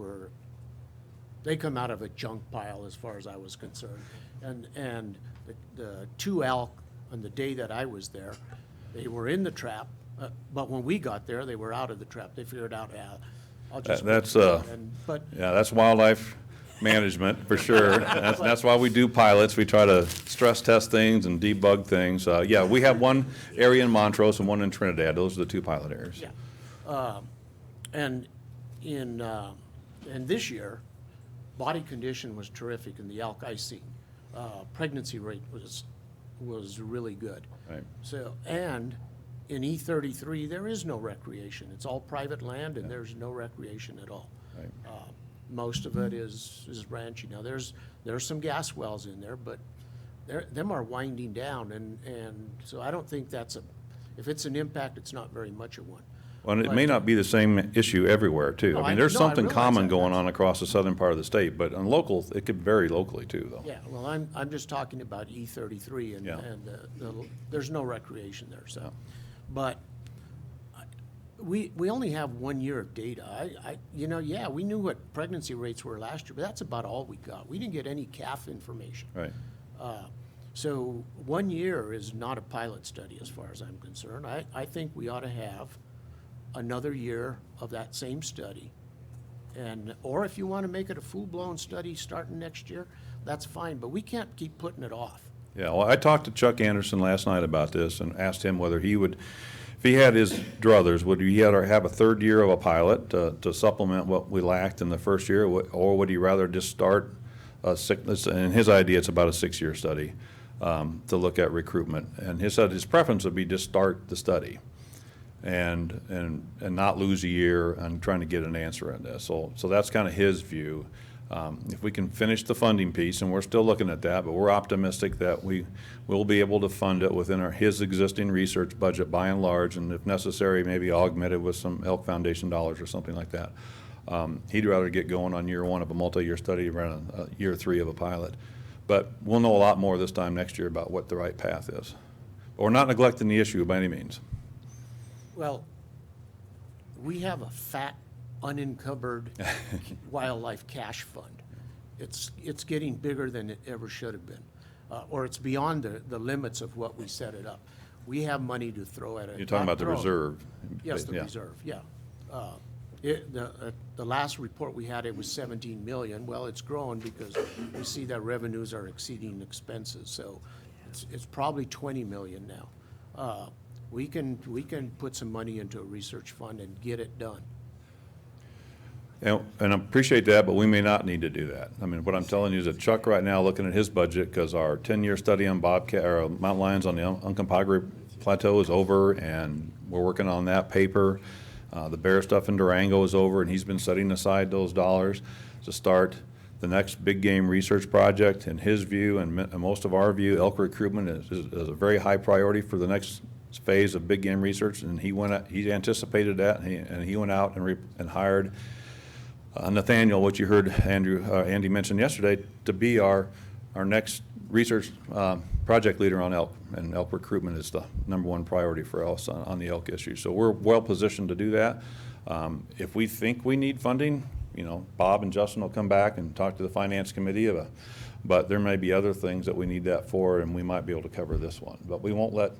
they come out of a junk pile as far as I was concerned. And the 2 elk on the day that I was there, they were in the trap, but when we got there, they were out of the trap. They figured out, I'll just. That's wildlife management for sure. That's why we do pilots. We try to stress test things and debug things. Yeah, we have one area in Montrose and one in Trinidad. Those are the 2 pilot areas. Yeah. And this year, body condition was terrific in the elk I seen. Pregnancy rate was really good. Right. So, and in E33, there is no recreation. It's all private land and there's no recreation at all. Right. Most of it is ranching. Now, there's some gas wells in there, but them are winding down, and so I don't think if it's an impact, it's not very much of one. Well, and it may not be the same issue everywhere, too. I mean, there's something common going on across the southern part of the state, but on local, it could vary locally, too, though. Yeah, well, I'm just talking about E33, and there's no recreation there, so. But we only have 1 year of data. We knew what pregnancy rates were last year, but that's about all we got. We didn't get any calf information. Right. So 1 year is not a pilot study as far as I'm concerned. I think we ought to have another year of that same study. Or if you want to make it a full-blown study starting next year, that's fine, but we can't keep putting it off. Yeah, well, I talked to Chuck Anderson last night about this and asked him whether he would, if he had his druthers, would he have a 3rd year of a pilot to supplement what we lacked in the first year, or would he rather just start and his idea, it's about a 6-year study to look at recruitment. And he said his preference would be just start the study and not lose a year on trying to get an answer on this. So that's kind of his view. If we can finish the funding piece, and we're still looking at that, but we're optimistic that we will be able to fund it within his existing research budget by and large, and if necessary, maybe augment it with some Elk Foundation dollars or something like that. He'd rather get going on year 1 of a multi-year study rather than year 3 of a pilot. But we'll know a lot more this time next year about what the right path is. But we're not neglecting the issue by any means. Well, we have a fat, unencumbered wildlife cash fund. It's getting bigger than it ever should have been, or it's beyond the limits of what we set it up. We have money to throw at it. You're talking about the reserve. Yes, the reserve, yeah. The last report we had, it was 17 million. Well, it's growing because we see that revenues are exceeding expenses, so it's probably 20 million now. We can put some money into a research fund and get it done. And I appreciate that, but we may not need to do that. I mean, what I'm telling you is that Chuck right now, looking at his budget, because our 10-year study on bobcat or mountain lions on the Uncompahgre Plateau is over, and we're working on that paper. The bear stuff in Durango is over, and he's been setting aside those dollars to start the next big game research project. In his view, and most of our view, elk recruitment is a very high priority for the next phase of big game research, and he anticipated that, and he went out and hired Nathaniel, what you heard Andy mention yesterday, to be our next research project leader on elk, and elk recruitment is the #1 priority for us on the elk issue. So we're well positioned to do that. If we think we need funding, Bob and Justin will come back and talk to the finance committee, but there may be other things that we need that for, and we might be able to cover this one. But we won't let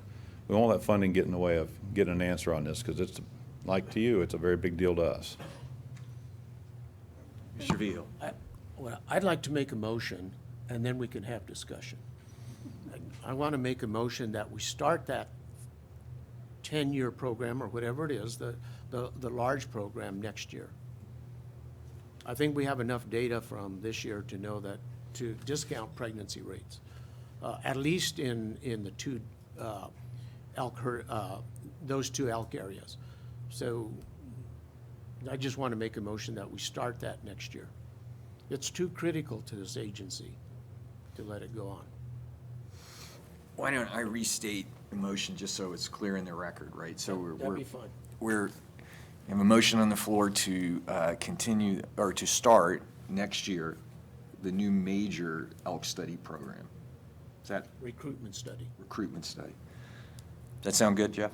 funding get in the way of getting an answer on this, because it's, like to you, it's a very big deal to us. Mr. Vigil. Well, I'd like to make a motion, and then we can have discussion. I want to make a motion that we start that 10-year program, or whatever it is, the large program next year. I think we have enough data from this year to know that, to discount pregnancy rates, at least in the two those two elk areas. So I just want to make a motion that we start that next year. It's too critical to this agency to let it go on. Why don't I restate the motion just so it's clear in the record, right? So That'd be fine. we have a motion on the floor to continue, or to start next year, the new major elk study program. Is that Recruitment study. recruitment study? Does that sound good, Jeff?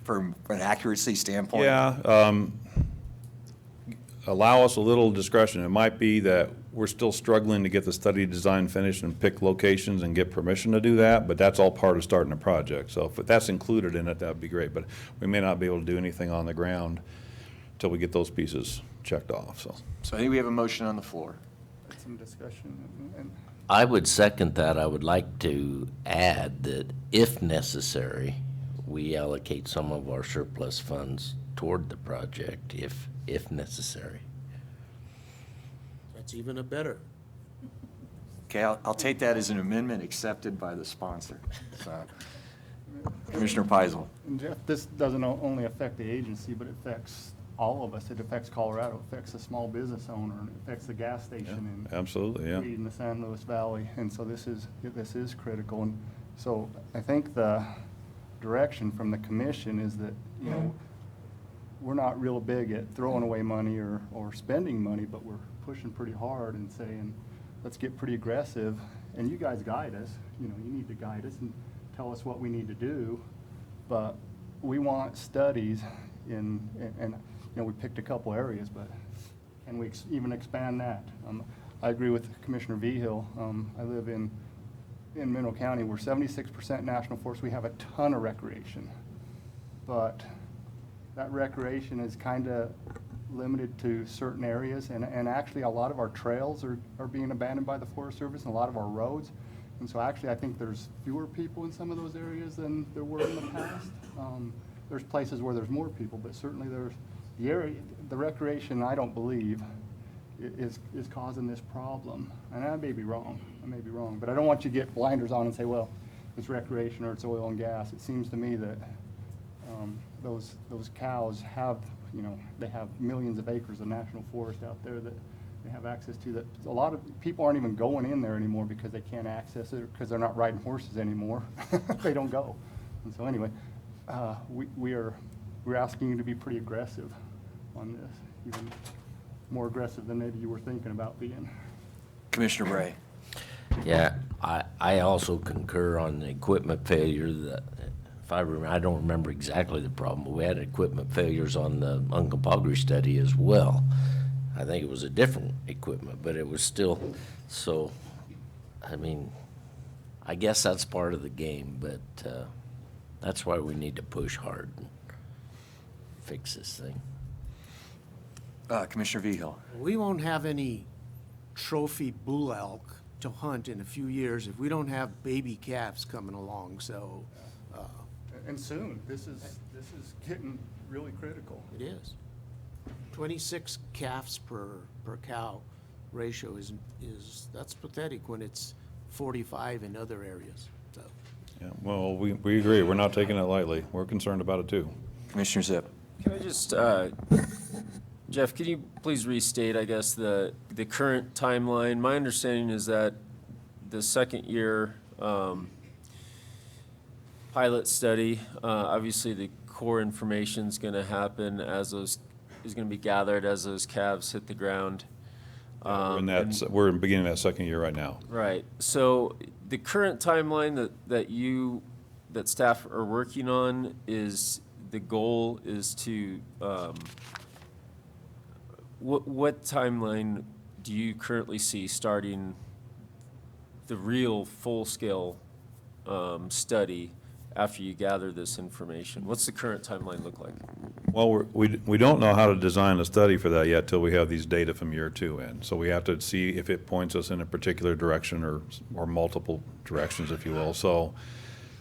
From an accuracy standpoint? Yeah, allow us a little discretion. It might be that we're still struggling to get the study design finished and pick locations and get permission to do that, but that's all part of starting a project. So if that's included in it, that'd be great, but we may not be able to do anything on the ground until we get those pieces checked off, so. So I think we have a motion on the floor. Some discussion and I would second that. I would like to add that if necessary, we allocate some of our surplus funds toward the project if necessary. That's even a better. Okay, I'll take that as an amendment accepted by the sponsor. So, Commissioner Peisel. And Jeff, this doesn't only affect the agency, but it affects all of us. It affects Colorado, it affects the small business owner, and it affects the gas station in Absolutely, yeah. in the San Luis Valley. And so this is critical. And so I think the direction from the commission is that, you know, we're not real big at throwing away money or spending money, but we're pushing pretty hard and saying, let's get pretty aggressive. And you guys guide us, you know, you need to guide us and tell us what we need to do. But we want studies and you know, we picked a couple areas, but can we even expand that? I agree with Commissioner Vigil. I live in Mineral County. We're 76% national forest. We have a ton of recreation, but that recreation is kind of limited to certain areas, and actually a lot of our trails are being abandoned by the Forest Service, and a lot of our roads. And so actually I think there's fewer people in some of those areas than there were in the past. There's places where there's more people, but certainly there's the recreation, I don't believe, is causing this problem. And I may be wrong, but I don't want you to get blinders on and say, well, it's recreation or it's oil and gas. It seems to me that those cows have, you know, they have millions of acres of national forest out there that they have access to, that a lot of people aren't even going in there anymore because they can't access it, because they're not riding horses anymore. They don't go. And so anyway, we're asking you to be pretty aggressive on this, even more aggressive than maybe you were thinking about being. Commissioner Bray. Yeah, I also concur on the equipment failure. That, if I remember, I don't remember exactly the problem, but we had equipment failures on the Falconry study as well. I think it was a different equipment, but it was still, so, I mean, I guess that's part of the game, but that's why we need to push hard and fix this thing. Commissioner Vigil. We won't have any trophy bull elk to hunt in a few years if we don't have baby calves coming along, so. And soon, this is getting really critical. It is. 26 calves per cow ratio is that's pathetic when it's 45 in other areas, so. Yeah, well, we agree. We're not taking it lightly. We're concerned about it too. Commissioner Zip. Can I just, Jeff, can you please restate, I guess, the current timeline? My understanding is that the second year pilot study, obviously the core information's gonna happen is gonna be gathered as those calves hit the ground. We're beginning that second year right now. Right. So the current timeline that staff are working on is, the goal is to, what timeline do you currently see starting the real full-scale study after you gather this information? What's the current timeline look like? Well, we don't know how to design a study for that yet till we have these data from year 2 in. So we have to see if it points us in a particular direction or multiple directions, if you will. So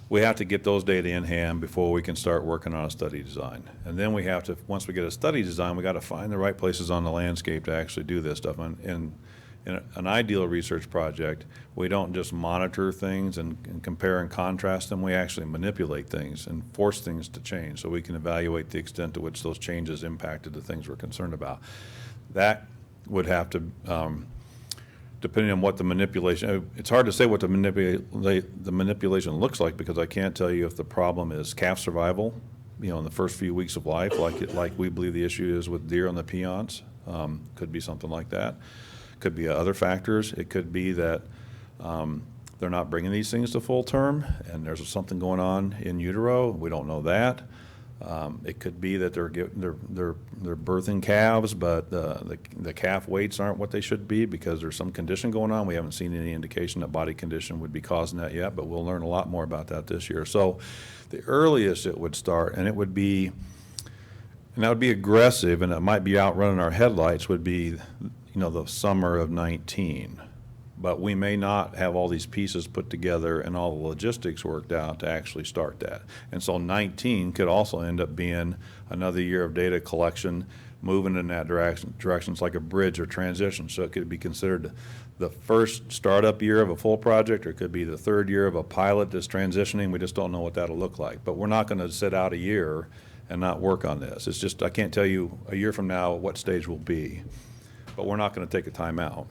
we have to get those data in hand before we can start working on a study design. And then we have to, once we get a study design, we got to find the right places on the landscape to actually do this stuff. And in an ideal research project, we don't just monitor things and compare and contrast them. We actually manipulate things and force things to change so we can evaluate the extent to which those changes impacted the things we're concerned about. That would have to, depending on what the manipulation, it's hard to say what the manipulation looks like, because I can't tell you if the problem is calf survival, in the first few weeks of life, like we believe the issue is with deer on the peons. Could be something like that. Could be other factors. It could be that they're not bringing these things to full term, and there's something going on in utero. We don't know that. It could be that they're birthing calves, but the calf weights aren't what they should be because there's some condition going on. We haven't seen any indication that body condition would be causing that yet, but we'll learn a lot more about that this year. So the earliest it would start, and that would be aggressive, and it might be outrunning our headlights, would be the summer of 19. But we may not have all these pieces put together and all the logistics worked out to actually start that. And so 19 could also end up being another year of data collection, moving in that direction. It's like a bridge or transition. So it could be considered the first startup year of a full project, or it could be the third year of a pilot that's transitioning. We just don't know what that'll look like. But we're not going to sit out a year and not work on this. It's just, I can't tell you a year from now what stage we'll be. But we're not going to take a time out.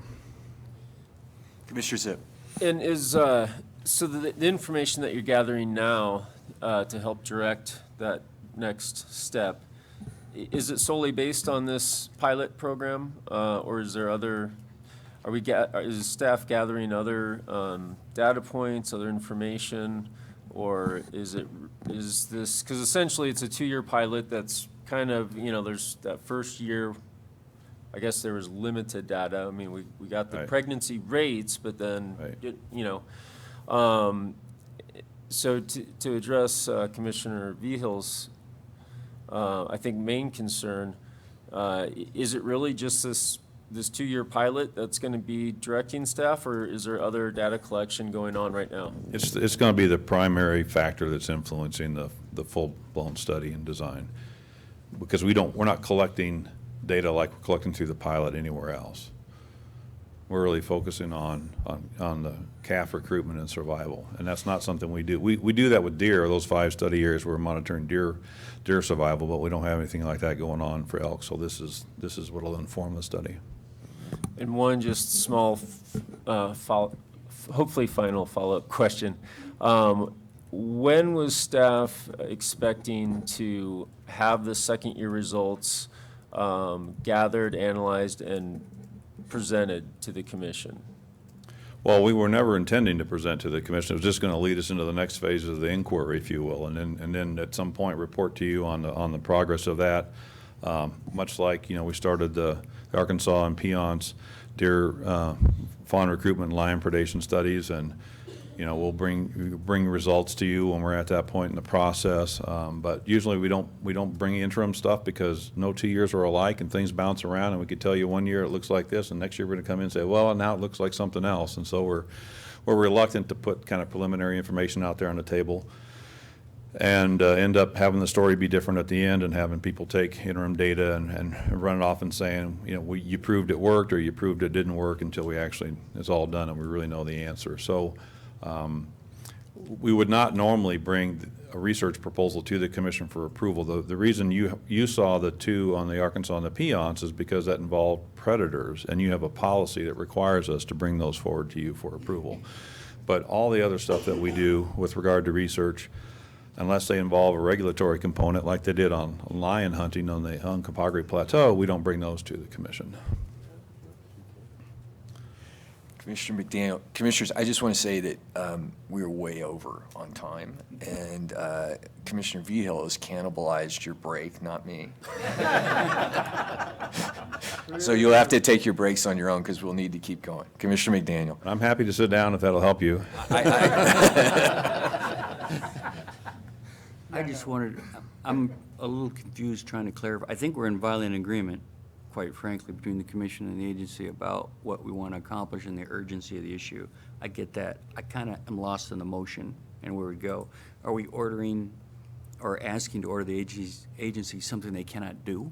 Commissioner Zip. And is, so the information that you're gathering now to help direct that next step, is it solely based on this pilot program? Or is there other, is staff gathering other data points, other information? Or is this, because essentially it's a 2-year pilot that's kind of, there's that first year, I guess there was limited data. I mean, we got the pregnancy rates, but then, so to address Commissioner Vihil's, I think, main concern, is it really just this 2-year pilot that's going to be directing staff, or is there other data collection going on right now? It's going to be the primary factor that's influencing the full-blown study and design, because we're not collecting data like we're collecting through the pilot anywhere else. We're really focusing on the calf recruitment and survival, and that's not something we do. We do that with deer. Those 5 study years we're monitoring deer survival, but we don't have anything like that going on for elk. So this is what will inform the study. And one just small, hopefully final follow-up question. When was staff expecting to have the second-year results gathered, analyzed, and presented to the commission? Well, we were never intending to present to the commission. It was just going to lead us into the next phase of the inquiry, if you will, and then at some point report to you on the progress of that. Much like we started the Arkansas and peons deer fawn recruitment and lion predation studies, and we'll bring results to you when we're at that point in the process. But usually we don't bring interim stuff because no 2 years are alike and things bounce around, and we could tell you one year it looks like this and next year we're going to come in and say, well, now it looks like something else. And so we're reluctant to put kind of preliminary information out there on the table and end up having the story be different at the end and having people take interim data and run it off and saying, you proved it worked or you proved it didn't work until it's all done and we really know the answer. So we would not normally bring a research proposal to the commission for approval. The reason you saw the 2 on the Arkansas and the peons is because that involved predators, and you have a policy that requires us to bring those forward to you for approval. But all the other stuff that we do with regard to research, unless they involve a regulatory component like they did on lion hunting on the Uncompahgre Plateau, we don't bring those to the commission. Commissioner McDaniel, Commissioners, I just want to say that we're way over on time, and Commissioner Vihil has cannibalized your break, not me. So you'll have to take your breaks on your own because we'll need to keep going. Commissioner McDaniel. I'm happy to sit down if that'll help you. I just wanted, I'm a little confused trying to clarify. I think we're in violent agreement, quite frankly, between the commission and the agency about what we want to accomplish and the urgency of the issue. I get that. I kind of am lost in the motion and where we go. Are we ordering or asking to order the agency something they cannot do?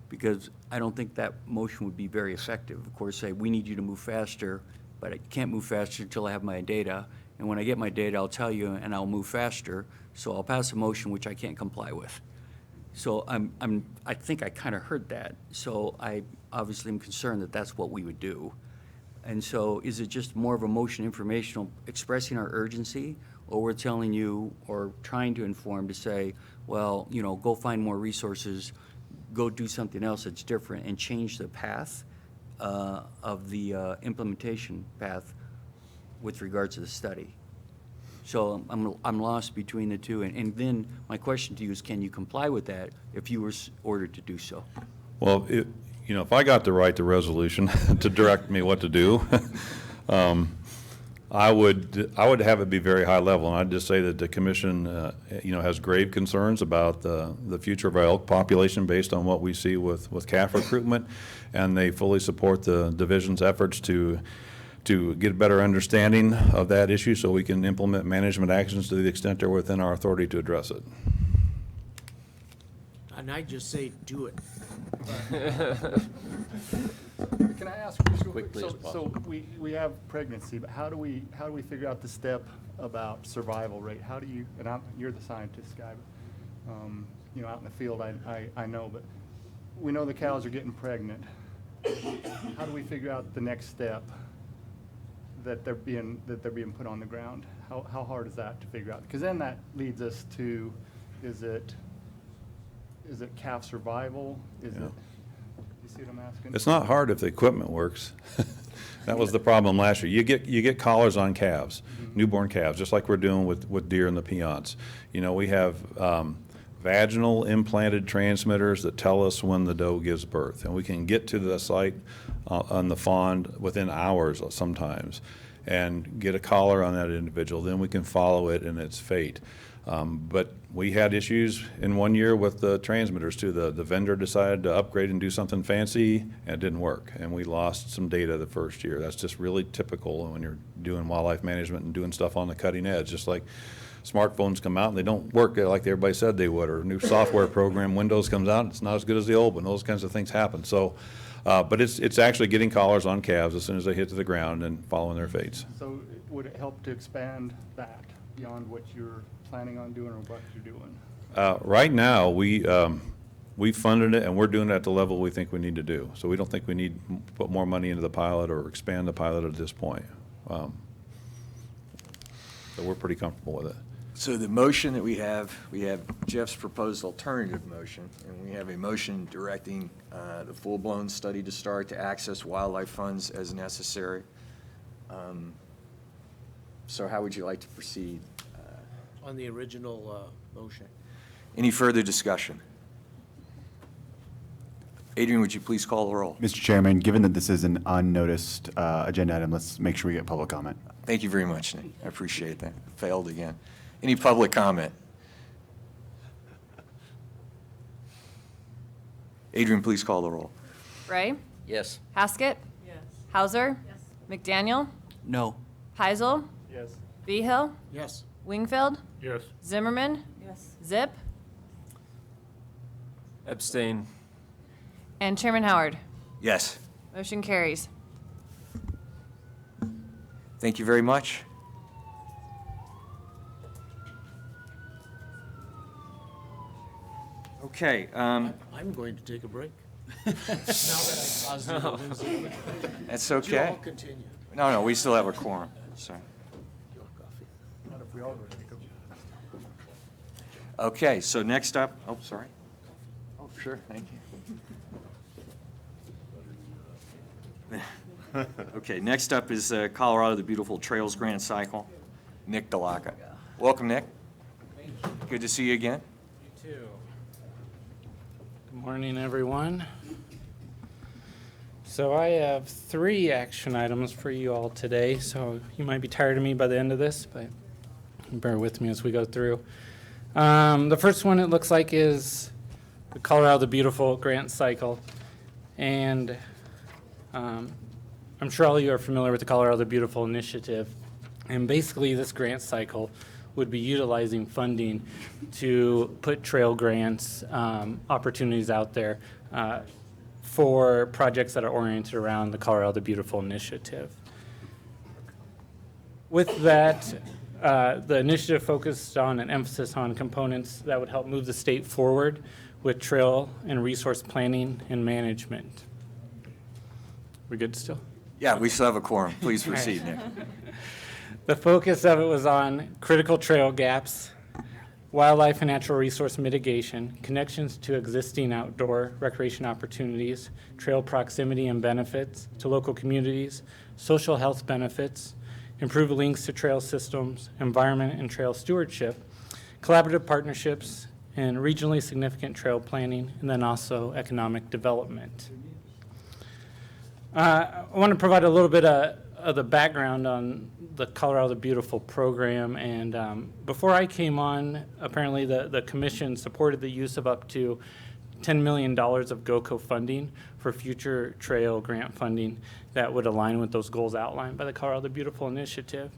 Because I don't think that motion would be very effective. Of course, say, we need you to move faster, but I can't move faster until I have my data. And when I get my data, I'll tell you, and I'll move faster. So I'll pass a motion which I can't comply with. So I think I kind of heard that. So I obviously am concerned that that's what we would do. And so is it just more of a motion informational expressing our urgency, or we're telling you or trying to inform to say, well, you know, go find more resources, go do something else that's different and change the path of the implementation path with regards to the study? So I'm lost between the two. And then my question to you is, can you comply with that if you were ordered to do so? Well, you know, if I got to write the resolution to direct me what to do, I would have it be very high level, and I'd just say that the commission, you know, has grave concerns about the future of our elk population based on what we see with calf recruitment, and they fully support the division's efforts to get a better understanding of that issue so we can implement management actions to the extent they're within our authority to address it. And I just say, do it. Can I ask just real quick? So we have pregnancy, but how do we figure out the step about survival rate? How do you, and you're the scientist guy, but, you know, out in the field, I know, but we know the cows are getting pregnant. How do we figure out the next step that they're being put on the ground? How hard is that to figure out? Because then that leads us to, is it calf survival? Is it? You see what I'm asking? It's not hard if the equipment works. That was the problem last year. You get collars on calves, newborn calves, just like we're doing with deer and the peons. You know, we have vaginal implanted transmitters that tell us when the doe gives birth, and we can get to the site on the fawn within hours sometimes and get a collar on that individual. Then we can follow it and its fate. But we had issues in one year with the transmitters too. The vendor decided to upgrade and do something fancy, and it didn't work. And we lost some data the first year. That's just really typical when you're doing wildlife management and doing stuff on the cutting edge. Just like smartphones come out and they don't work like everybody said they would, or a new software program, Windows comes out, it's not as good as the old one. Those kinds of things happen. So, but it's actually getting collars on calves as soon as they hit to the ground and following their fates. So would it help to expand that beyond what you're planning on doing or what you're doing? Right now, we funded it and we're doing it at the level we think we need to do. So we don't think we need to put more money into the pilot or expand the pilot at this point. So we're pretty comfortable with it. So the motion that we have Jeff's proposed alternative motion, and we have a motion directing the full-blown study to start to access wildlife funds as necessary. So how would you like to proceed? On the original motion. Any further discussion? Adrian, would you please call the roll? Mr. Chairman, given that this is an unnoticed agenda item, let's make sure we get public comment. Thank you very much, Nick. I appreciate that. Failed again. Any public comment? Adrian, please call the roll. Ray? Yes. Haskett? Yes. Hauser? Yes. McDaniel? No. Heisel? Yes. Behill? Yes. Wingfield? Yes. Zimmerman? Yes. Zip? Abstain. And Chairman Howard. Yes. Motion carries. Thank you very much. Okay. I'm going to take a break. Now that I positively lose it. That's But you okay. all continue. No, we still have a quorum, so. Not if we all go to Okay, so next up, oh, sorry. Oh, sure, thank you. Okay, next up is Colorado the Beautiful Trails Grand Cycle. Nick DeLaca. Welcome, Nick. Good to see you again. You too. Good morning, everyone. So I have 3 action items for you all today, so you might be tired of me by the end of this, but bear with me as we go through. The first one it looks like is the Colorado the Beautiful grant cycle. And I'm sure all of you are familiar with the Colorado the Beautiful initiative. And basically this grant cycle would be utilizing funding to put trail grants opportunities out there for projects that are oriented around the Colorado the Beautiful initiative. With that, the initiative focused on an emphasis on components that would help move the state forward with trail and resource planning and management. We good still? Yeah, we still have a quorum. Please proceed, Nick. The focus of it was on critical trail gaps, wildlife and natural resource mitigation, connections to existing outdoor recreation opportunities, trail proximity and benefits to local communities, social health benefits, improved links to trail systems, environment and trail stewardship, collaborative partnerships, and regionally significant trail planning, and then also economic development. I want to provide a little bit of the background on the Colorado the Beautiful program. And before I came on, apparently the commission supported the use of up to $10 million of GOCO funding for future trail grant funding that would align with those goals outlined by the Colorado the Beautiful initiative.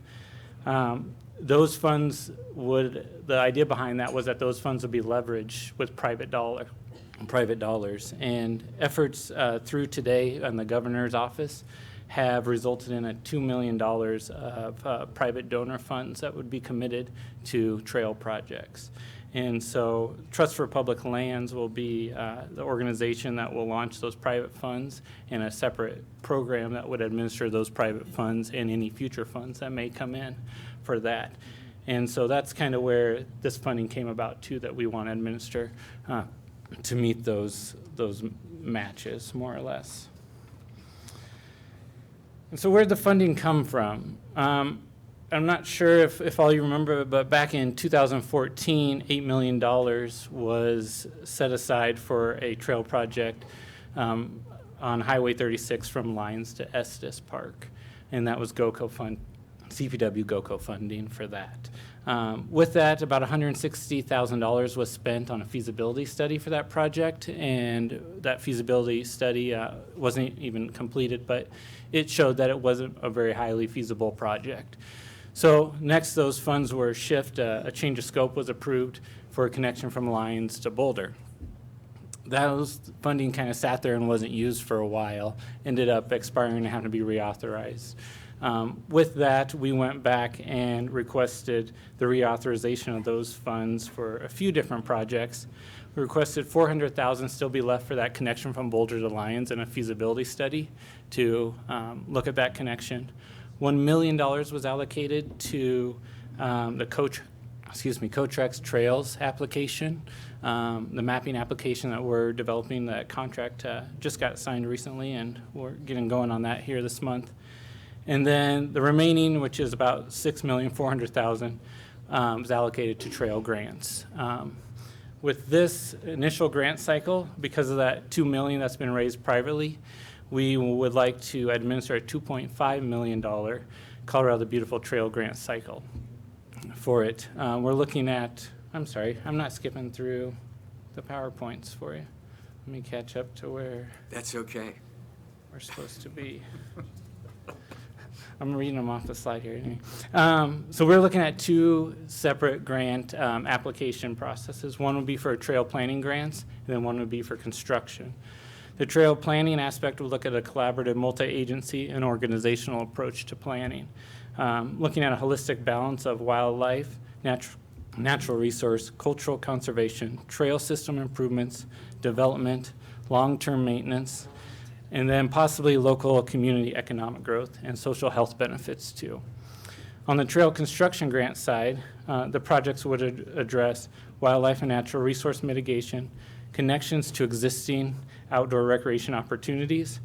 Those funds the idea behind that was that those funds would be leveraged with private dollars. And efforts through today in the governor's office have resulted in a $2 million of private donor funds that would be committed to trail projects. And so Trust for Public Lands will be the organization that will launch those private funds, and a separate program that would administer those private funds and any future funds that may come in for that. And so that's kind of where this funding came about too, that we want to administer to meet those matches, more or less. And so where'd the funding come from? I'm not sure if all you remember, but back in 2014, $8 million was set aside for a trail project on Highway 36 from Lyons to Estes Park. And that was CPW GOCO funding for that. With that, about $160,000 was spent on a feasibility study for that project, and that feasibility study wasn't even completed, but it showed that it wasn't a very highly feasible project. So next, those funds were shifted. A change of scope was approved for a connection from Lyons to Boulder. Those funding kind of sat there and wasn't used for a while, ended up expiring and having to be reauthorized. With that, we went back and requested the reauthorization of those funds for a few different projects. We requested $400,000 still be left for that connection from Boulder to Lyons and a feasibility study to look at that connection. $1 million was allocated to the Cotrex Trails application, the mapping application that we're developing. That contract just got signed recently, and we're getting going on that here this month. And then the remaining, which is about $6,400,000, is allocated to trail grants. With this initial grant cycle, because of that $2 million that's been raised privately, we would like to administer a $2.5 million Colorado the Beautiful Trail grant cycle for it. We're looking at, I'm sorry, I'm not skipping through the PowerPoints for you. Let me catch up to where That's okay. we're supposed to be. I'm reading them off the slide here. Anyway. So we're looking at two separate grant application processes. One would be for trail planning grants, and then one would be for construction. The trail planning aspect will look at a collaborative multi-agency and organizational approach to planning, looking at a holistic balance of wildlife, natural resource, cultural conservation, trail system improvements, development, long-term maintenance, and then possibly local community economic growth and social health benefits too. On the trail construction grant side, the projects would address wildlife and natural resource mitigation, connections to existing outdoor recreation opportunities,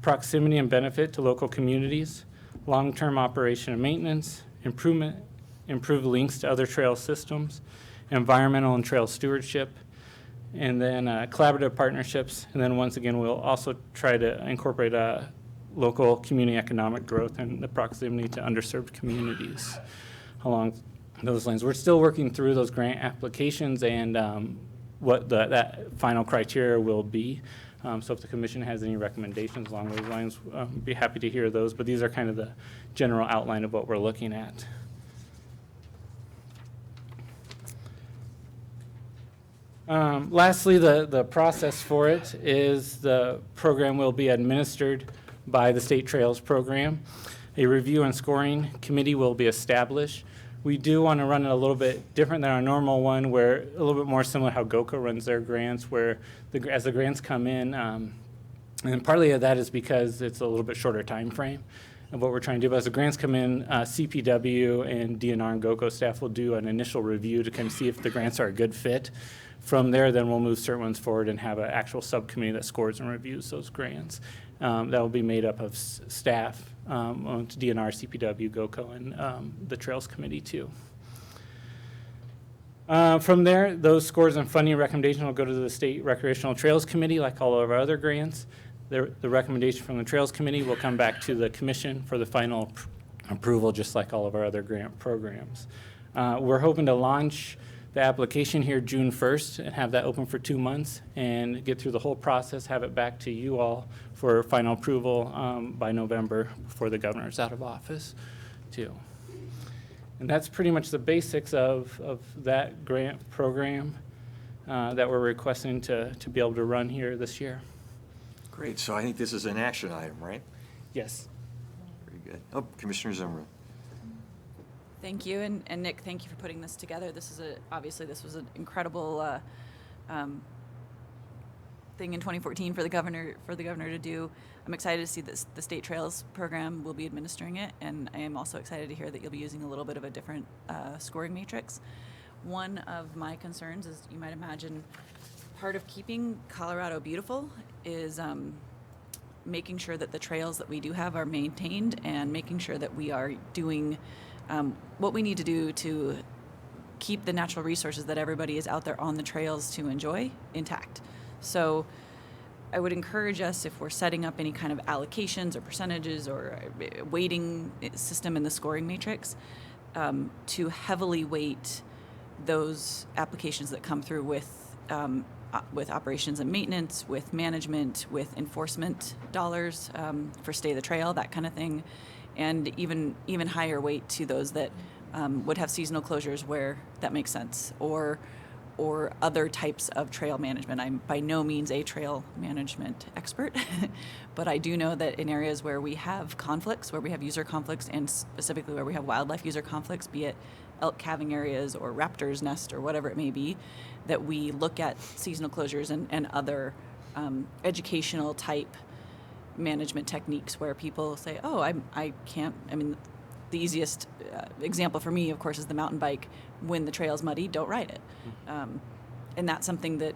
proximity and benefit to local communities, long-term operation and maintenance, improved links to other trail systems, environmental and trail stewardship, and then collaborative partnerships. And then once again, we'll also try to incorporate local community economic growth and the proximity to underserved communities those lands. We're still working through those grant applications and what that final criteria will be. So if the commission has any recommendations along those lines, I'd be happy to hear those, but these are kind of the general outline of what we're looking at. Lastly, the process for it is the program will be administered by the State Trails Program. A review and scoring committee will be established. We do want to run it a little bit different than our normal one, where a little bit more similar to how GOCO runs their grants, where as the grants come in, and partly of that is because it's a little bit shorter time frame of what we're trying to do. But as the grants come in, CPW and DNR and GOCO staff will do an initial review to kind of see if the grants are a good fit. From there, then we'll move certain ones forward and have an actual subcommittee that scores and reviews those grants. That will be made up of staff, DNR, CPW, GOCO, and the Trails Committee too. From there, those scores and funding recommendations will go to the State Recreational Trails Committee, like all of our other grants. The recommendation from the Trails Committee will come back to the Commission for the final approval, just like all of our other grant programs. We're hoping to launch the application here June 1st and have that open for 2 months and get through the whole process, have it back to you all for final approval by November before the governor's out of office too. And that's pretty much the basics of that grant program that we're requesting to be able to run here this year. Great, so I think this is an action item, right? Yes. Very good. Oh, Commissioner Zimmerman. Thank you, and Nick, thank you for putting this together. This is obviously this was an incredible thing in 2014 for the governor to do. I'm excited to see that the State Trails Program will be administering it, and I am also excited to hear that you'll be using a little bit of a different scoring matrix. One of my concerns, as you might imagine, part of keeping Colorado beautiful is making sure that the trails that we do have are maintained and making sure that we are doing what we need to do to keep the natural resources that everybody is out there on the trails to enjoy intact. So I would encourage us, if we're setting up any kind of allocations or percentages or weighting system in the scoring matrix, to heavily weight those applications that come through with operations and maintenance, with management, with enforcement dollars for stay the trail, that kind of thing, and even higher weight to those that would have seasonal closures where that makes sense, or other types of trail management. I'm by no means a trail management expert, but I do know that in areas where we have conflicts, where we have user conflicts, and specifically where we have wildlife user conflicts, be it elk calving areas or raptor's nest or whatever it may be, that we look at seasonal closures and other educational type management techniques where people say, oh, I can't, I mean, the easiest example for me, of course, is the mountain bike. When the trail's muddy, don't ride it. And that's something that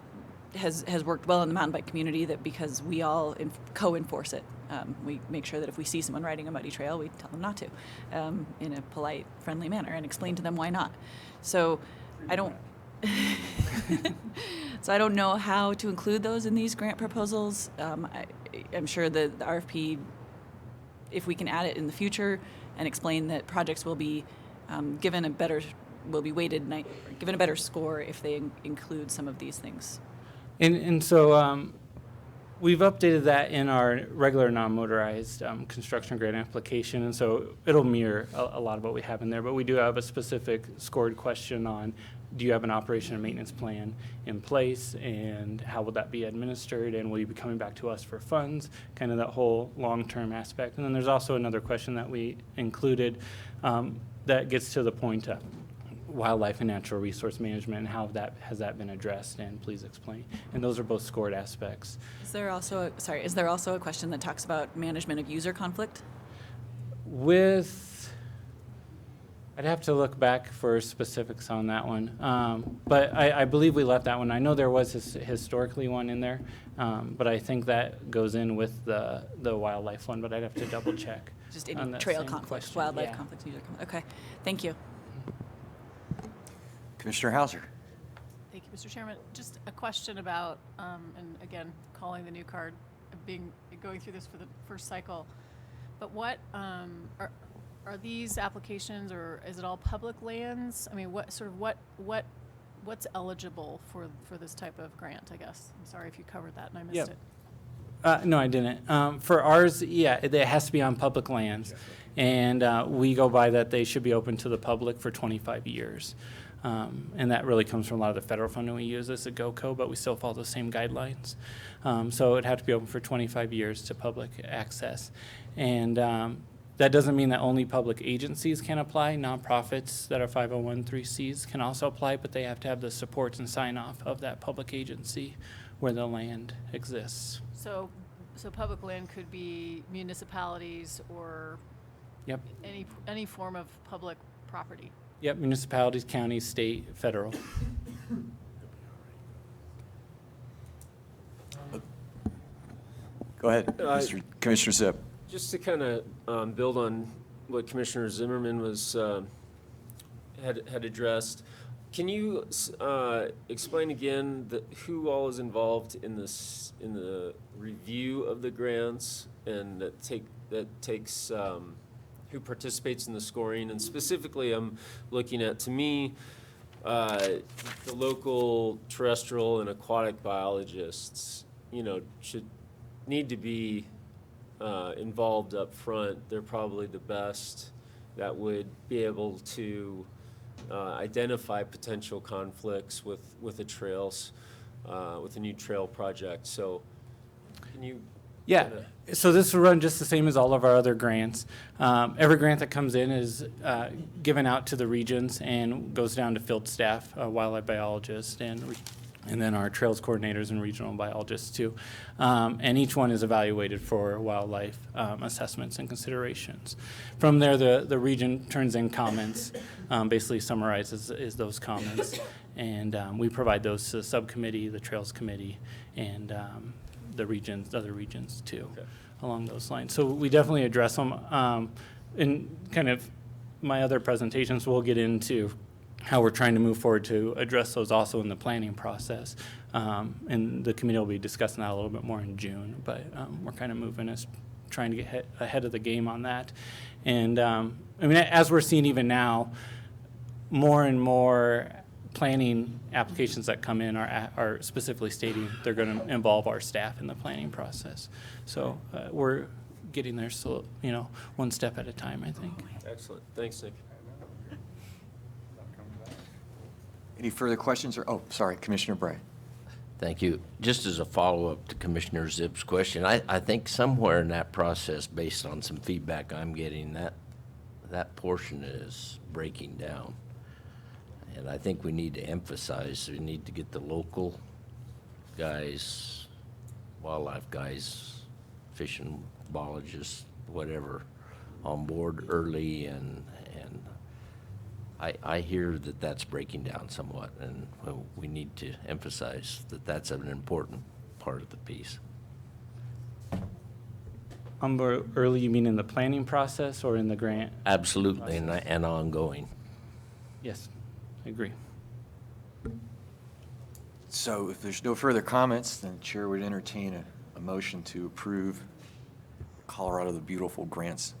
has worked well in the mountain bike community, that because we all co-enforce it. We make sure that if we see someone riding a muddy trail, we tell them not to in a polite, friendly manner and explain to them why not. So I don't so I don't know how to include those in these grant proposals. I'm sure the RFP, if we can add it in the future and explain that projects will be given a better score if they include some of these things. And so we've updated that in our regular non-motorized construction grant application, and so it'll mirror a lot of what we have in there, but we do have a specific scored question on, do you have an operation and maintenance plan in place, and how will that be administered, and will you be coming back to us for funds, kind of that whole long-term aspect. And then there's also another question that we included that gets to the point of wildlife and natural resource management, and how has that been addressed, and please explain. And those are both scored aspects. Is there also a question that talks about management of user conflict? I'd have to look back for specifics on that one, but I believe we left that one. I know there was historically one in there, but I think that goes in with the wildlife one, but I'd have to double check. Just any trail conflicts, wildlife conflicts, user conflicts. Okay, thank you. Commissioner Hauser. Thank you, Mr. Chairman. Just a question about, and again, calling the new card, going through this for the first cycle, but what Are these applications, or is it all public lands? I mean, what's eligible for this type of grant, I guess? I'm sorry if you covered that and I missed it. No, I didn't. For ours, yeah, it has to be on public lands. And we go by that they should be open to the public for 25 years. And that really comes from a lot of the federal funding we use as a GOCO, but we still follow the same guidelines. So it had to be open for 25 years to public access. And that doesn't mean that only public agencies can apply. Nonprofits that are 501(c)(3)s can also apply, but they have to have the supports and sign off of that public agency where the land exists. So public land could be municipalities or Yep. any form of public property. Yep, municipalities, counties, state, federal. Go ahead, Commissioner Zip. Just to kind of build on what Commissioner Zimmerman was had addressed, can you explain again who all is involved in the review of the grants and that takes who participates in the scoring? And specifically, I'm looking at, to me, the local terrestrial and aquatic biologists, should need to be involved up front. They're probably the best that would be able to identify potential conflicts with the trails, with a new trail project. So can you? Yeah, so this will run just the same as all of our other grants. Every grant that comes in is given out to the regions and goes down to field staff, wildlife biologists, and then our trails coordinators and regional biologists too. And each one is evaluated for wildlife assessments and considerations. From there, the region turns in comments, basically summarizes those comments, and we provide those to the subcommittee, the trails committee, and the other regions too, along those lines. So we definitely address them. In kind of my other presentations, we'll get into how we're trying to move forward to address those also in the planning process. And the committee will be discussing that a little bit more in June, but we're kind of moving us, trying to get ahead of the game on that. And I mean, as we're seeing even now, more and more planning applications that come in are specifically stating they're going to involve our staff in the planning process. So we're getting there, so one step at a time, I think. Excellent. Thanks, Nick. Any further questions? Sorry, Commissioner Bray. Thank you. Just as a follow-up to Commissioner Zip's question, I think somewhere in that process, based on some feedback I'm getting, that portion is breaking down. And I think we need to emphasize, we need to get the local guys, wildlife guys, fishing biologists, whatever, on board early, and I hear that that's breaking down somewhat, and we need to emphasize that that's an important part of the piece. On board early, you mean in the planning process or in the grant? Absolutely, and ongoing. Yes, I agree. So if there's no further comments, then the Chair would entertain a motion to approve Colorado the Beautiful grants.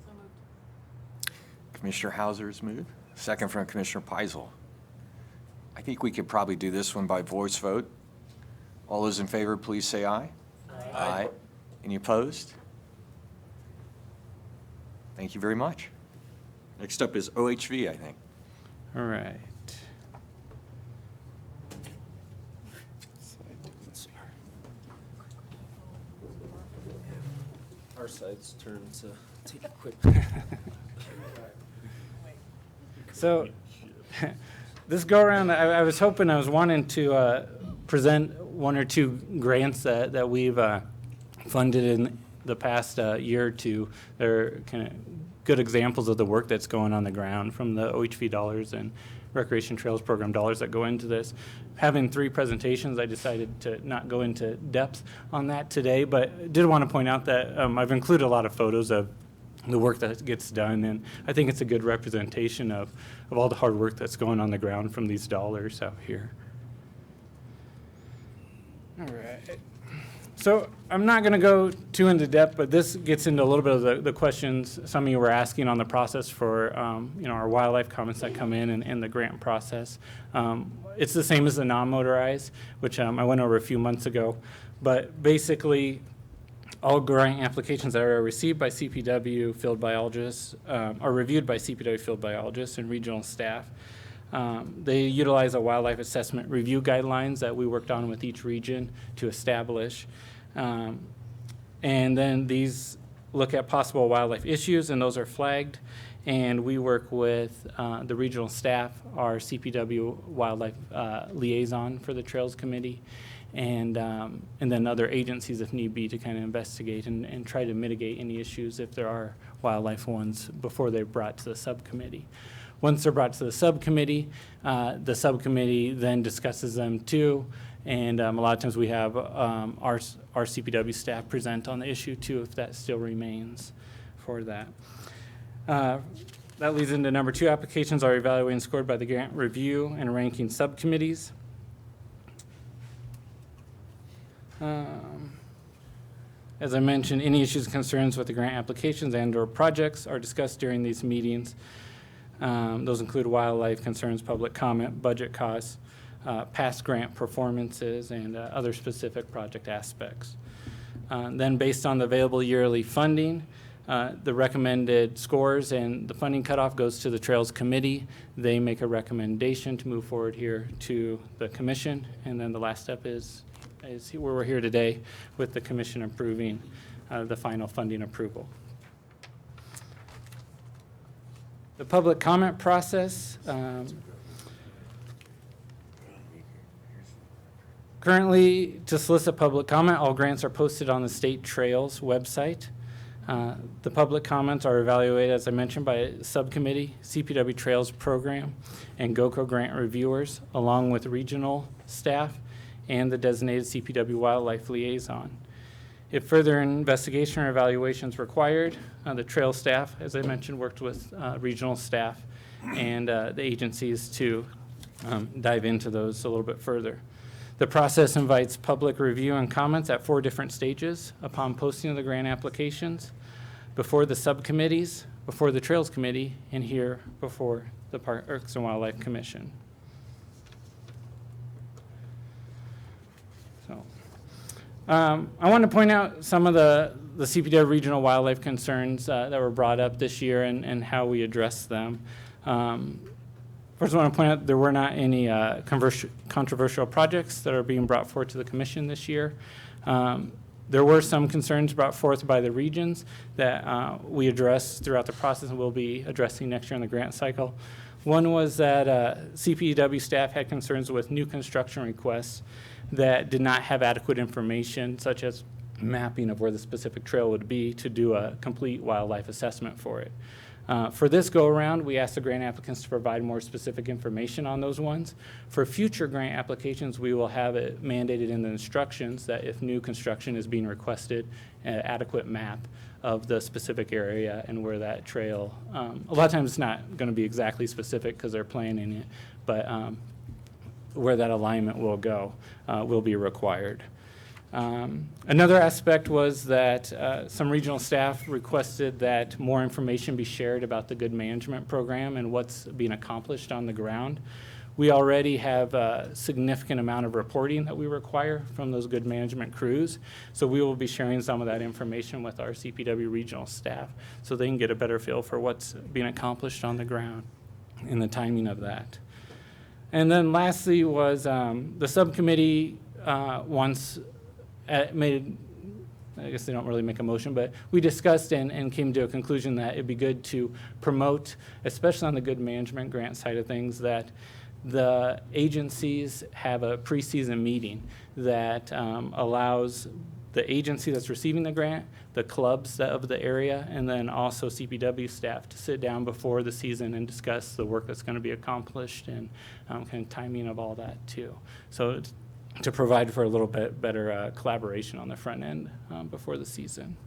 So moved. Commissioner Hauser's moved, second from Commissioner Peisel. I think we could probably do this one by voice vote. All those in favor, please say aye. Aye. Aye. Any opposed? Thank you very much. Next up is OHV, I think. All right. Our side's turn to take a quick. So this go around, I was hoping, I was wanting to present one or two grants that we've funded in the past year or two. They're kind of good examples of the work that's going on the ground from the OHV dollars and Recreation Trails Program dollars that go into this. Having 3 presentations, I decided to not go into depth on that today, but did want to point out that I've included a lot of photos of the work that gets done, and I think it's a good representation of all the hard work that's going on the ground from these dollars out here. All right. So I'm not going to go too into depth, but this gets into a little bit of the questions some of you were asking on the process for our wildlife comments that come in and the grant process. It's the same as the non-motorized, which I went over a few months ago. But basically, all grant applications that are received by CPW field biologists are reviewed by CPW field biologists and regional staff. They utilize a wildlife assessment review guidelines that we worked on with each region to establish. And then these look at possible wildlife issues, and those are flagged. And we work with the regional staff, our CPW wildlife liaison for the Trails Committee, and then other agencies if need be to kind of investigate and try to mitigate any issues if there are wildlife ones before they're brought to the subcommittee. Once they're brought to the subcommittee then discusses them too, and a lot of times we have our CPW staff present on the issue too if that still remains for that. That leads into number 2. Applications are evaluated and scored by the grant review and ranking subcommittees. As I mentioned, any issues and concerns with the grant applications and/or projects are discussed during these meetings. Those include wildlife concerns, public comment, budget costs, past grant performances, and other specific project aspects. Then based on the available yearly funding, the recommended scores and the funding cutoff goes to the Trails Committee. They make a recommendation to move forward here to the Commission, and then the last step is where we're here today with the Commission approving the final funding approval. The public comment process. Currently, to solicit public comment, all grants are posted on the State Trails website. The public comments are evaluated, as I mentioned, by a subcommittee, CPW Trails Program, and GOCO grant reviewers, along with regional staff and the designated CPW wildlife liaison. If further investigation or evaluation is required, the trail staff, as I mentioned, worked with regional staff and the agencies to dive into those a little bit further. The process invites public review and comments at 4 different stages upon posting of the grant applications, before the subcommittees, before the Trails Committee, and here before the Parks and Wildlife Commission. I want to point out some of the CPW regional wildlife concerns that were brought up this year and how we address them. First, I want to point out there were not any controversial projects that are being brought forth to the Commission this year. There were some concerns brought forth by the regions that we addressed throughout the process and will be addressing next year in the grant cycle. One was that CPW staff had concerns with new construction requests that did not have adequate information, such as mapping of where the specific trail would be to do a complete wildlife assessment for it. For this go-around, we asked the grant applicants to provide more specific information on those ones. For future grant applications, we will have it mandated in the instructions that if new construction is being requested, an adequate map of the specific area and where that trail, a lot of times it's not going to be exactly specific because they're planning it, but where that alignment will go will be required. Another aspect was that some regional staff requested that more information be shared about the good management program and what's being accomplished on the ground. We already have a significant amount of reporting that we require from those good management crews, so we will be sharing some of that information with our CPW regional staff so they can get a better feel for what's being accomplished on the ground and the timing of that. And then lastly was the subcommittee once made, I guess they don't really make a motion, but we discussed and came to a conclusion that it'd be good to promote, especially on the good management grant side of things, that the agencies have a preseason meeting that allows the agency that's receiving the grant, the clubs of the area, and then also CPW staff to sit down before the season and discuss the work that's going to be accomplished and kind of timing of all that too. So to provide for a little bit better collaboration on the front end before the season.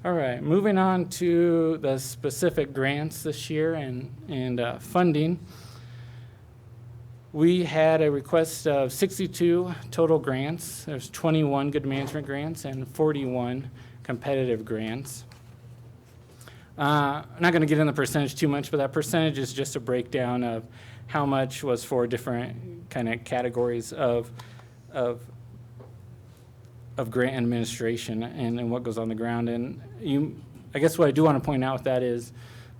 All right, moving on to the specific grants this year and funding. We had a request of 62 total grants. There's 21 good management grants and 41 competitive grants. I'm not going to get in the percentage too much, but that percentage is just a breakdown of how much was for different kind of categories of grant administration and what goes on the ground. And I guess what I do want to point out with that is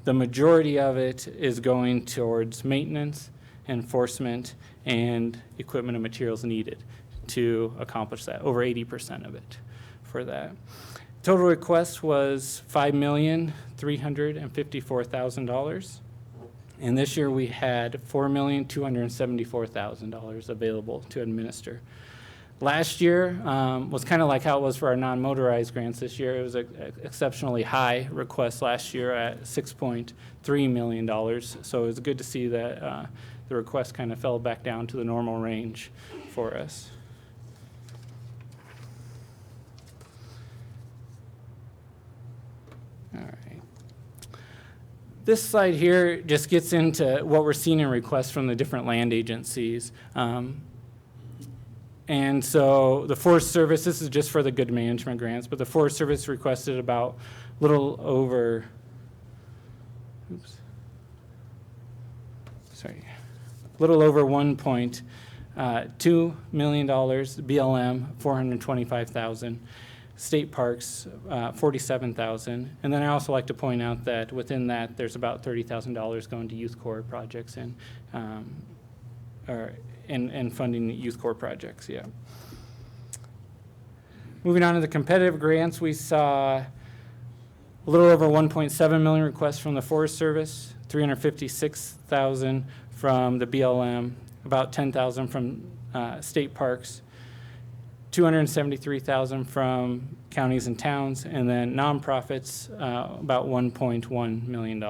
the majority of it is going towards maintenance, enforcement, and equipment and materials needed to accomplish that, over 80% of it for that. Total request was $5,354,000. And this year we had $4,274,000 available to administer. Last year was kind of like how it was for our non-motorized grants this year. It was an exceptionally high request last year at $6.3 million. So it was good to see that the request kind of fell back down to the normal range for us. All right. This slide here just gets into what we're seeing in requests from the different land agencies. And so the Forest Service, this is just for the good management grants, but the Forest Service requested about a little over, $1.2 million, BLM, $425,000, state parks, $47,000. And then I also like to point out that within that, there's about $30,000 going to youth corps projects and funding youth corps projects, yeah. Moving on to the competitive grants, we saw a little over 1.7 million requests from the Forest Service, 356,000 from the BLM, about 10,000 from state parks, 273,000 from counties and towns, and then nonprofits, about $1.1 million.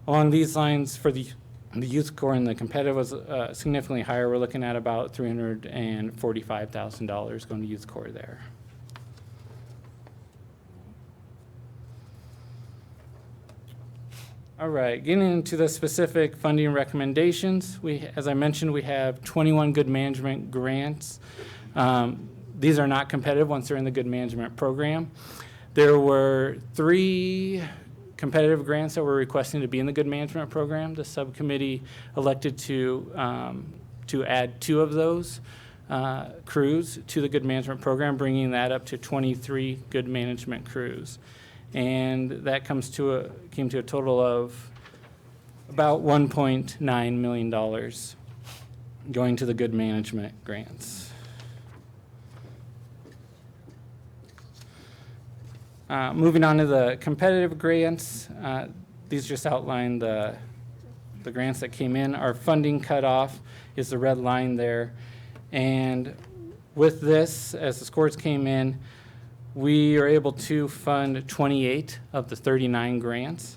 Along these lines, for the youth corps and the competitive was significantly higher. We're looking at about $345,000 going to youth corps there. All right, getting into the specific funding recommendations, as I mentioned, we have 21 good management grants. These are not competitive once they're in the good management program. There were 3 competitive grants that we're requesting to be in the good management program. The subcommittee elected to add 2 of those crews to the good management program, bringing that up to 23 good management crews. And that came to a total of about $1.9 million going to the good management grants. Moving on to the competitive grants, these just outline the grants that came in. Our funding cutoff is the red line there. And with this, as the scores came in, we are able to fund 28 of the 39 grants,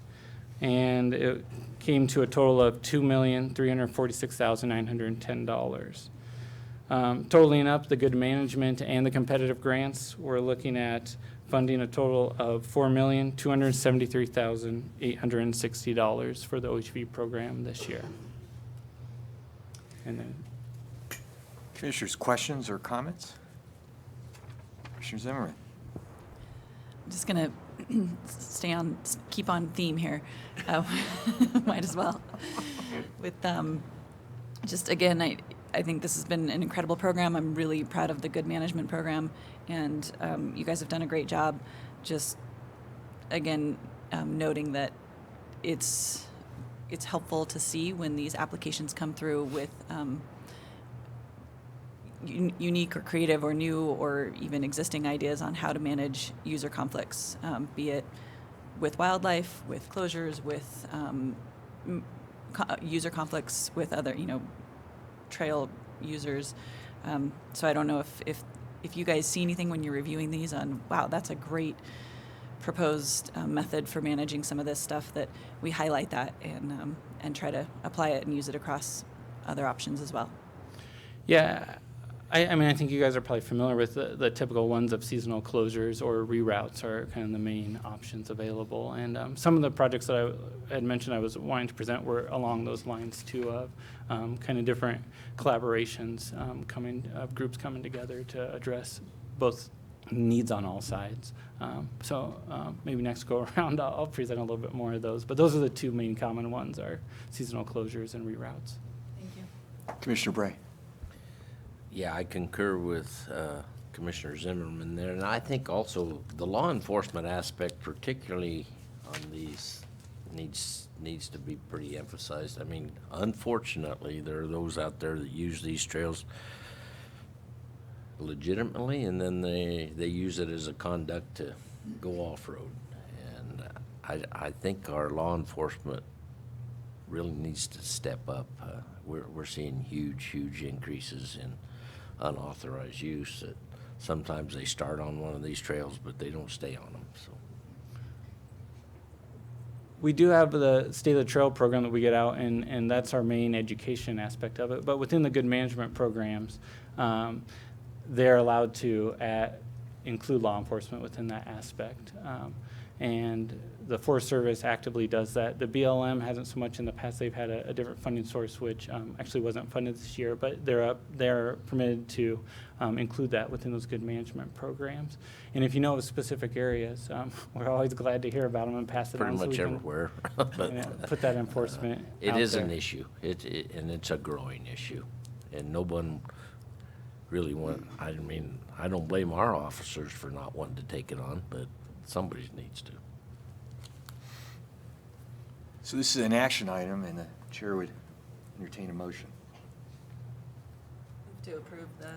and it came to a total of $2,346,910. Totaling up the good management and the competitive grants, we're looking at funding a total of $4,273,860 for the OHV program this year. And then, Commissioners, questions or comments? Commissioner Zimmerman. I'm just going to keep on theme here. Might as well. With just again, I think this has been an incredible program. I'm really proud of the good management program, and you guys have done a great job. Just again, noting that it's helpful to see when these applications come through with unique or creative or new or even existing ideas on how to manage user conflicts, be it with wildlife, with closures, with user conflicts with other, trail users. So I don't know if you guys see anything when you're reviewing these on, wow, that's a great proposed method for managing some of this stuff, that we highlight that and try to apply it and use it across other options as well. yeah, I mean, I think you guys are probably familiar with the typical ones of seasonal closures or reroutes are kind of the main options available. And some of the projects that I had mentioned I was wanting to present were along those lines too, of kind of different collaborations of groups coming together to address both needs on all sides. So maybe next go around I'll present a little bit more of those. But those are the two main common ones, are seasonal closures and reroutes. Thank you. Commissioner Bray. Yeah, I concur with Commissioner Zimmerman there, and I think also the law enforcement aspect, particularly on these, needs to be pretty emphasized. I mean, unfortunately, there are those out there that use these trails legitimately, and then they use it as a conduct to go off-road. And I think our law enforcement really needs to step up. We're seeing huge increases in unauthorized use, that sometimes they start on one of these trails, but they don't stay on them, so. We do have the State of the Trail program that we get out, and that's our main education aspect of it. But within the good management programs, they're allowed to include law enforcement within that aspect. And the Forest Service actively does that. The BLM hasn't so much in the past. They've had a different funding source, which actually wasn't funded this year, but they're permitted to include that within those good management programs. And if you know of specific areas, we're always glad to hear about them and pass it on. Pretty much everywhere. But put that enforcement It out is there. an issue, and it's a growing issue. And no one really I mean, I don't blame our officers for not wanting to take it on, but somebody needs to. So this is an action item, and the chair would entertain a motion. Move to approve the.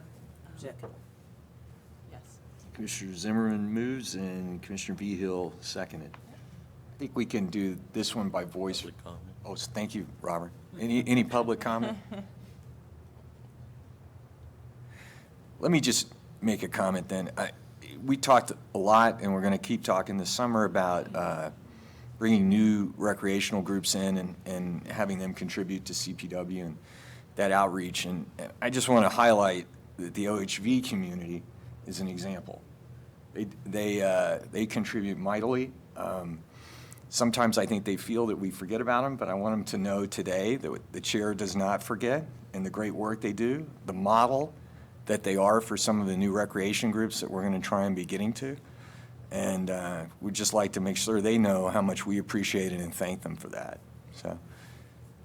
Second. Yes. Commissioner Zimmerman moves and Commissioner Vehil seconded. I think we can do this one by voice. Public comment. Oh, thank you, Robert. Any public comment? Let me just make a comment then. We talked a lot, and we're going to keep talking this summer about bringing new recreational groups in and having them contribute to CPW and that outreach. And I just want to highlight that the OHV community is an example. They contribute mightily. Sometimes I think they feel that we forget about them, but I want them to know today that the chair does not forget, and the great work they do, the model that they are for some of the new recreation groups that we're going to try and be getting to. And we'd just like to make sure they know how much we appreciate it and thank them for that. So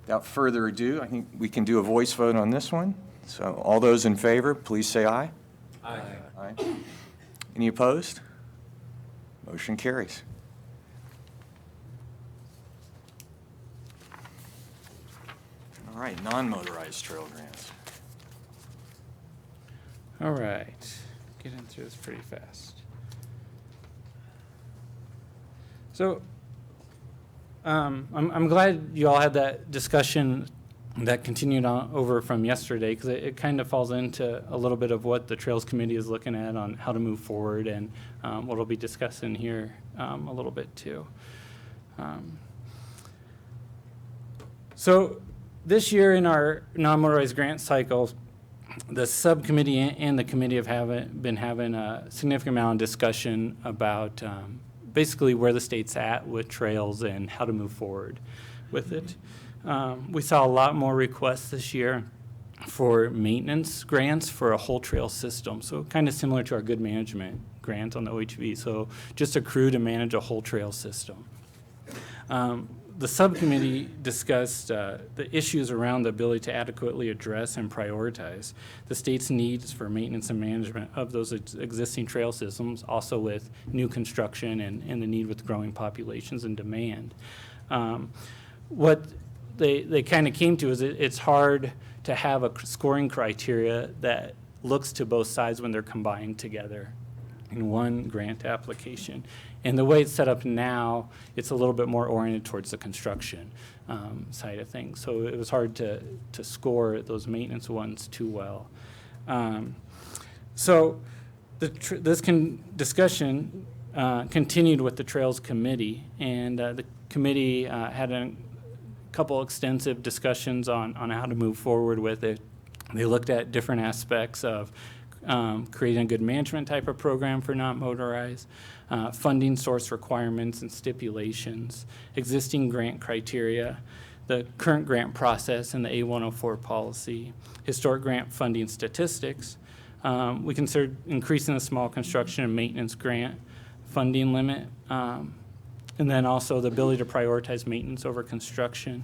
without further ado, I think we can do a voice vote on this one. So all those in favor, please say aye. Aye. Aye. Any opposed? Motion carries. All right, non-motorized trail grants. All right, getting through this pretty fast. So I'm glad you all had that discussion that continued on over from yesterday, because it kind of falls into a little bit of what the Trails Committee is looking at on how to move forward, and what we'll be discussing here a little bit too. So this year in our non-motorized grant cycle, the subcommittee and the committee have been having a significant amount of discussion about basically where the state's at with trails and how to move forward with it. We saw a lot more requests this year for maintenance grants for a whole trail system. So kind of similar to our good management grant on the OHV. So just a crew to manage a whole trail system. The subcommittee discussed the issues around the ability to adequately address and prioritize the state's needs for maintenance and management of those existing trail systems, also with new construction and the need with growing populations and demand. What they kind of came to is it's hard to have a scoring criteria that looks to both sides when they're combined together in one grant application. And the way it's set up now, it's a little bit more oriented towards the construction side of things. So it was hard to score those maintenance ones too well. So this discussion continued with the Trails Committee, and the committee had a couple extensive discussions on how to move forward with it. They looked at different aspects of creating a good management type of program for non-motorized, funding source requirements and stipulations, existing grant criteria, the current grant process and the A104 policy, historic grant funding statistics. We considered increasing the small construction and maintenance grant funding limit, and then also the ability to prioritize maintenance over construction.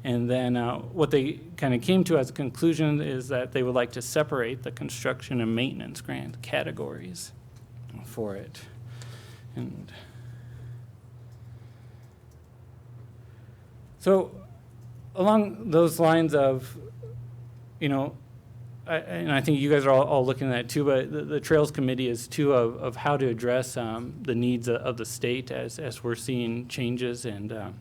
And then what they kind of came to as a conclusion is that they would like to separate the construction and maintenance grant categories for it. And so along those lines of, you know, and I think you guys are all looking at that too, but the Trails Committee is too of how to address the needs of the state as we're seeing changes, and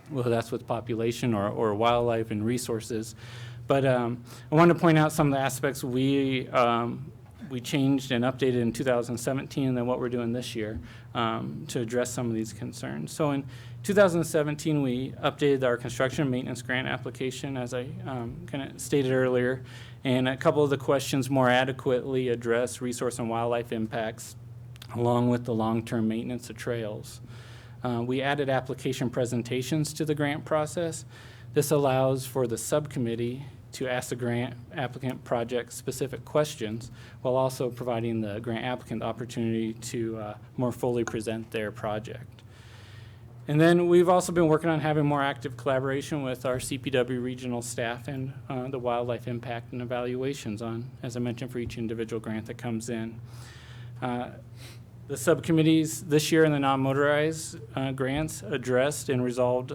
whether that's with population or wildlife and resources. But I wanted to point out some of the aspects we changed and updated in 2017 and then what we're doing this year to address some of these concerns. So in 2017, we updated our construction and maintenance grant application, as I kind of stated earlier, and a couple of the questions more adequately address resource and wildlife impacts along with the long-term maintenance of trails. We added application presentations to the grant process. This allows for the subcommittee to ask the grant applicant project-specific questions while also providing the grant applicant the opportunity to more fully present their project. And then we've also been working on having more active collaboration with our CPW regional staff and the wildlife impact and evaluations on, as I mentioned, for each individual grant that comes in. The subcommittees this year in the non-motorized grants addressed and resolved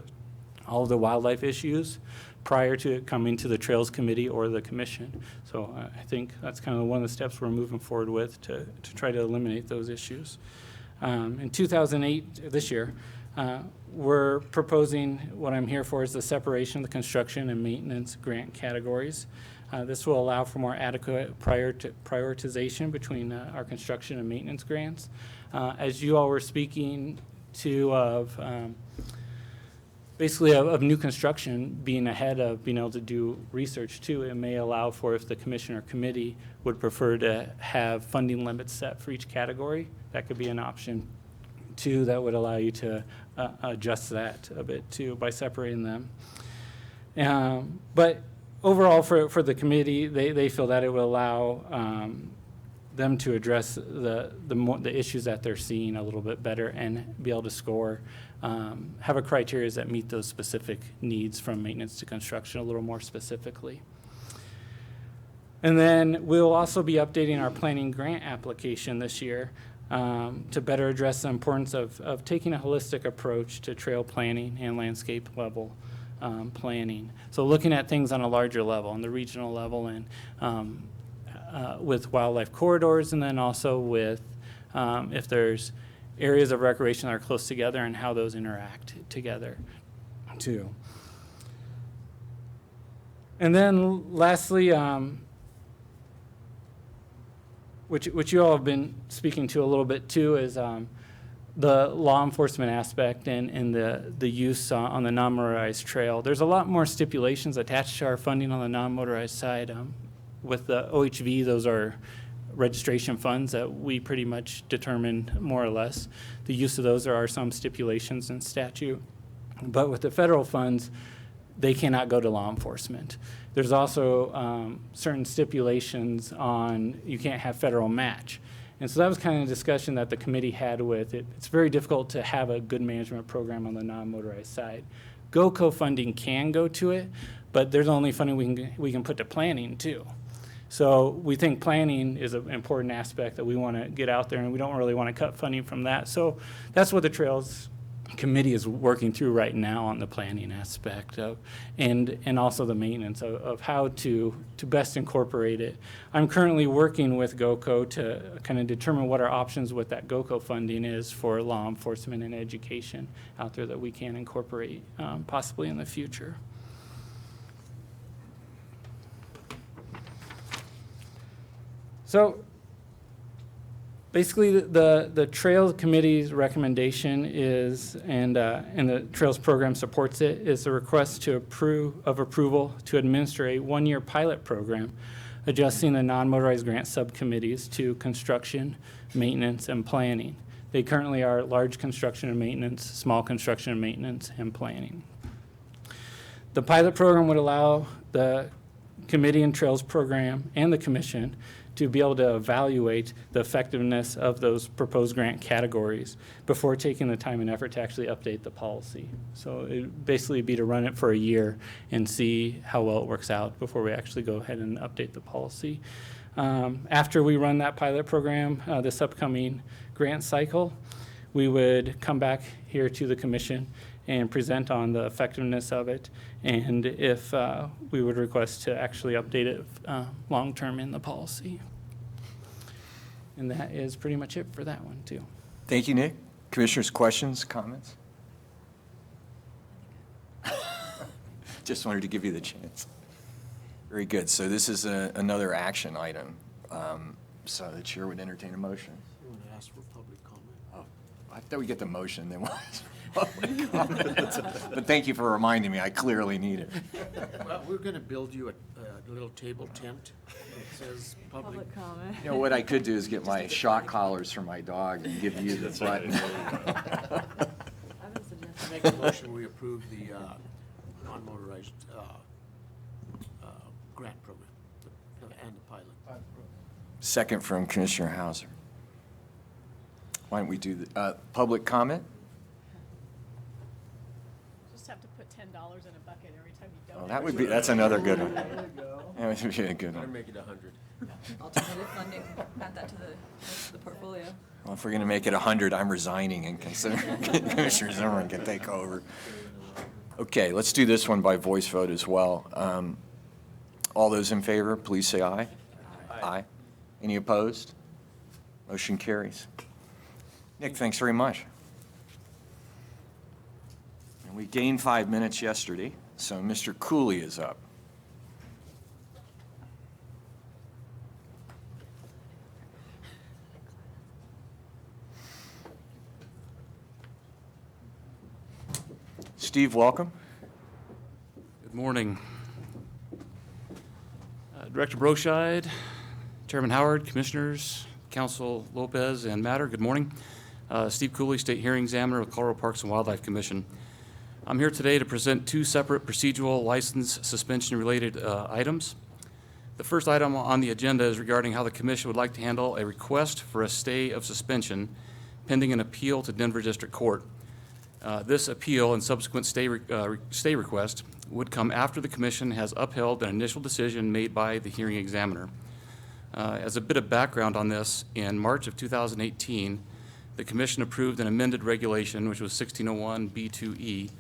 all of the wildlife issues prior to it coming to the Trails Committee or the Commission. So I think that's kind of one of the steps we're moving forward with to try to eliminate those issues. In 2008, this year, we're proposing, what I'm here for is the separation of the construction and maintenance grant categories. This will allow for more adequate prioritization between our construction and maintenance grants. As you all were speaking to of basically of new construction being ahead of being able to do research too, it may allow for, if the commission or committee would prefer to have funding limits set for each category, that could be an option too that would allow you to adjust that a bit too by separating them. But overall for the committee, they feel that it will allow them to address the issues that they're seeing a little bit better and be able to score, have a criteria that meet those specific needs from maintenance to construction a little more specifically. And then we'll also be updating our planning grant application this year to better address the importance of taking a holistic approach to trail planning and landscape level planning. So looking at things on a larger level, on the regional level, and with wildlife corridors, and then also with if there's areas of recreation that are close together and how those interact together too. And then lastly, which you all have been speaking to a little bit too, is the law enforcement aspect and the use on the non-motorized trail. There's a lot more stipulations attached to our funding on the non-motorized side. With the OHV, those are registration funds that we pretty much determined more or less. The use of those, there are some stipulations in statute. But with the federal funds, they cannot go to law enforcement. There's also certain stipulations on you can't have federal match. And so that was kind of a discussion that the committee had with it. It's very difficult to have a good management program on the non-motorized side. GOCO funding can go to it, but there's only funding we can put to planning too. So we think planning is an important aspect that we want to get out there, and we don't really want to cut funding from that. So that's what the Trails Committee is working through right now on the planning aspect of, and also the maintenance of how to best incorporate it. I'm currently working with GOCO to kind of determine what our options with that GOCO funding is for law enforcement and education out there that we can incorporate possibly in the future. So Basically, the Trails Committee's recommendation is, and the Trails Program supports it, is a request of approval to administer a one-year pilot program adjusting the non-motorized grant subcommittees to construction, maintenance, and planning. They currently are large construction and maintenance, small construction and maintenance, and planning. The pilot program would allow the committee and Trails Program and the commission to be able to evaluate the effectiveness of those proposed grant categories before taking the time and effort to actually update the policy. So it basically be to run it for a year and see how well it works out before we actually go ahead and update the policy. After we run that pilot program, this upcoming grant cycle, we would come back here to the commission and present on the effectiveness of it, and if we would request to actually update it long-term in the policy. And that is pretty much it for that one, too. Thank you, Nick. Commissioners, questions, comments? Just wanted to give you the chance. Very good. So this is another action item. So the chair would entertain a motion. You want to ask for public comment? Oh, I thought we get the motion, then we'll ask for public comment. But thank you for reminding me. I clearly need it. Well, we're going to build you a little table tent that says public. comment. You know, what I could do is get my shock collars for my dog and give you the button. I make a motion, we approve the non-motorized grant program and the pilot. Second from Commissioner Hauser. Why don't we do the public comment? Just have to put $10 in a bucket every time you donate. Oh, that would be, that's another good one. That would be a good Better one. make it 100. Alternative funding, add that to the portfolio. Well, if we're going to make it 100, I'm resigning and consider Commissioner Zimmerman can take over. Okay, let's do this one by voice vote as well. All those in favor, please say aye. Aye. Any opposed? Motion carries. Nick, thanks very much. And we gained 5 minutes yesterday, so Mr. Cooley is up. Steve, welcome. Good morning. Director Broscheid, Chairman Howard, Commissioners, Council Lopez, and Matter, good morning. Steve Cooley, State Hearing Examiner of Colorado Parks and Wildlife Commission. I'm here today to present two separate procedural license suspension-related items. The first item on the agenda is regarding how the Commission would like to handle a request for a stay of suspension pending an appeal to Denver District Court. This appeal and subsequent stay request would come after the Commission has upheld an initial decision made by the hearing examiner. As a bit of background on this, in March of 2018, the Commission approved an amended regulation, which was 1601 B2E,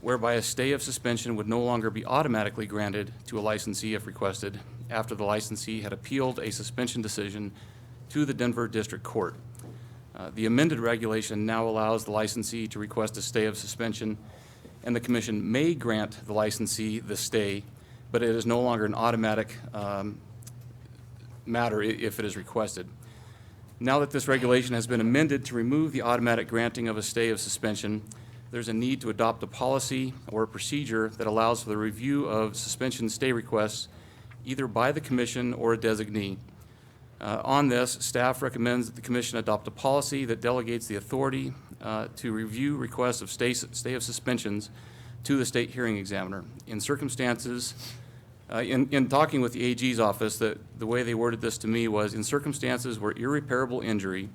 whereby a stay of suspension would no longer be automatically granted to a licensee if requested after the licensee had appealed a suspension decision to the Denver District Court. The amended regulation now allows the licensee to request a stay of suspension, and the Commission may grant the licensee the stay, but it is no longer an automatic matter if it is requested. Now that this regulation has been amended to remove the automatic granting of a stay of suspension, there's a need to adopt a policy or a procedure that allows for the review of suspension stay requests either by the Commission or a designee. On this, staff recommends that the Commission adopt a policy that delegates the authority to review requests of stay of suspensions to the state hearing examiner. In circumstances, in talking with the AG's office, the way they worded this to me was, in circumstances where irreparable injury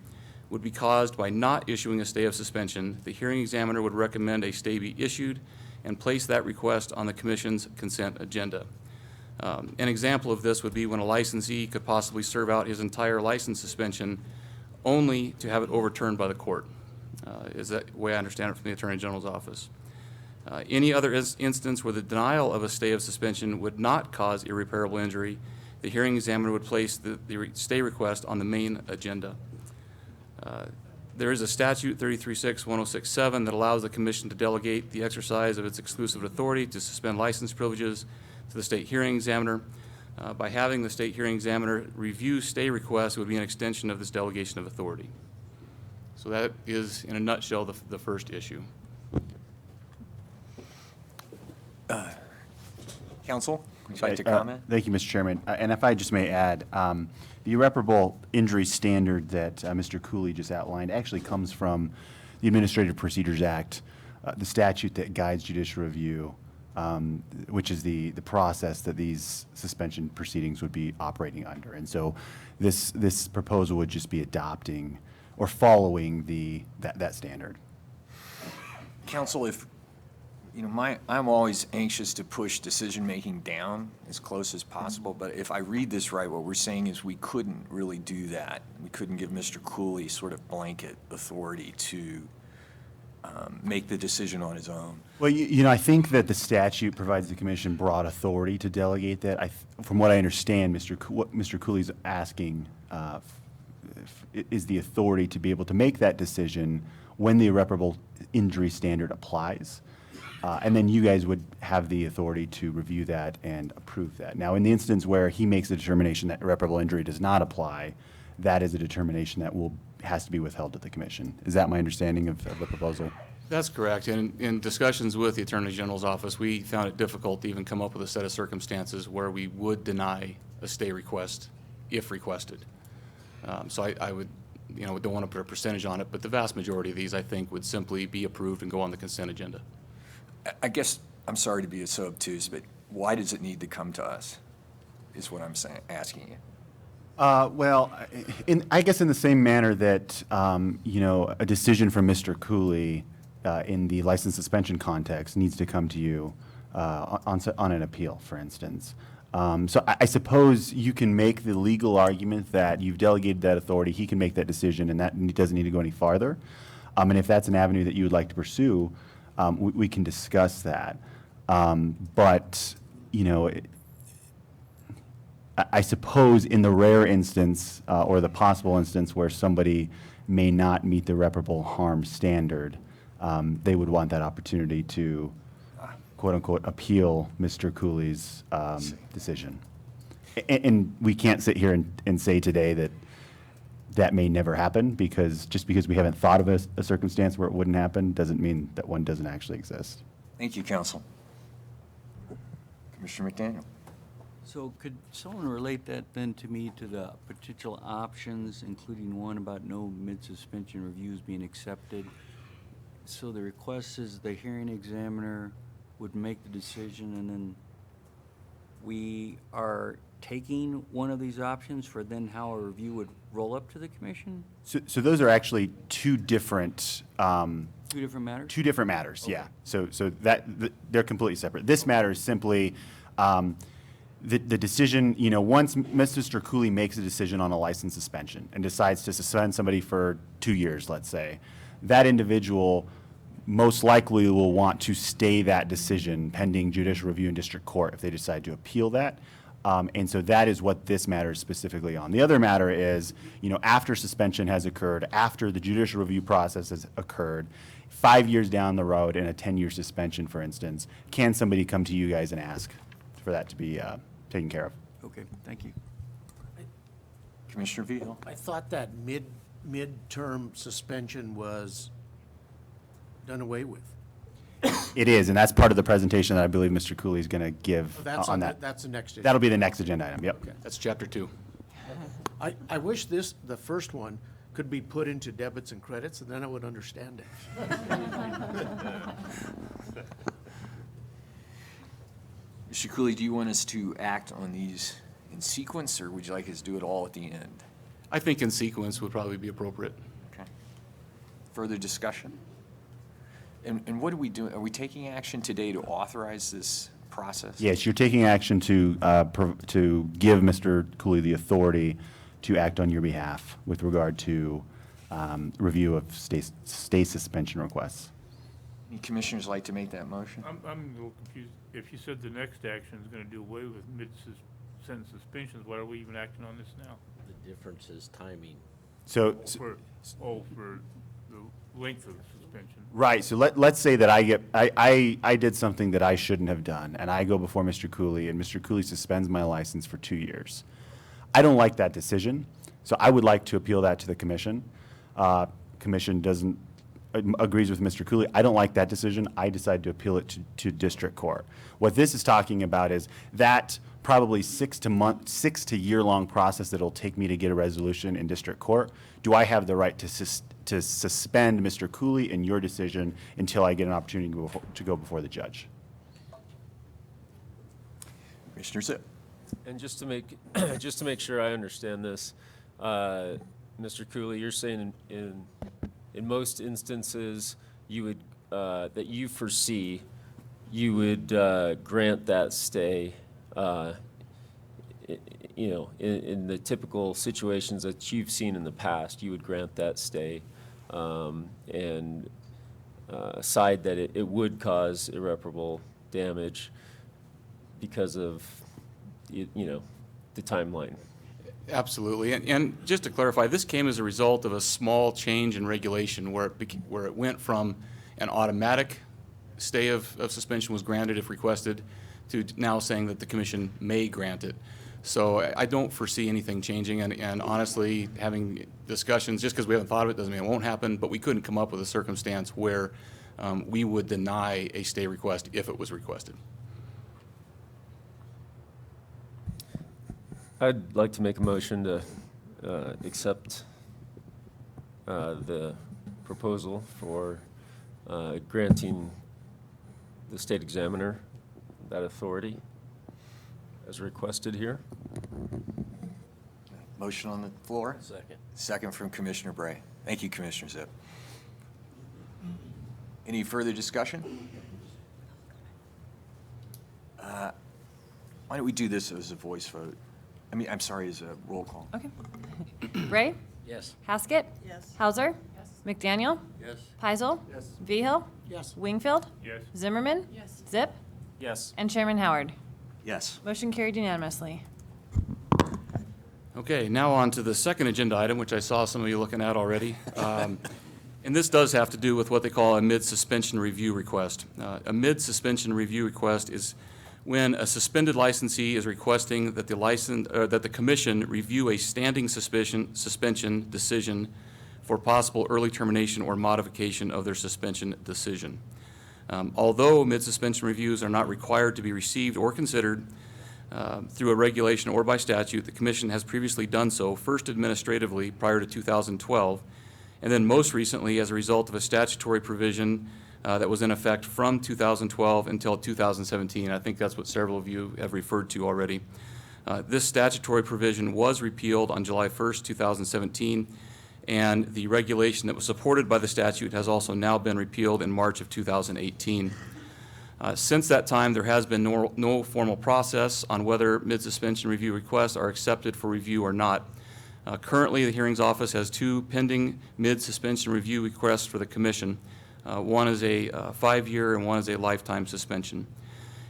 would be caused by not issuing a stay of suspension, the hearing examiner would recommend a stay be issued and place that request on the Commission's consent agenda. An example of this would be when a licensee could possibly serve out his entire license suspension only to have it overturned by the court, is that the way I understand it from the Attorney General's office. Any other instance where the denial of a stay of suspension would not cause irreparable injury, the hearing examiner would place the stay request on the main agenda. There is a statute, 33-6-1067, that allows the Commission to delegate the exercise of its exclusive authority to suspend license privileges to the state hearing examiner. By having the state hearing examiner review stay requests would be an extension of this delegation of authority. So that is, in a nutshell, the first issue. Counsel, would you like to comment? Thank you, Mr. Chairman. And if I just may add, the irreparable injury standard that Mr. Cooley just outlined actually comes from the Administrative Procedures Act, the statute that guides judicial review, which is the process that these suspension proceedings would be operating under. And so this proposal would just be adopting or following that standard. Counsel, if, I'm always anxious to push decision-making down as close as possible, but if I read this right, what we're saying is we couldn't really do that. We couldn't give Mr. Cooley sort of blanket authority to make the decision on his own. Well, I think that the statute provides the commission broad authority to delegate that. From what I understand, what Mr. Cooley's asking is the authority to be able to make that decision when the irreparable injury standard applies. And then you guys would have the authority to review that and approve that. Now, in the instance where he makes a determination that irreparable injury does not apply, that is a determination that has to be withheld to the commission. Is that my understanding of the proposal? That's correct. And in discussions with the Attorney General's office, we found it difficult to even come up with a set of circumstances where we would deny a stay request if requested. So I would, don't want to put a percentage on it, but the vast majority of these, I think, would simply be approved and go on the consent agenda. I guess, I'm sorry to be so obtuse, but why does it need to come to us, is what I'm asking you. Well, I guess in the same manner that, a decision from Mr. Cooley in the license suspension context needs to come to you on an appeal, for instance. So I suppose you can make the legal argument that you've delegated that authority, he can make that decision, and that doesn't need to go any farther. And if that's an avenue that you would like to pursue, we can discuss that. But, I suppose in the rare instance or the possible instance where somebody may not meet the irreparable harm standard, they would want that opportunity to, quote unquote, appeal Mr. Cooley's decision. And we can't sit here and say today that may never happen, because just because we haven't thought of a circumstance where it wouldn't happen doesn't mean that one doesn't actually exist. Thank you, Counsel. Commissioner McDaniel. So could someone relate that then to me to the potential options, including one about no mid-suspension reviews being accepted? So the request is the hearing examiner would make the decision, and then we are taking one of these options for then how a review would roll up to the commission? So those are actually two different Two different matters? Two different matters, Okay. yeah. So they're completely separate. This matter is simply the decision, once Mr. Cooley makes a decision on a license suspension and decides to suspend somebody for 2 years, let's say, that individual most likely will want to stay that decision pending judicial review in district court if they decide to appeal that. And so that is what this matter is specifically on. The other matter is, after suspension has occurred, after the judicial review process has occurred, 5 years down the road in a 10-year suspension, for instance, can somebody come to you guys and ask for that to be taken care of? Okay, thank you. Commissioner Vehil. I thought that mid-term suspension was done away with. It is, and that's part of the presentation that I believe Mr. Cooley is going to give on that. That's the next issue. That'll be the next agenda item, yep. Okay. That's chapter 2. I wish the first one, could be put into debits and credits, and then I would understand it. Mr. Cooley, do you want us to act on these in sequence, or would you like us to do it all at the end? I think in sequence would probably be appropriate. Okay. Further discussion? And what are we doing? Are we taking action today to authorize this process? Yes, you're taking action to give Mr. Cooley the authority to act on your behalf with regard to review of stay suspension requests. Any commissioners like to make that motion? I'm a little confused. If you said the next action is going to do away with mid-sentence suspensions, why are we even acting on this now? The difference is timing. So, For the length of the suspension. suspension. Right, so let's say that I did something that I shouldn't have done, and I go before Mr. Cooley, and Mr. Cooley suspends my license for 2 years. I don't like that decision, so I would like to appeal that to the commission. Commission agrees with Mr. Cooley. I don't like that decision. I decide to appeal it to district court. What this is talking about is that probably 6 to year-long process that it'll take me to get a resolution in district court. Do I have the right to suspend Mr. Cooley in your decision until I get an opportunity to go before the judge? Commissioner Zip. And just to make sure I understand this, Mr. Cooley, you're saying in most instances you would that you foresee you would grant that stay. In the typical situations that you've seen in the past, you would grant that stay and side that it would cause irreparable damage because of the timeline. Absolutely. And just to clarify, this came as a result of a small change in regulation where it went from an automatic stay of suspension was granted if requested to now saying that the commission may grant it. So I don't foresee anything changing, and honestly, having discussions, just because we haven't thought of it doesn't mean it won't happen, but we couldn't come up with a circumstance where we would deny a stay request if it was requested. I'd like to make a motion to accept the proposal for granting the state examiner that authority as requested here. Motion on the floor? Second. Second from Commissioner Bray. Thank you, Commissioner Zip. Any further discussion? Why don't we do this as a voice vote? I'm sorry, as a roll call. Okay. Ray? Yes. Haskett? Yes. Hauser? McDaniel? Yes. Peisel? Yes. Vigil? Yes. Wingfield? Yes. Zimmerman? Yes. Zip? Yes. And Chairman Howard. Yes. Motion carried unanimously. Okay, now on to the second agenda item, which I saw some of you looking at already. And this does have to do with what they call a mid-suspension review request. A mid-suspension review request is when a suspended licensee is requesting that the commission review a standing suspension decision for possible early termination or modification of their suspension decision. Although mid-suspension reviews are not required to be received or considered through a regulation or by statute, the commission has previously done so, first administratively prior to 2012, and then most recently as a result of a statutory provision that was in effect from 2012 until 2017. I think that's what several of you have referred to already. This statutory provision was repealed on July 1st, 2017, and the regulation that was supported by the statute has also now been repealed in March of 2018. Since that time, there has been no formal process on whether mid-suspension review requests are accepted for review or not. Currently, the hearings office has 2 pending mid-suspension review requests for the commission. One is a 5-year and one is a lifetime suspension.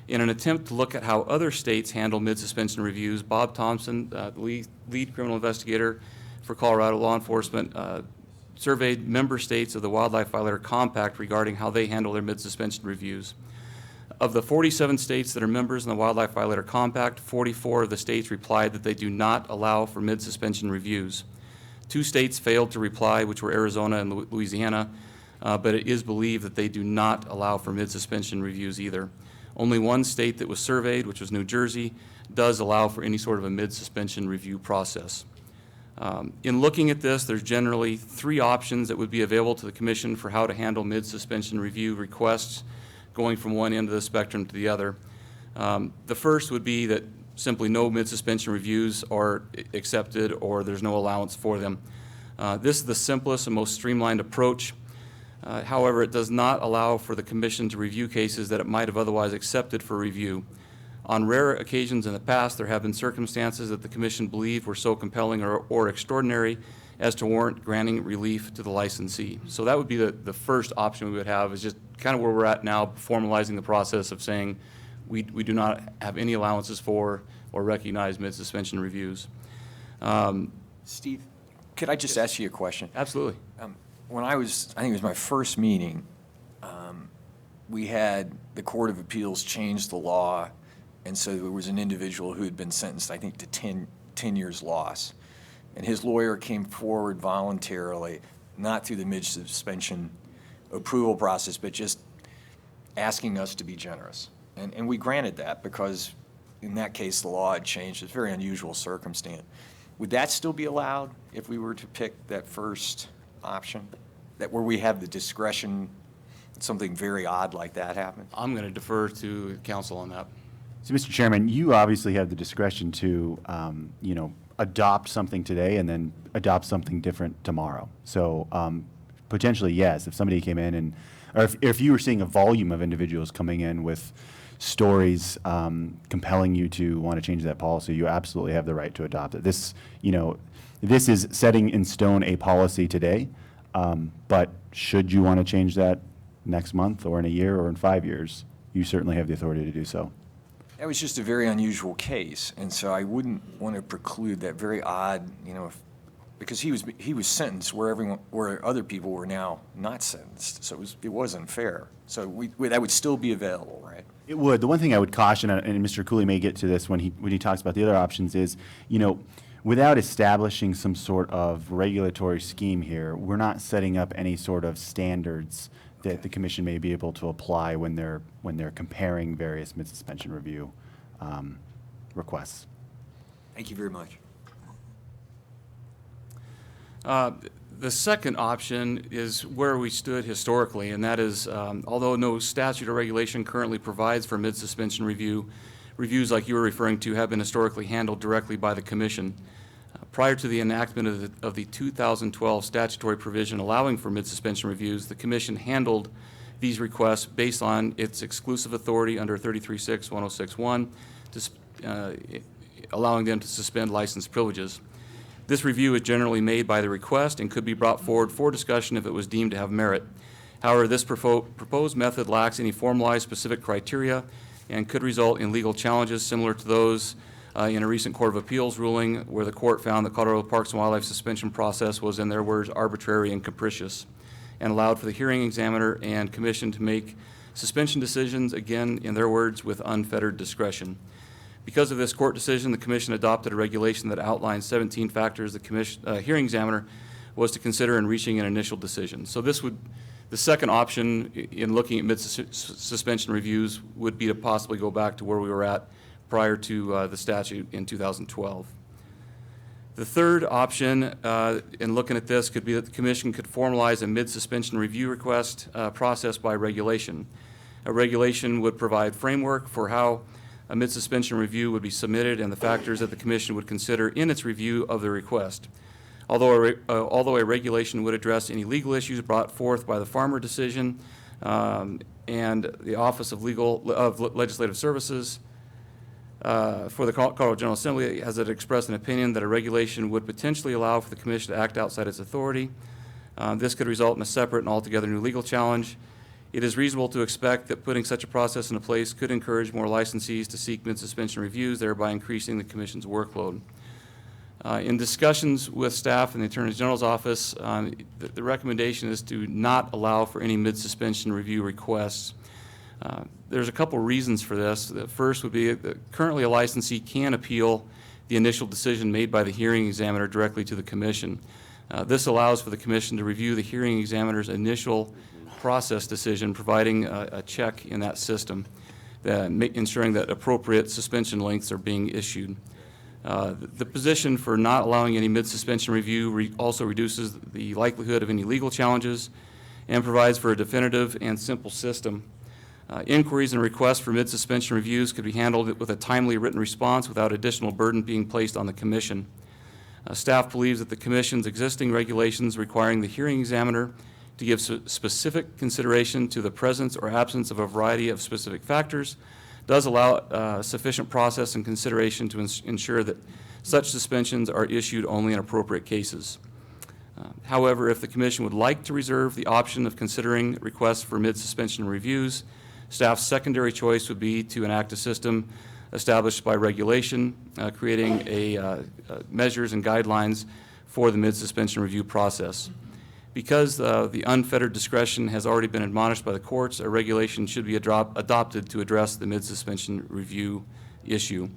In an attempt to look at how other states handle mid-suspension reviews, Bob Thompson, lead criminal investigator for Colorado law enforcement, surveyed member states of the Wildlife Violator Compact regarding how they handle their mid-suspension reviews. Of the 47 states that are members in the Wildlife Violator Compact, 44 of the states replied that they do not allow for mid-suspension reviews. 2 states failed to reply, which were Arizona and Louisiana, but it is believed that they do not allow for mid-suspension reviews either. Only 1 state that was surveyed, which was New Jersey, does allow for any sort of a mid-suspension review process. In looking at this, there's generally 3 options that would be available to the commission for how to handle mid-suspension review requests, going from one end of the spectrum to the other. The first would be that simply no mid-suspension reviews are accepted or there's no allowance for them. This is the simplest and most streamlined approach. However, it does not allow for the commission to review cases that it might have otherwise accepted for review. On rare occasions in the past, there have been circumstances that the commission believed were so compelling or extraordinary as to warrant granting relief to the licensee. So that would be the first option we would have, is just kind of where we're at now, formalizing the process of saying we do not have any allowances for or recognize mid-suspension reviews. Steve, could I just ask you a question? Absolutely. when I think it was my first meeting, we had the Court of Appeals change the law, and so there was an individual who had been sentenced, I think, to 10 years loss. And his lawyer came forward voluntarily, not through the mid-suspension approval process, but just asking us to be generous. And we granted that because in that case, the law had changed. It's a very unusual circumstance. Would that still be allowed if we were to pick that first option? That where we have the discretion, something very odd like that happens? I'm going to defer to council on that. So, Mr. Chairman, you obviously have the discretion to, adopt something today and then adopt something different tomorrow. So, potentially, yes, if somebody came in or if you were seeing a volume of individuals coming in with stories compelling you to want to change that policy, you absolutely have the right to adopt it. This is setting in stone a policy today, but should you want to change that next month or in a year or in 5 years, you certainly have the authority to do so. That was just a very unusual case, and so I wouldn't want to preclude that very odd, because he was sentenced where other people were now not sentenced, so it was unfair. So that would still be available, right? It would. The one thing I would caution, and Mr. Cooley may get to this when he talks about the other options, is without establishing some sort of regulatory scheme here, we're not setting up any sort of standards that the commission may be able to apply when they're comparing various mid-suspension review requests. Thank you very much. The second option is where we stood historically, and that is, although no statute or regulation currently provides for mid-suspension review, reviews like you were referring to have been historically handled directly by the commission. Prior to the enactment of the 2012 statutory provision allowing for mid-suspension reviews, the commission handled these requests based on its exclusive authority under 33.6.1061, allowing them to suspend license privileges. This review is generally made by the request and could be brought forward for discussion if it was deemed to have merit. However, this proposed method lacks any formalized specific criteria and could result in legal challenges similar to those in a recent Court of Appeals ruling where the court found the Colorado Parks and Wildlife suspension process was, in their words, arbitrary and capricious, and allowed for the hearing examiner and commission to make suspension decisions, again, in their words, with unfettered discretion. Because of this court decision, the commission adopted a regulation that outlines 17 factors the hearing examiner was to consider in reaching an initial decision. So the second option in looking at mid-suspension reviews would be to possibly go back to where we were at prior to the statute in 2012. The third option in looking at this could be that the commission could formalize a mid-suspension review request process by regulation. A regulation would provide framework for how a mid-suspension review would be submitted and the factors that the commission would consider in its review of the request. Although a regulation would address any legal issues brought forth by the farmer decision and the Office of Legislative Services for the Colorado General Assembly has it expressed an opinion that a regulation would potentially allow for the commission to act outside its authority. This could result in a separate and altogether new legal challenge. It is reasonable to expect that putting such a process into place could encourage more licensees to seek mid-suspension reviews, thereby increasing the commission's workload. In discussions with staff in the Attorney General's office, the recommendation is to not allow for any mid-suspension review requests. There's a couple reasons for this. The first would be that currently a licensee can appeal the initial decision made by the hearing examiner directly to the commission. This allows for the commission to review the hearing examiner's initial process decision, providing a check in that system, ensuring that appropriate suspension lengths are being issued. The position for not allowing any mid-suspension review also reduces the likelihood of any legal challenges and provides for a definitive and simple system. Inquiries and requests for mid-suspension reviews could be handled with a timely written response without additional burden being placed on the commission. Staff believes that the commission's existing regulations requiring the hearing examiner to give specific consideration to the presence or absence of a variety of specific factors does allow sufficient process and consideration to ensure that such suspensions are issued only in appropriate cases. However, if the commission would like to reserve the option of considering requests for mid-suspension reviews, staff's secondary choice would be to enact a system established by regulation, creating measures and guidelines for the mid-suspension review process. Because the unfettered discretion has already been admonished by the courts, a regulation should be adopted to address the mid-suspension review issue.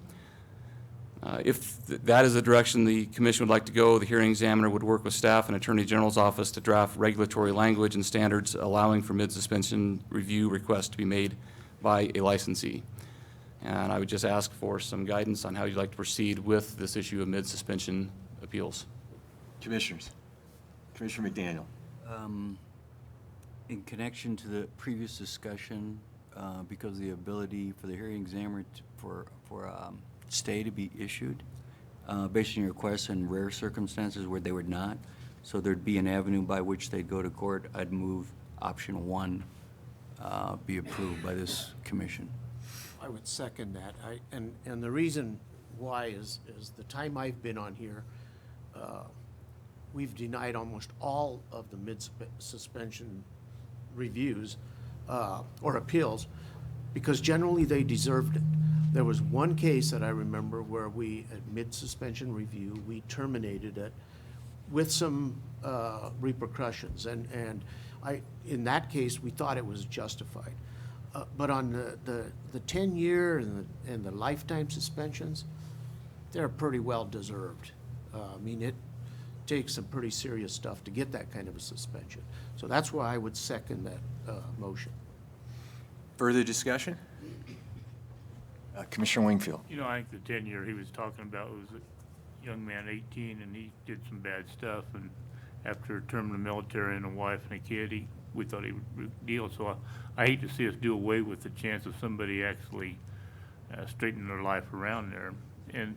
If that is the direction the commission would like to go, the hearing examiner would work with staff and Attorney General's office to draft regulatory language and standards allowing for mid-suspension review requests to be made by a licensee. And I would just ask for some guidance on how you'd like to proceed with this issue of mid-suspension appeals. Commissioners. Commissioner McDaniel. In connection to the previous discussion, because of the ability for the hearing examiner for stay to be issued, based on your request in rare circumstances where they would not, so there'd be an avenue by which they'd go to court, I'd move option 1 be approved by this commission. I would second that. And the reason why is the time I've been on here, we've denied almost all of the mid-suspension reviews or appeals because generally they deserved it. There was one case that I remember where we, at mid-suspension review, we terminated it with some repercussions. And in that case, we thought it was justified. But on the 10-year and the lifetime suspensions, they're pretty well deserved. I mean, it takes some pretty serious stuff to get that kind of a suspension. So that's why I would second that motion. Further discussion? Commissioner Wingfield. You know, I think the 10-year he was talking about was a young man, 18, and he did some bad stuff. And after a term in the military and a wife and a kid, we thought he would deal. So I hate to see us do away with the chance of somebody actually straightening their life around there. And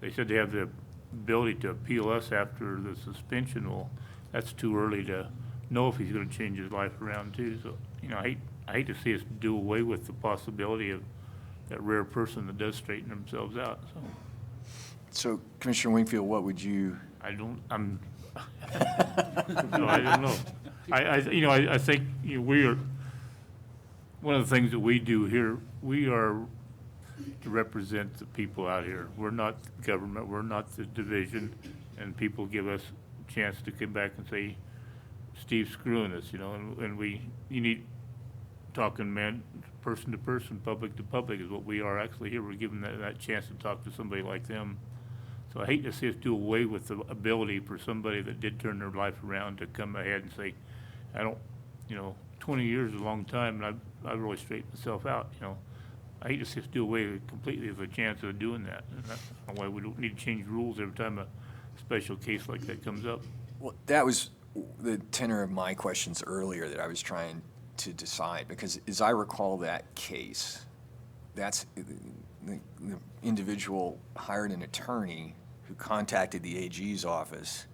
they said they have the ability to appeal us after the suspension. Well, that's too early to know if he's going to change his life around too. So, you know, I hate to see us do away with the possibility of that rare person that does straighten themselves out. So, Commissioner Wingfield, what would you? I don't know. I think we are, one of the things that we do here, we are to represent the people out here. We're not government, we're not the division, and people give us a chance to come back and say, Steve's screwing us, and you need talking person to person, public to public is what we are actually here. We're given that chance to talk to somebody like them. So I hate to see us do away with the ability for somebody that did turn their life around to come ahead and say, 20 years is a long time, and I've really straightened myself out, I hate to see us do away completely with a chance of doing that. And that's why we don't need to change rules every time a special case like that comes up. Well, that was the tenor of my questions earlier that I was trying to decide, because as I recall that case, that's the individual hired an attorney who contacted the AG's office,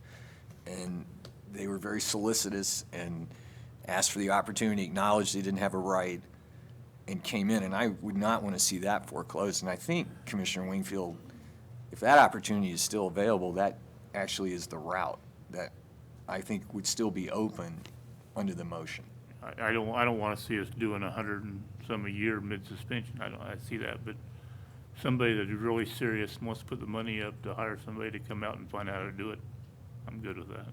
and they were very solicitous and asked for the opportunity, acknowledged they didn't have a right, and came in. And I would not want to see that foreclosed. And I think, Commissioner Wingfield, if that opportunity is still available, that actually is the route that I think would still be open under the motion. I don't want to see us doing 100 and some a year mid-suspension. I see that, but somebody that is really serious wants to put the money up to hire somebody to come out and find out how to do it. I'm good with that.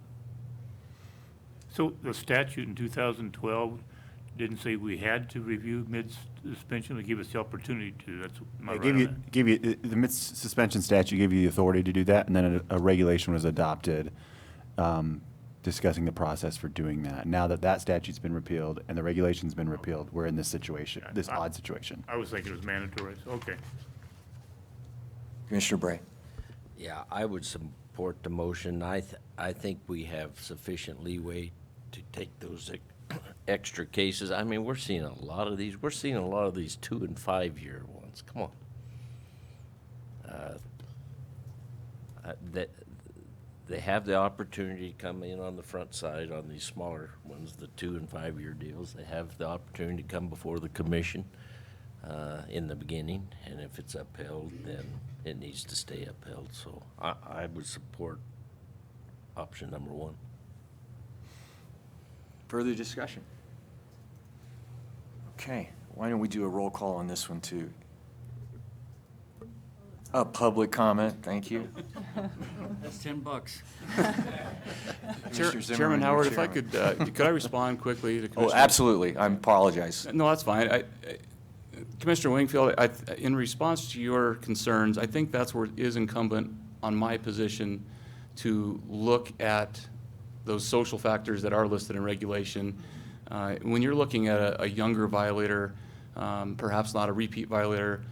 So the statute in 2012 didn't say we had to review mid-suspension. They gave us the opportunity to. That's my right. Give you the mid-suspension statute gave you the authority to do that, and then a regulation was adopted discussing the process for doing that. Now that statute's been repealed and the regulation's been repealed, we're in this situation, this odd situation. I was thinking it was mandatory. So, okay. Commissioner Bray. Yeah, I would support the motion. I think we have sufficient leeway to take those extra cases. I mean, we're seeing a lot of these. We're seeing a lot of these 2- and 5-year ones. Come on. They have the opportunity to come in on the front side on these smaller ones, the 2- and 5-year deals. They have the opportunity to come before the commission in the beginning, and if it's upheld, then it needs to stay upheld. So I would support option number 1. Further discussion? Okay, why don't we do a roll call on this one too? Public comment, thank you. That's $10. Mr. Zimmerman, Chairman you're Howard, if I chairman. could I respond quickly to Oh, Commissioner? absolutely. I apologize. No, that's fine. Commissioner Wingfield, in response to your concerns, I think that's where it is incumbent on my position to look at those social factors that are listed in regulation. When you're looking at a younger violator, perhaps not a repeat violator,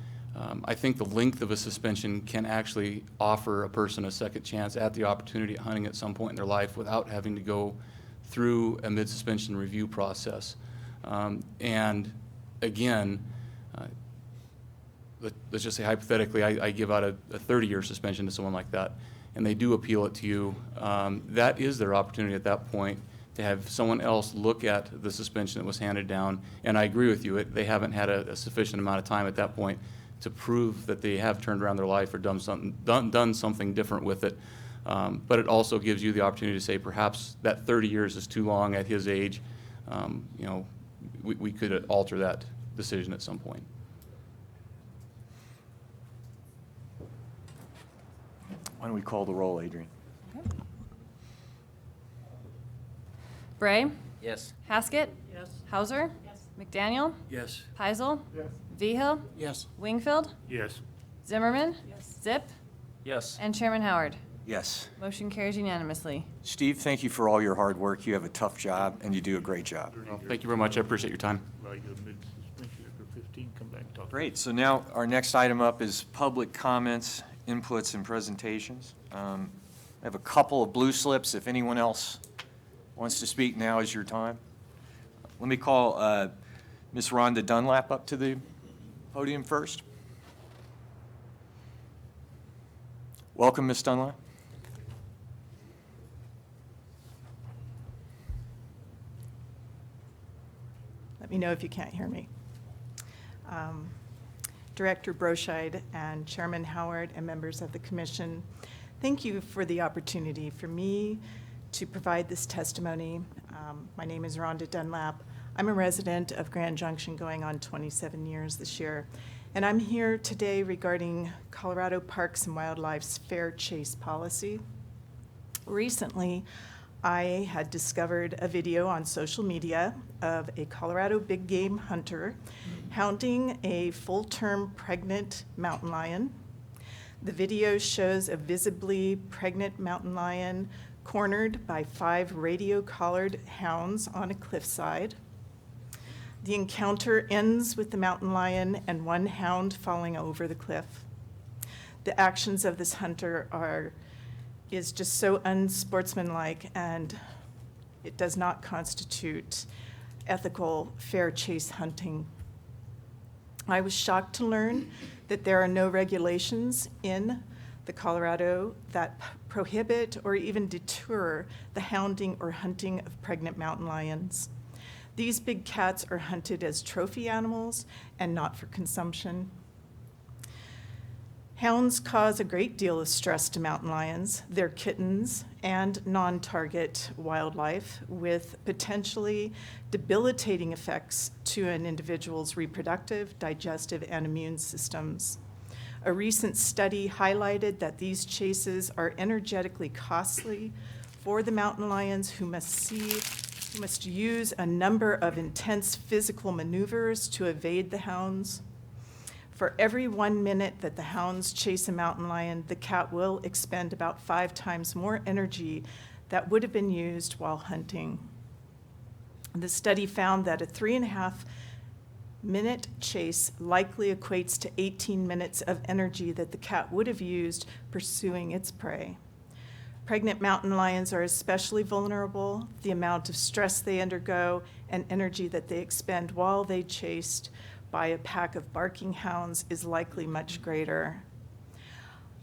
I think the length of a suspension can actually offer a person a second chance at the opportunity at hunting at some point in their life without having to go through a mid-suspension review process. And again, let's just say hypothetically, I give out a 30-year suspension to someone like that, and they do appeal it to you. That is their opportunity at that point to have someone else look at the suspension that was handed down. And I agree with you, they haven't had a sufficient amount of time at that point to prove that they have turned around their life or done something different with it. But it also gives you the opportunity to say perhaps that 30 years is too long at his age. You know, we could alter that decision at some point. Why don't we call the roll, Adrian? Bray? Yes. Haskett? Yes. Hauser? Yes. McDaniel? Yes. Peisel? Yes. Viha? Yes. Wingfield? Yes. Zimmerman? Yes. Zip? Yes. And Chairman Howard. Yes. Motion carries unanimously. Steve, thank you for all your hard work. You have a tough job, and you do a great job. Well, thank you very much. I appreciate your time. Well, you're mid-suspension after 15, come back and talk. Great. So now our next item up is public comments, inputs, and presentations. I have a couple of blue slips. If anyone else wants to speak, now is your time. Let me call Ms. Rhonda Dunlap up to the podium first. Welcome, Ms. Dunlap. Let me know if you can't hear me. Director Broscheid and Chairman Howard and members of the commission, thank you for the opportunity for me to provide this testimony. My name is Rhonda Dunlap. I'm a resident of Grand Junction going on 27 years this year, and I'm here today regarding Colorado Parks and Wildlife's fair chase policy. Recently, I had discovered a video on social media of a Colorado big game hunter hounding a full-term pregnant mountain lion. The video shows a visibly pregnant mountain lion cornered by 5 radio-collared hounds on a cliffside. The encounter ends with the mountain lion and one hound falling over the cliff. The actions of this hunter is just so unsportsmanlike, and it does not constitute ethical, fair chase hunting. I was shocked to learn that there are no regulations in the Colorado that prohibit or even deter the hounding or hunting of pregnant mountain lions. These big cats are hunted as trophy animals and not for consumption. Hounds cause a great deal of stress to mountain lions, their kittens, and non-target wildlife, with potentially debilitating effects to an individual's reproductive, digestive, and immune systems. A recent study highlighted that these chases are energetically costly for the mountain lions, who must use a number of intense physical maneuvers to evade the hounds. For every 1 minute that the hounds chase a mountain lion, the cat will expend about 5 times more energy that would have been used while hunting. The study found that a 3.5-minute chase likely equates to 18 minutes of energy that the cat would have used pursuing its prey. Pregnant mountain lions are especially vulnerable. The amount of stress they undergo and energy that they expend while they chased by a pack of barking hounds is likely much greater.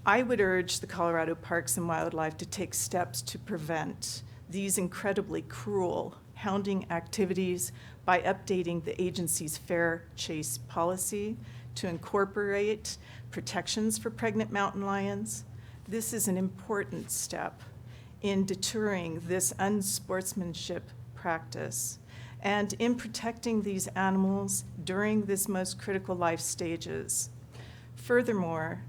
I would urge the Colorado Parks and Wildlife to take steps to prevent these incredibly cruel hounding activities by updating the agency's fair chase policy to incorporate protections for pregnant mountain lions. This is an important step in deterring this unsportsmanship practice and in protecting these animals during this most critical life stages. Furthermore,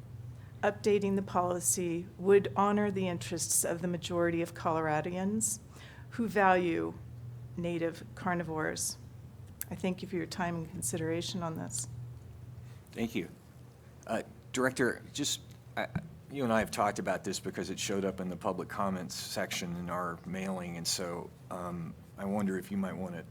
updating the policy would honor the interests of the majority of Coloradians who value native carnivores. I thank you for your time and consideration on this. Thank you. Director, you and I have talked about this because it showed up in the public comments section in our mailing, and so I wonder if you might want to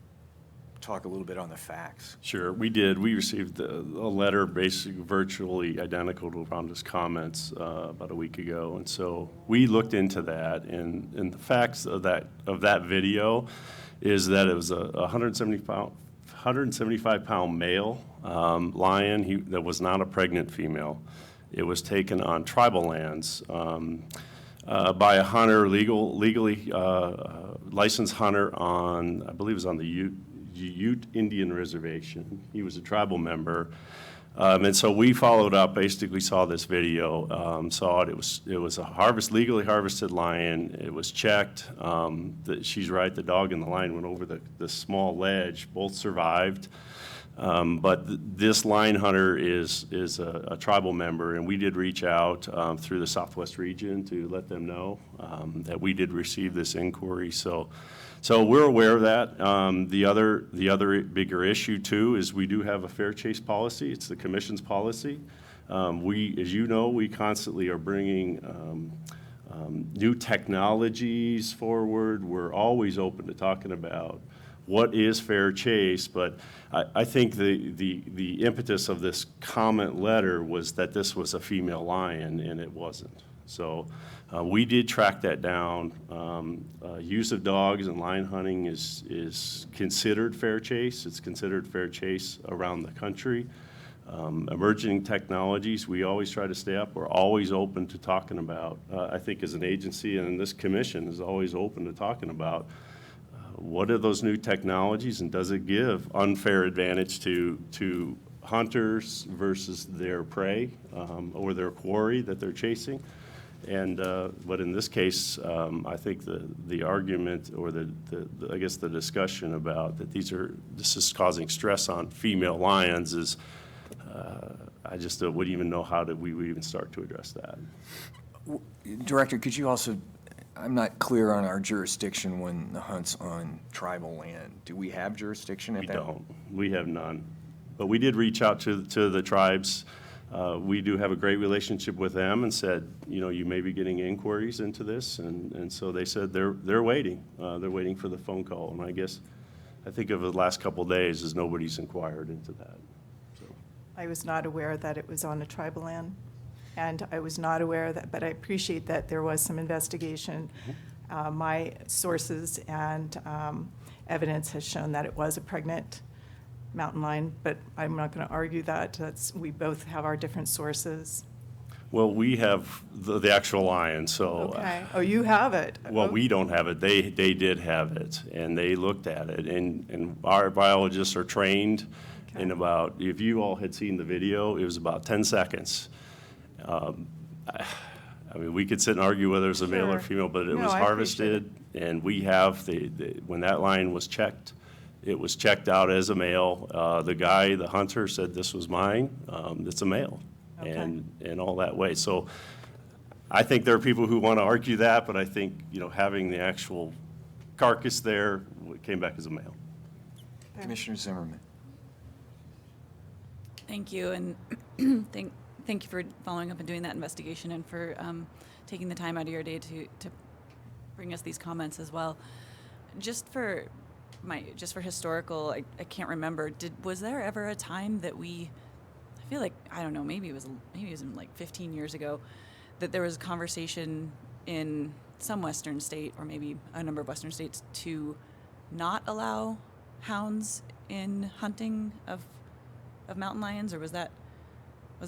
talk a little bit on the facts. Sure, we did. We received a letter basically virtually identical to Rhonda's comments about a week ago, and so we looked into that, and the facts of that video is that it was a 175-pound male lion that was not a pregnant female. It was taken on tribal lands by a hunter, legally licensed hunter on, I believe it was on the Ute Indian Reservation. He was a tribal member. And so we followed up, basically saw this video, saw it. It was a legally harvested lion. It was checked. She's right, the dog and the lion went over the small ledge. Both survived. But this lion hunter is a tribal member, and we did reach out through the Southwest region to let them know that we did receive this inquiry. So we're aware of that. The other bigger issue too is we do have a fair chase policy. It's the commission's policy. As you know, we constantly are bringing new technologies forward. We're always open to talking about what is fair chase, but I think the impetus of this comment letter was that this was a female lion, and it wasn't. So we did track that down. Use of dogs in lion hunting is considered fair chase. It's considered fair chase around the country. Emerging technologies, we always try to stay up. We're always open to talking about, I think as an agency and this commission is always open to talking about what are those new technologies, and does it give unfair advantage to hunters versus their prey or their quarry that they're chasing? And but in this case, I think the argument or I guess the discussion about that this is causing stress on female lions is I just wouldn't even know how we would even start to address that. Director, could you also, I'm not clear on our jurisdiction when the hunt's on tribal land. Do we have jurisdiction at that? We don't. We have none. But we did reach out to the tribes. We do have a great relationship with them and said, you may be getting inquiries into this. And so they said they're waiting. They're waiting for the phone call. And I think of the last couple of days as nobody's inquired into that. So. I was not aware that it was on a tribal land. And I was not aware that, but I appreciate that there was some investigation. My sources and evidence has shown that it was a pregnant mountain lion, but I'm not going to argue that. We both have our different sources. Well, we have the actual lion, so. Okay. Oh, you have it. Well, we don't have it. They did have it, and they looked at it. And our biologists are trained in about, if you all had seen the video, it was about 10 seconds. I mean, we could sit and argue whether it's a male or female, but it was harvested, and we have when that lion was checked, it was checked out as a male. The hunter said this was mine. It's a male, and all that way. So I think there are people who want to argue that, but I think having the actual carcass there came back as a male. Commissioner Zimmerman. Thank you, and thank you for following up and doing that investigation, and for taking the time out of your day to bring us these comments as well. Just for historical, I can't remember. Was there ever a time that I feel like, I don't know, maybe it was in like 15 years ago, that there was a conversation in some Western state, or maybe a number of Western states, to not allow hounds in hunting of mountain lions, or was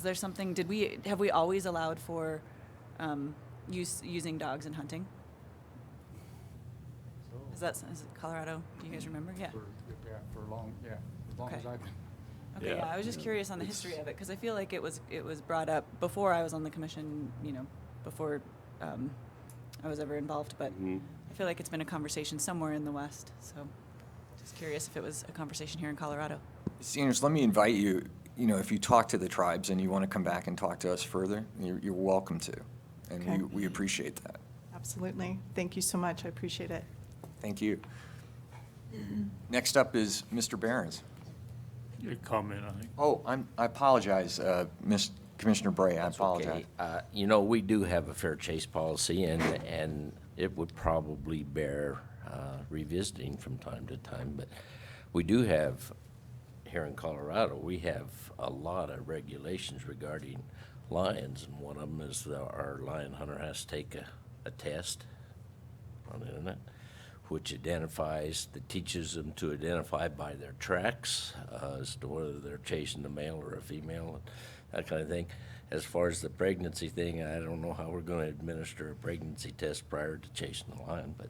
there something? Have we always allowed for using dogs in hunting? Is it Colorado? Do you guys remember? Yeah. For long, yeah, as long as I've been. Okay, yeah. I was just curious on the history of it, because I feel like it was brought up before I was on the commission, before I was ever involved, but I feel like it's been a conversation somewhere in the West, so just curious if it was a conversation here in Colorado. Seniors, let me invite you, you know, if you talk to the tribes and you want to come back and talk to us further, you're welcome to. And Okay. we appreciate that. Absolutely. Thank you so much. I appreciate it. Thank you. Next up is Mr. Behrens. Your comment, I think. Oh, I apologize, Commissioner Bray, I That's apologize. okay. You know, we do have a fair chase policy, and it would probably bear revisiting from time to time, but we do have, here in Colorado, we have a lot of regulations regarding lions, and one of them is our lion hunter has to take a test on the internet, which that teaches them to identify by their tracks as to whether they're chasing a male or a female, that kind of thing. As far as the pregnancy thing, I don't know how we're going to administer a pregnancy test prior to chasing the lion, but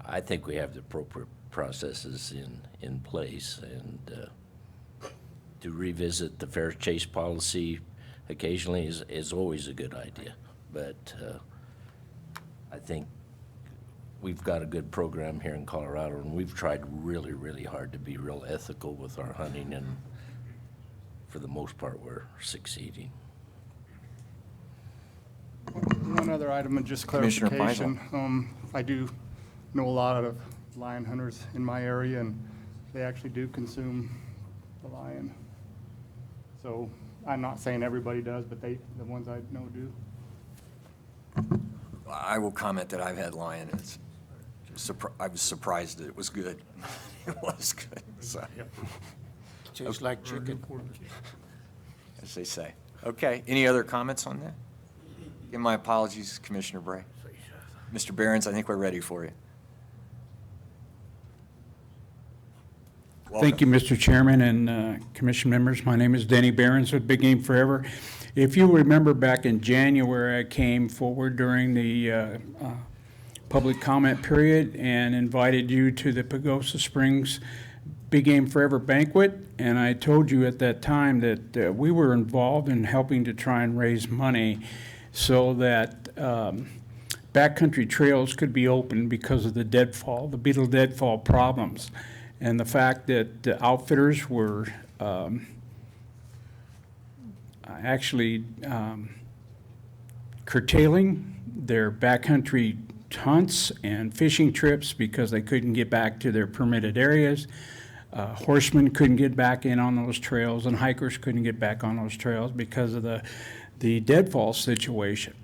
I think we have the appropriate processes in place, and to revisit the fair chase policy occasionally is always a good idea. But I think we've got a good program here in Colorado, and we've tried really, really hard to be real ethical with our hunting, and for the most part, we're succeeding. One other item of just Commissioner clarification. I do know a lot of lion hunters in my area, and they actually do consume the lion. So I'm not saying everybody does, but the ones I know do. I will comment that I've had lion, and I was surprised that it was good. It was good, so. Tastes like chicken. As they say. Okay, any other comments on that? Give my apologies, Commissioner Bray. Mr. Behrens, I think we're ready for you. Thank you, Mr. Chairman and Commission members. My name is Denny Behrens with Big Game Forever. If you remember back in January, I came forward during the public comment period and invited you to the Pagosa Springs Big Game Forever banquet, and I told you at that time that we were involved in helping to try and raise money so that backcountry trails could be opened because of the deadfall, the beetle deadfall problems, and the fact that the outfitters were actually curtailing their backcountry hunts and fishing trips because they couldn't get back to their permitted areas. Horsemen couldn't get back in on those trails, and hikers couldn't get back on those trails because of the deadfall situation.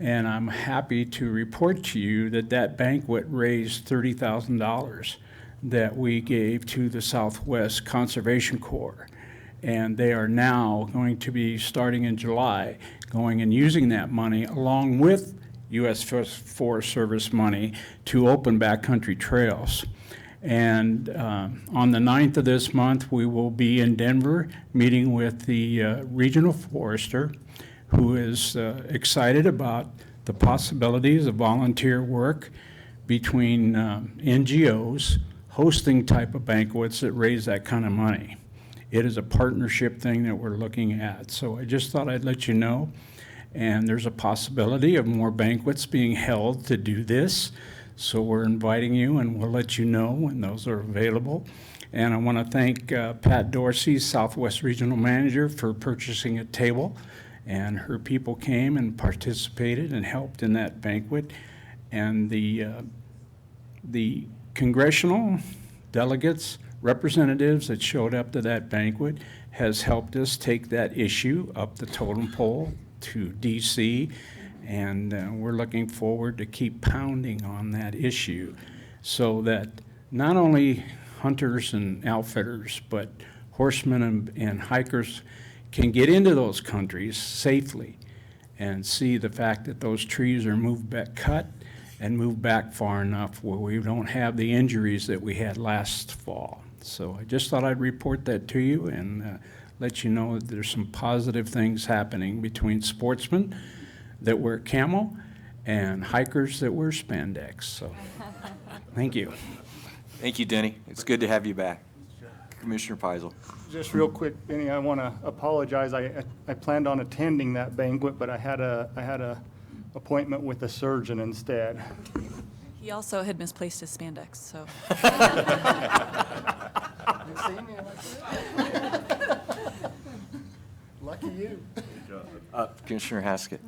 And I'm happy to report to you that that banquet raised $30,000 that we gave to the Southwest Conservation Corps. And they are now going to be, starting in July, going and using that money along with U.S. Forest Service money to open backcountry trails. And on the 9th of this month, we will be in Denver meeting with the regional forester, who is excited about the possibilities of volunteer work between NGOs hosting type of banquets that raise that kind of money. It is a partnership thing that we're looking at. So I just thought I'd let you know. And there's a possibility of more banquets being held to do this. So we're inviting you, and we'll let you know when those are available. And I want to thank Pat Dorsey, Southwest Regional Manager, for purchasing a table. And her people came and participated and helped in that banquet. And the congressional delegates, representatives that showed up to that banquet has helped us take that issue up the totem pole to D.C., and we're looking forward to keep pounding on that issue so that not only hunters and outfitters, but horsemen and hikers can get into those countries safely and see the fact that those trees are moved back, cut and moved back far enough where we don't have the injuries that we had last fall. So I just thought I'd report that to you and let you know that there's some positive things happening between sportsmen that wear camo and hikers that wear spandex. So thank you. Thank you, Denny. It's good to have you back. Commissioner Peisel. Just real quick, Benny, I want to apologize. I planned on attending that banquet, but I had a appointment with a surgeon instead. He also had misplaced his spandex, so. Lucky you. Commissioner Haskett.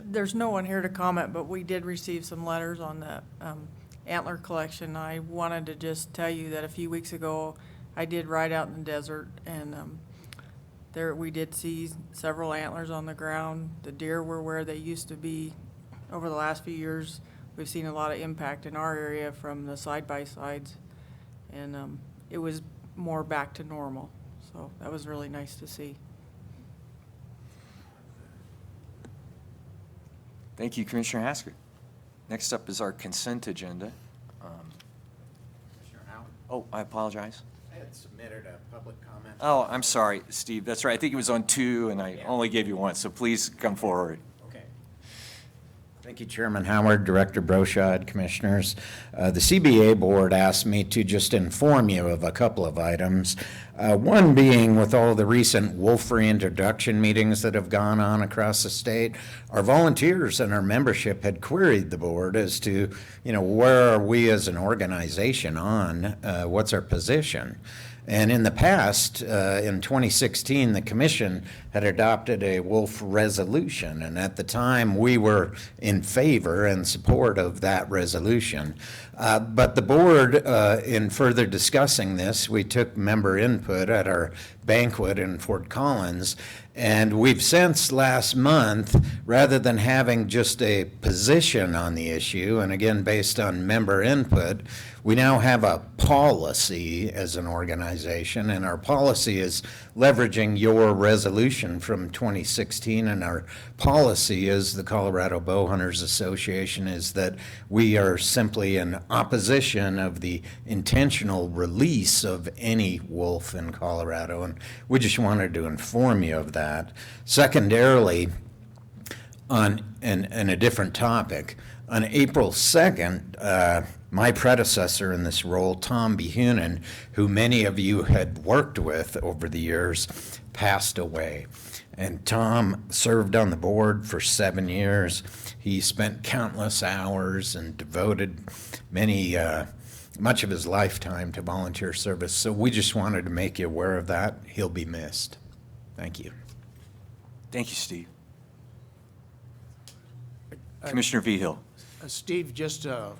There's no one here to comment, but we did receive some letters on the antler collection. I wanted to just tell you that a few weeks ago, I did ride out in the desert, and there we did see several antlers on the ground. The deer were where they used to be. Over the last few years, we've seen a lot of impact in our area from the side-by-sides, and it was more back to normal. So that was really nice to see. Thank you, Commissioner Haskett. Next up is our consent agenda. Commissioner Howard? Oh, I apologize. I had submitted a public comment. Oh, I'm sorry, Steve. That's right. I think it was on 2, and I only gave you 1, so please come forward. Okay. Thank you, Chairman Howard, Director Broshad, Commissioners. The CBA Board asked me to just inform you of a couple of items. One being, with all the recent wolf reintroduction meetings that have gone on across the state, our volunteers and our membership had queried the board as to, where are we as an organization on, what's our position? And in the past, in 2016, the commission had adopted a wolf resolution, and at the time, we were in favor and support of that resolution. But the board, in further discussing this, we took member input at our banquet in Fort Collins, and we've since last month, rather than having just a position on the issue, and again, based on member input, we now have a policy as an organization, and our policy is leveraging your resolution from 2016, and our policy is the Colorado Bowhunters Association is that we are simply in opposition of the intentional release of any wolf in Colorado, and we just wanted to inform you of that. Secondarily, on a different topic, on April 2nd, my predecessor in this role, Tom Behunin, who many of you had worked with over the years, passed away. And Tom served on the board for 7 years. He spent countless hours and devoted much of his lifetime to volunteer service. So we just wanted to make you aware of that. He'll be missed. Thank you. Thank you, Steve. Commissioner Vigil. Steve, just to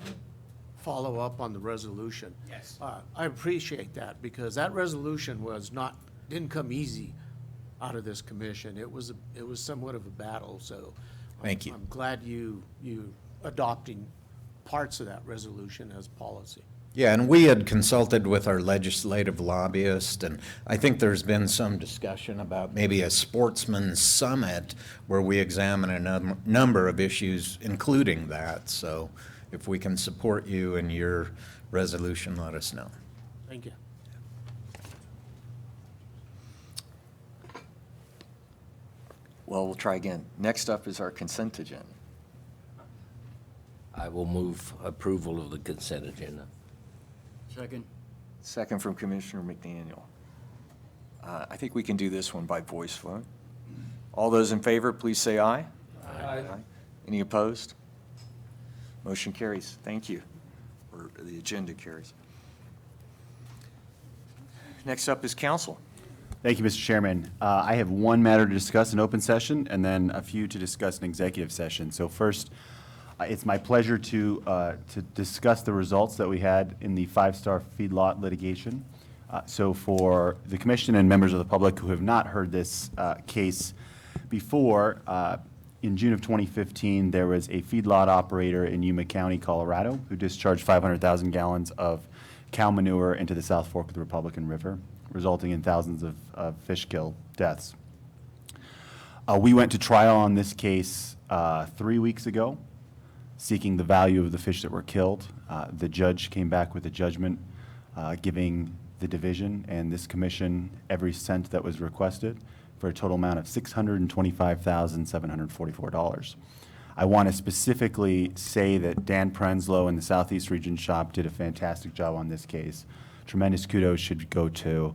follow up on the resolution. Yes. I appreciate that, because that resolution didn't come easy out of this commission. It was somewhat of a battle, so. Thank you. I'm glad you adopting parts of that resolution as policy. Yeah, and we had consulted with our legislative lobbyist, and I think there's been some discussion about maybe a sportsman's summit where we examine a number of issues, including that. So if we can support you in your resolution, let us know. Thank you. Well, we'll try again. Next up is our consent agenda. I will move approval of the consent agenda. Second. Second from Commissioner McDaniel. I think we can do this one by voice vote. All those in favor, please say aye. Aye. Any opposed? Motion carries. Thank you. Or the agenda carries. Next up is council. Thank you, Mr. Chairman. I have one matter to discuss in open session and then a few to discuss in executive session. So first, it's my pleasure to discuss the results that we had in the five-star feedlot litigation. So for the commission and members of the public who have not heard this case before, in June of 2015, there was a feedlot operator in Yuma County, Colorado, who discharged 500,000 gallons of cow manure into the South Fork of the Republican River, resulting in thousands of fish kill deaths. We went to trial on this case 3 weeks ago, seeking the value of the fish that were killed. The judge came back with a judgment giving the division and this commission every cent that was requested for a total amount of $625,744. I want to specifically say that Dan Prenslow and the Southeast Region Shop did a fantastic job on this case. Tremendous kudos should go to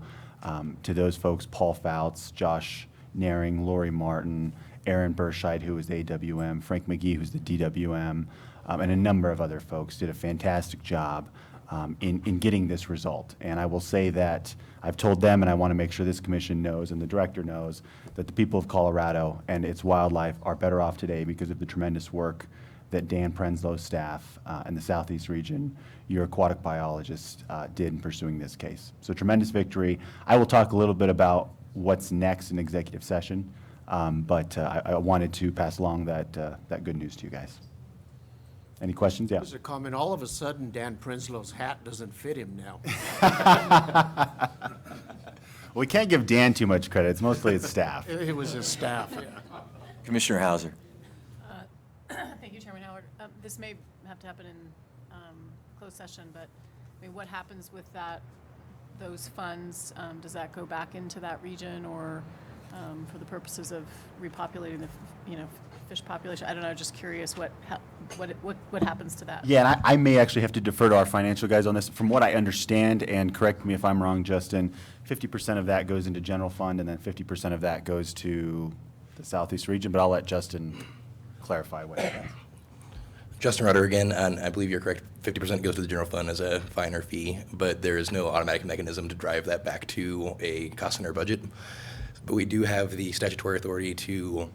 those folks, Paul Fouts, Josh Naring, Lori Martin, Aaron Burscheid, who was the AWM, Frank McGee, who's the DWM, and a number of other folks did a fantastic job in getting this result. And I will say that I've told them, and I want to make sure this commission knows and the director knows, that the people of Colorado and its wildlife are better off today because of the tremendous work that Dan Prenslow's staff and the Southeast region, your aquatic biologist, did in pursuing this case. So tremendous victory. I will talk a little bit about what's next in executive session, but I wanted to pass along that good news to you guys. Any questions? Yeah. There's a comment, all of a sudden Dan Prenslow's hat doesn't fit him now. Well, we can't give Dan too much credit. It's mostly his staff. It was his staff, yeah. Commissioner Hauser. Thank you, Chairman Howard. This may have to happen in closed session, but I mean, what happens with those funds? Does that go back into that region, or for the purposes of repopulating the fish population? I don't know. Just curious what happens to that. Yeah, and I may actually have to defer to our financial guys on this. From what I understand, and correct me if I'm wrong, Justin, 50% of that goes into general fund, and then 50% of that goes to the Southeast region. But I'll let Justin clarify what happens. Justin Rudder again, and I believe you're correct. 50% goes to the general fund as a fine or fee, but there is no automatic mechanism to drive that back to a cost center budget. But we do have the statutory authority to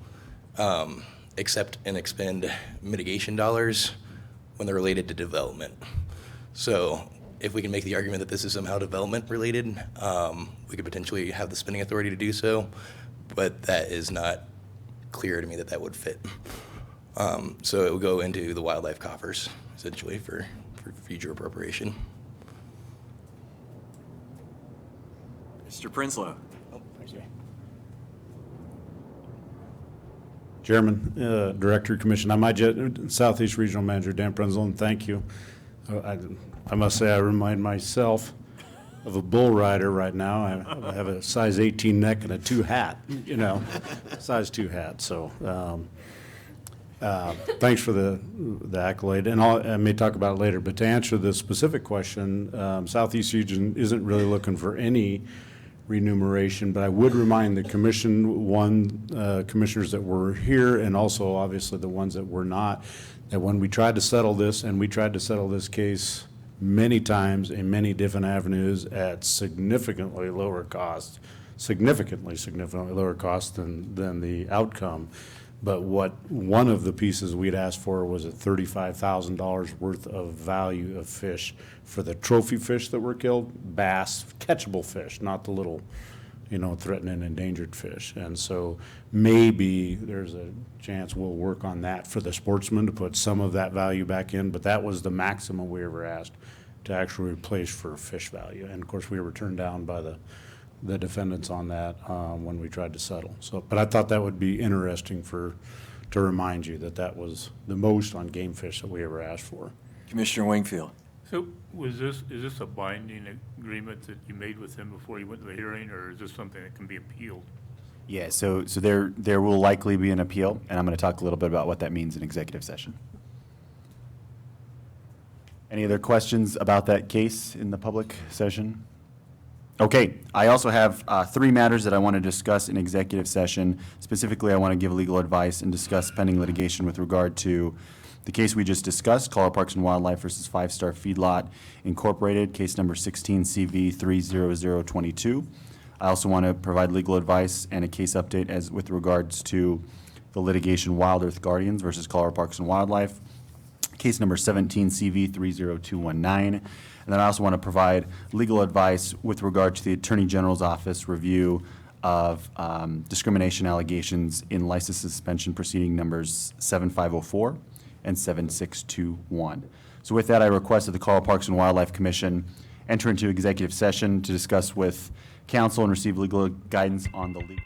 accept and expend mitigation dollars when they're related to development. So if we can make the argument that this is somehow development related, we could potentially have the spending authority to do so, but that is not clear to me that would fit. So it would go into the wildlife coffers, essentially, for future appropriation. Mr. Prinsloo. Chairman, Director, Commission, I'm Southeast Regional Manager Dan Prenzel, and thank you. I must say I remind myself of a bull rider right now. I have a size 18 neck and a 2 hat, size 2 hat. So thanks for the accolade, and I may talk about it later. But to answer the specific question, Southeast Region isn't really looking for any remuneration, but I would remind the commission, commissioners that were here, and also obviously the ones that were not, that when we tried to settle this, and we tried to settle this case many times in many different avenues at significantly lower cost, significantly lower cost than the outcome. But one of the pieces we'd asked for was a $35,000 worth of value of fish for the trophy fish that were killed, bass, catchable fish, not the little, threatened endangered fish. And so maybe there's a chance we'll work on that for the sportsmen to put some of that value back in, but that was the maximum we ever asked to actually replace for fish value. And of course, we were turned down by the defendants on that when we tried to settle. So, but I thought that would be interesting to remind you that was the most on game fish that we ever asked for. Commissioner Wingfield. So is this a binding agreement that you made with him before you went to the hearing, or is this something that can be appealed? Yeah, so there will likely be an appeal, and I'm going to talk a little bit about what that means in executive session. Any other questions about that case in the public session? Okay, I also have 3 matters that I want to discuss in executive session. Specifically, I want to give legal advice and discuss pending litigation with regard to the case we just discussed, Colorado Parks and Wildlife versus 5 Star Feedlot Incorporated, case number 16 CV 30022. I also want to provide legal advice and a case update as with regards to the litigation Wild Earth Guardians versus Colorado Parks and Wildlife, case number 17 CV 30219. And then I also want to provide legal advice with regard to the Attorney General's Office review of discrimination allegations in license suspension proceeding numbers 7504 and 7621. So with that, I request that the Colorado Parks and Wildlife Commission enter into executive session to discuss with counsel and receive legal guidance on the legal.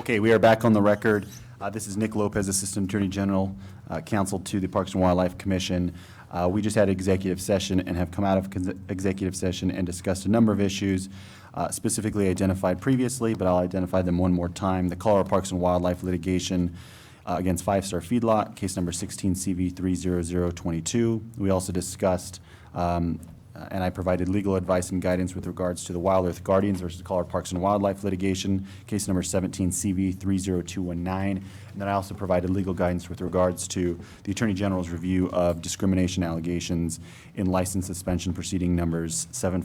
Okay, we are back on the record. This is Nick Lopez, Assistant Attorney General, counsel to the Parks and Wildlife Commission. We just had executive session and have come out of executive session and discussed a number of issues specifically identified previously, but I'll identify them one more time. The Colorado Parks and Wildlife litigation against Five Star Feedlot, case number 16 CV 30022. We also discussed and I provided legal advice and guidance with regards to the Wild Earth Guardians versus Colorado Parks and Wildlife litigation, case number 17 CV 30219. And then I also provided legal guidance with regards to the Attorney General's review of discrimination allegations in license suspension proceeding numbers 7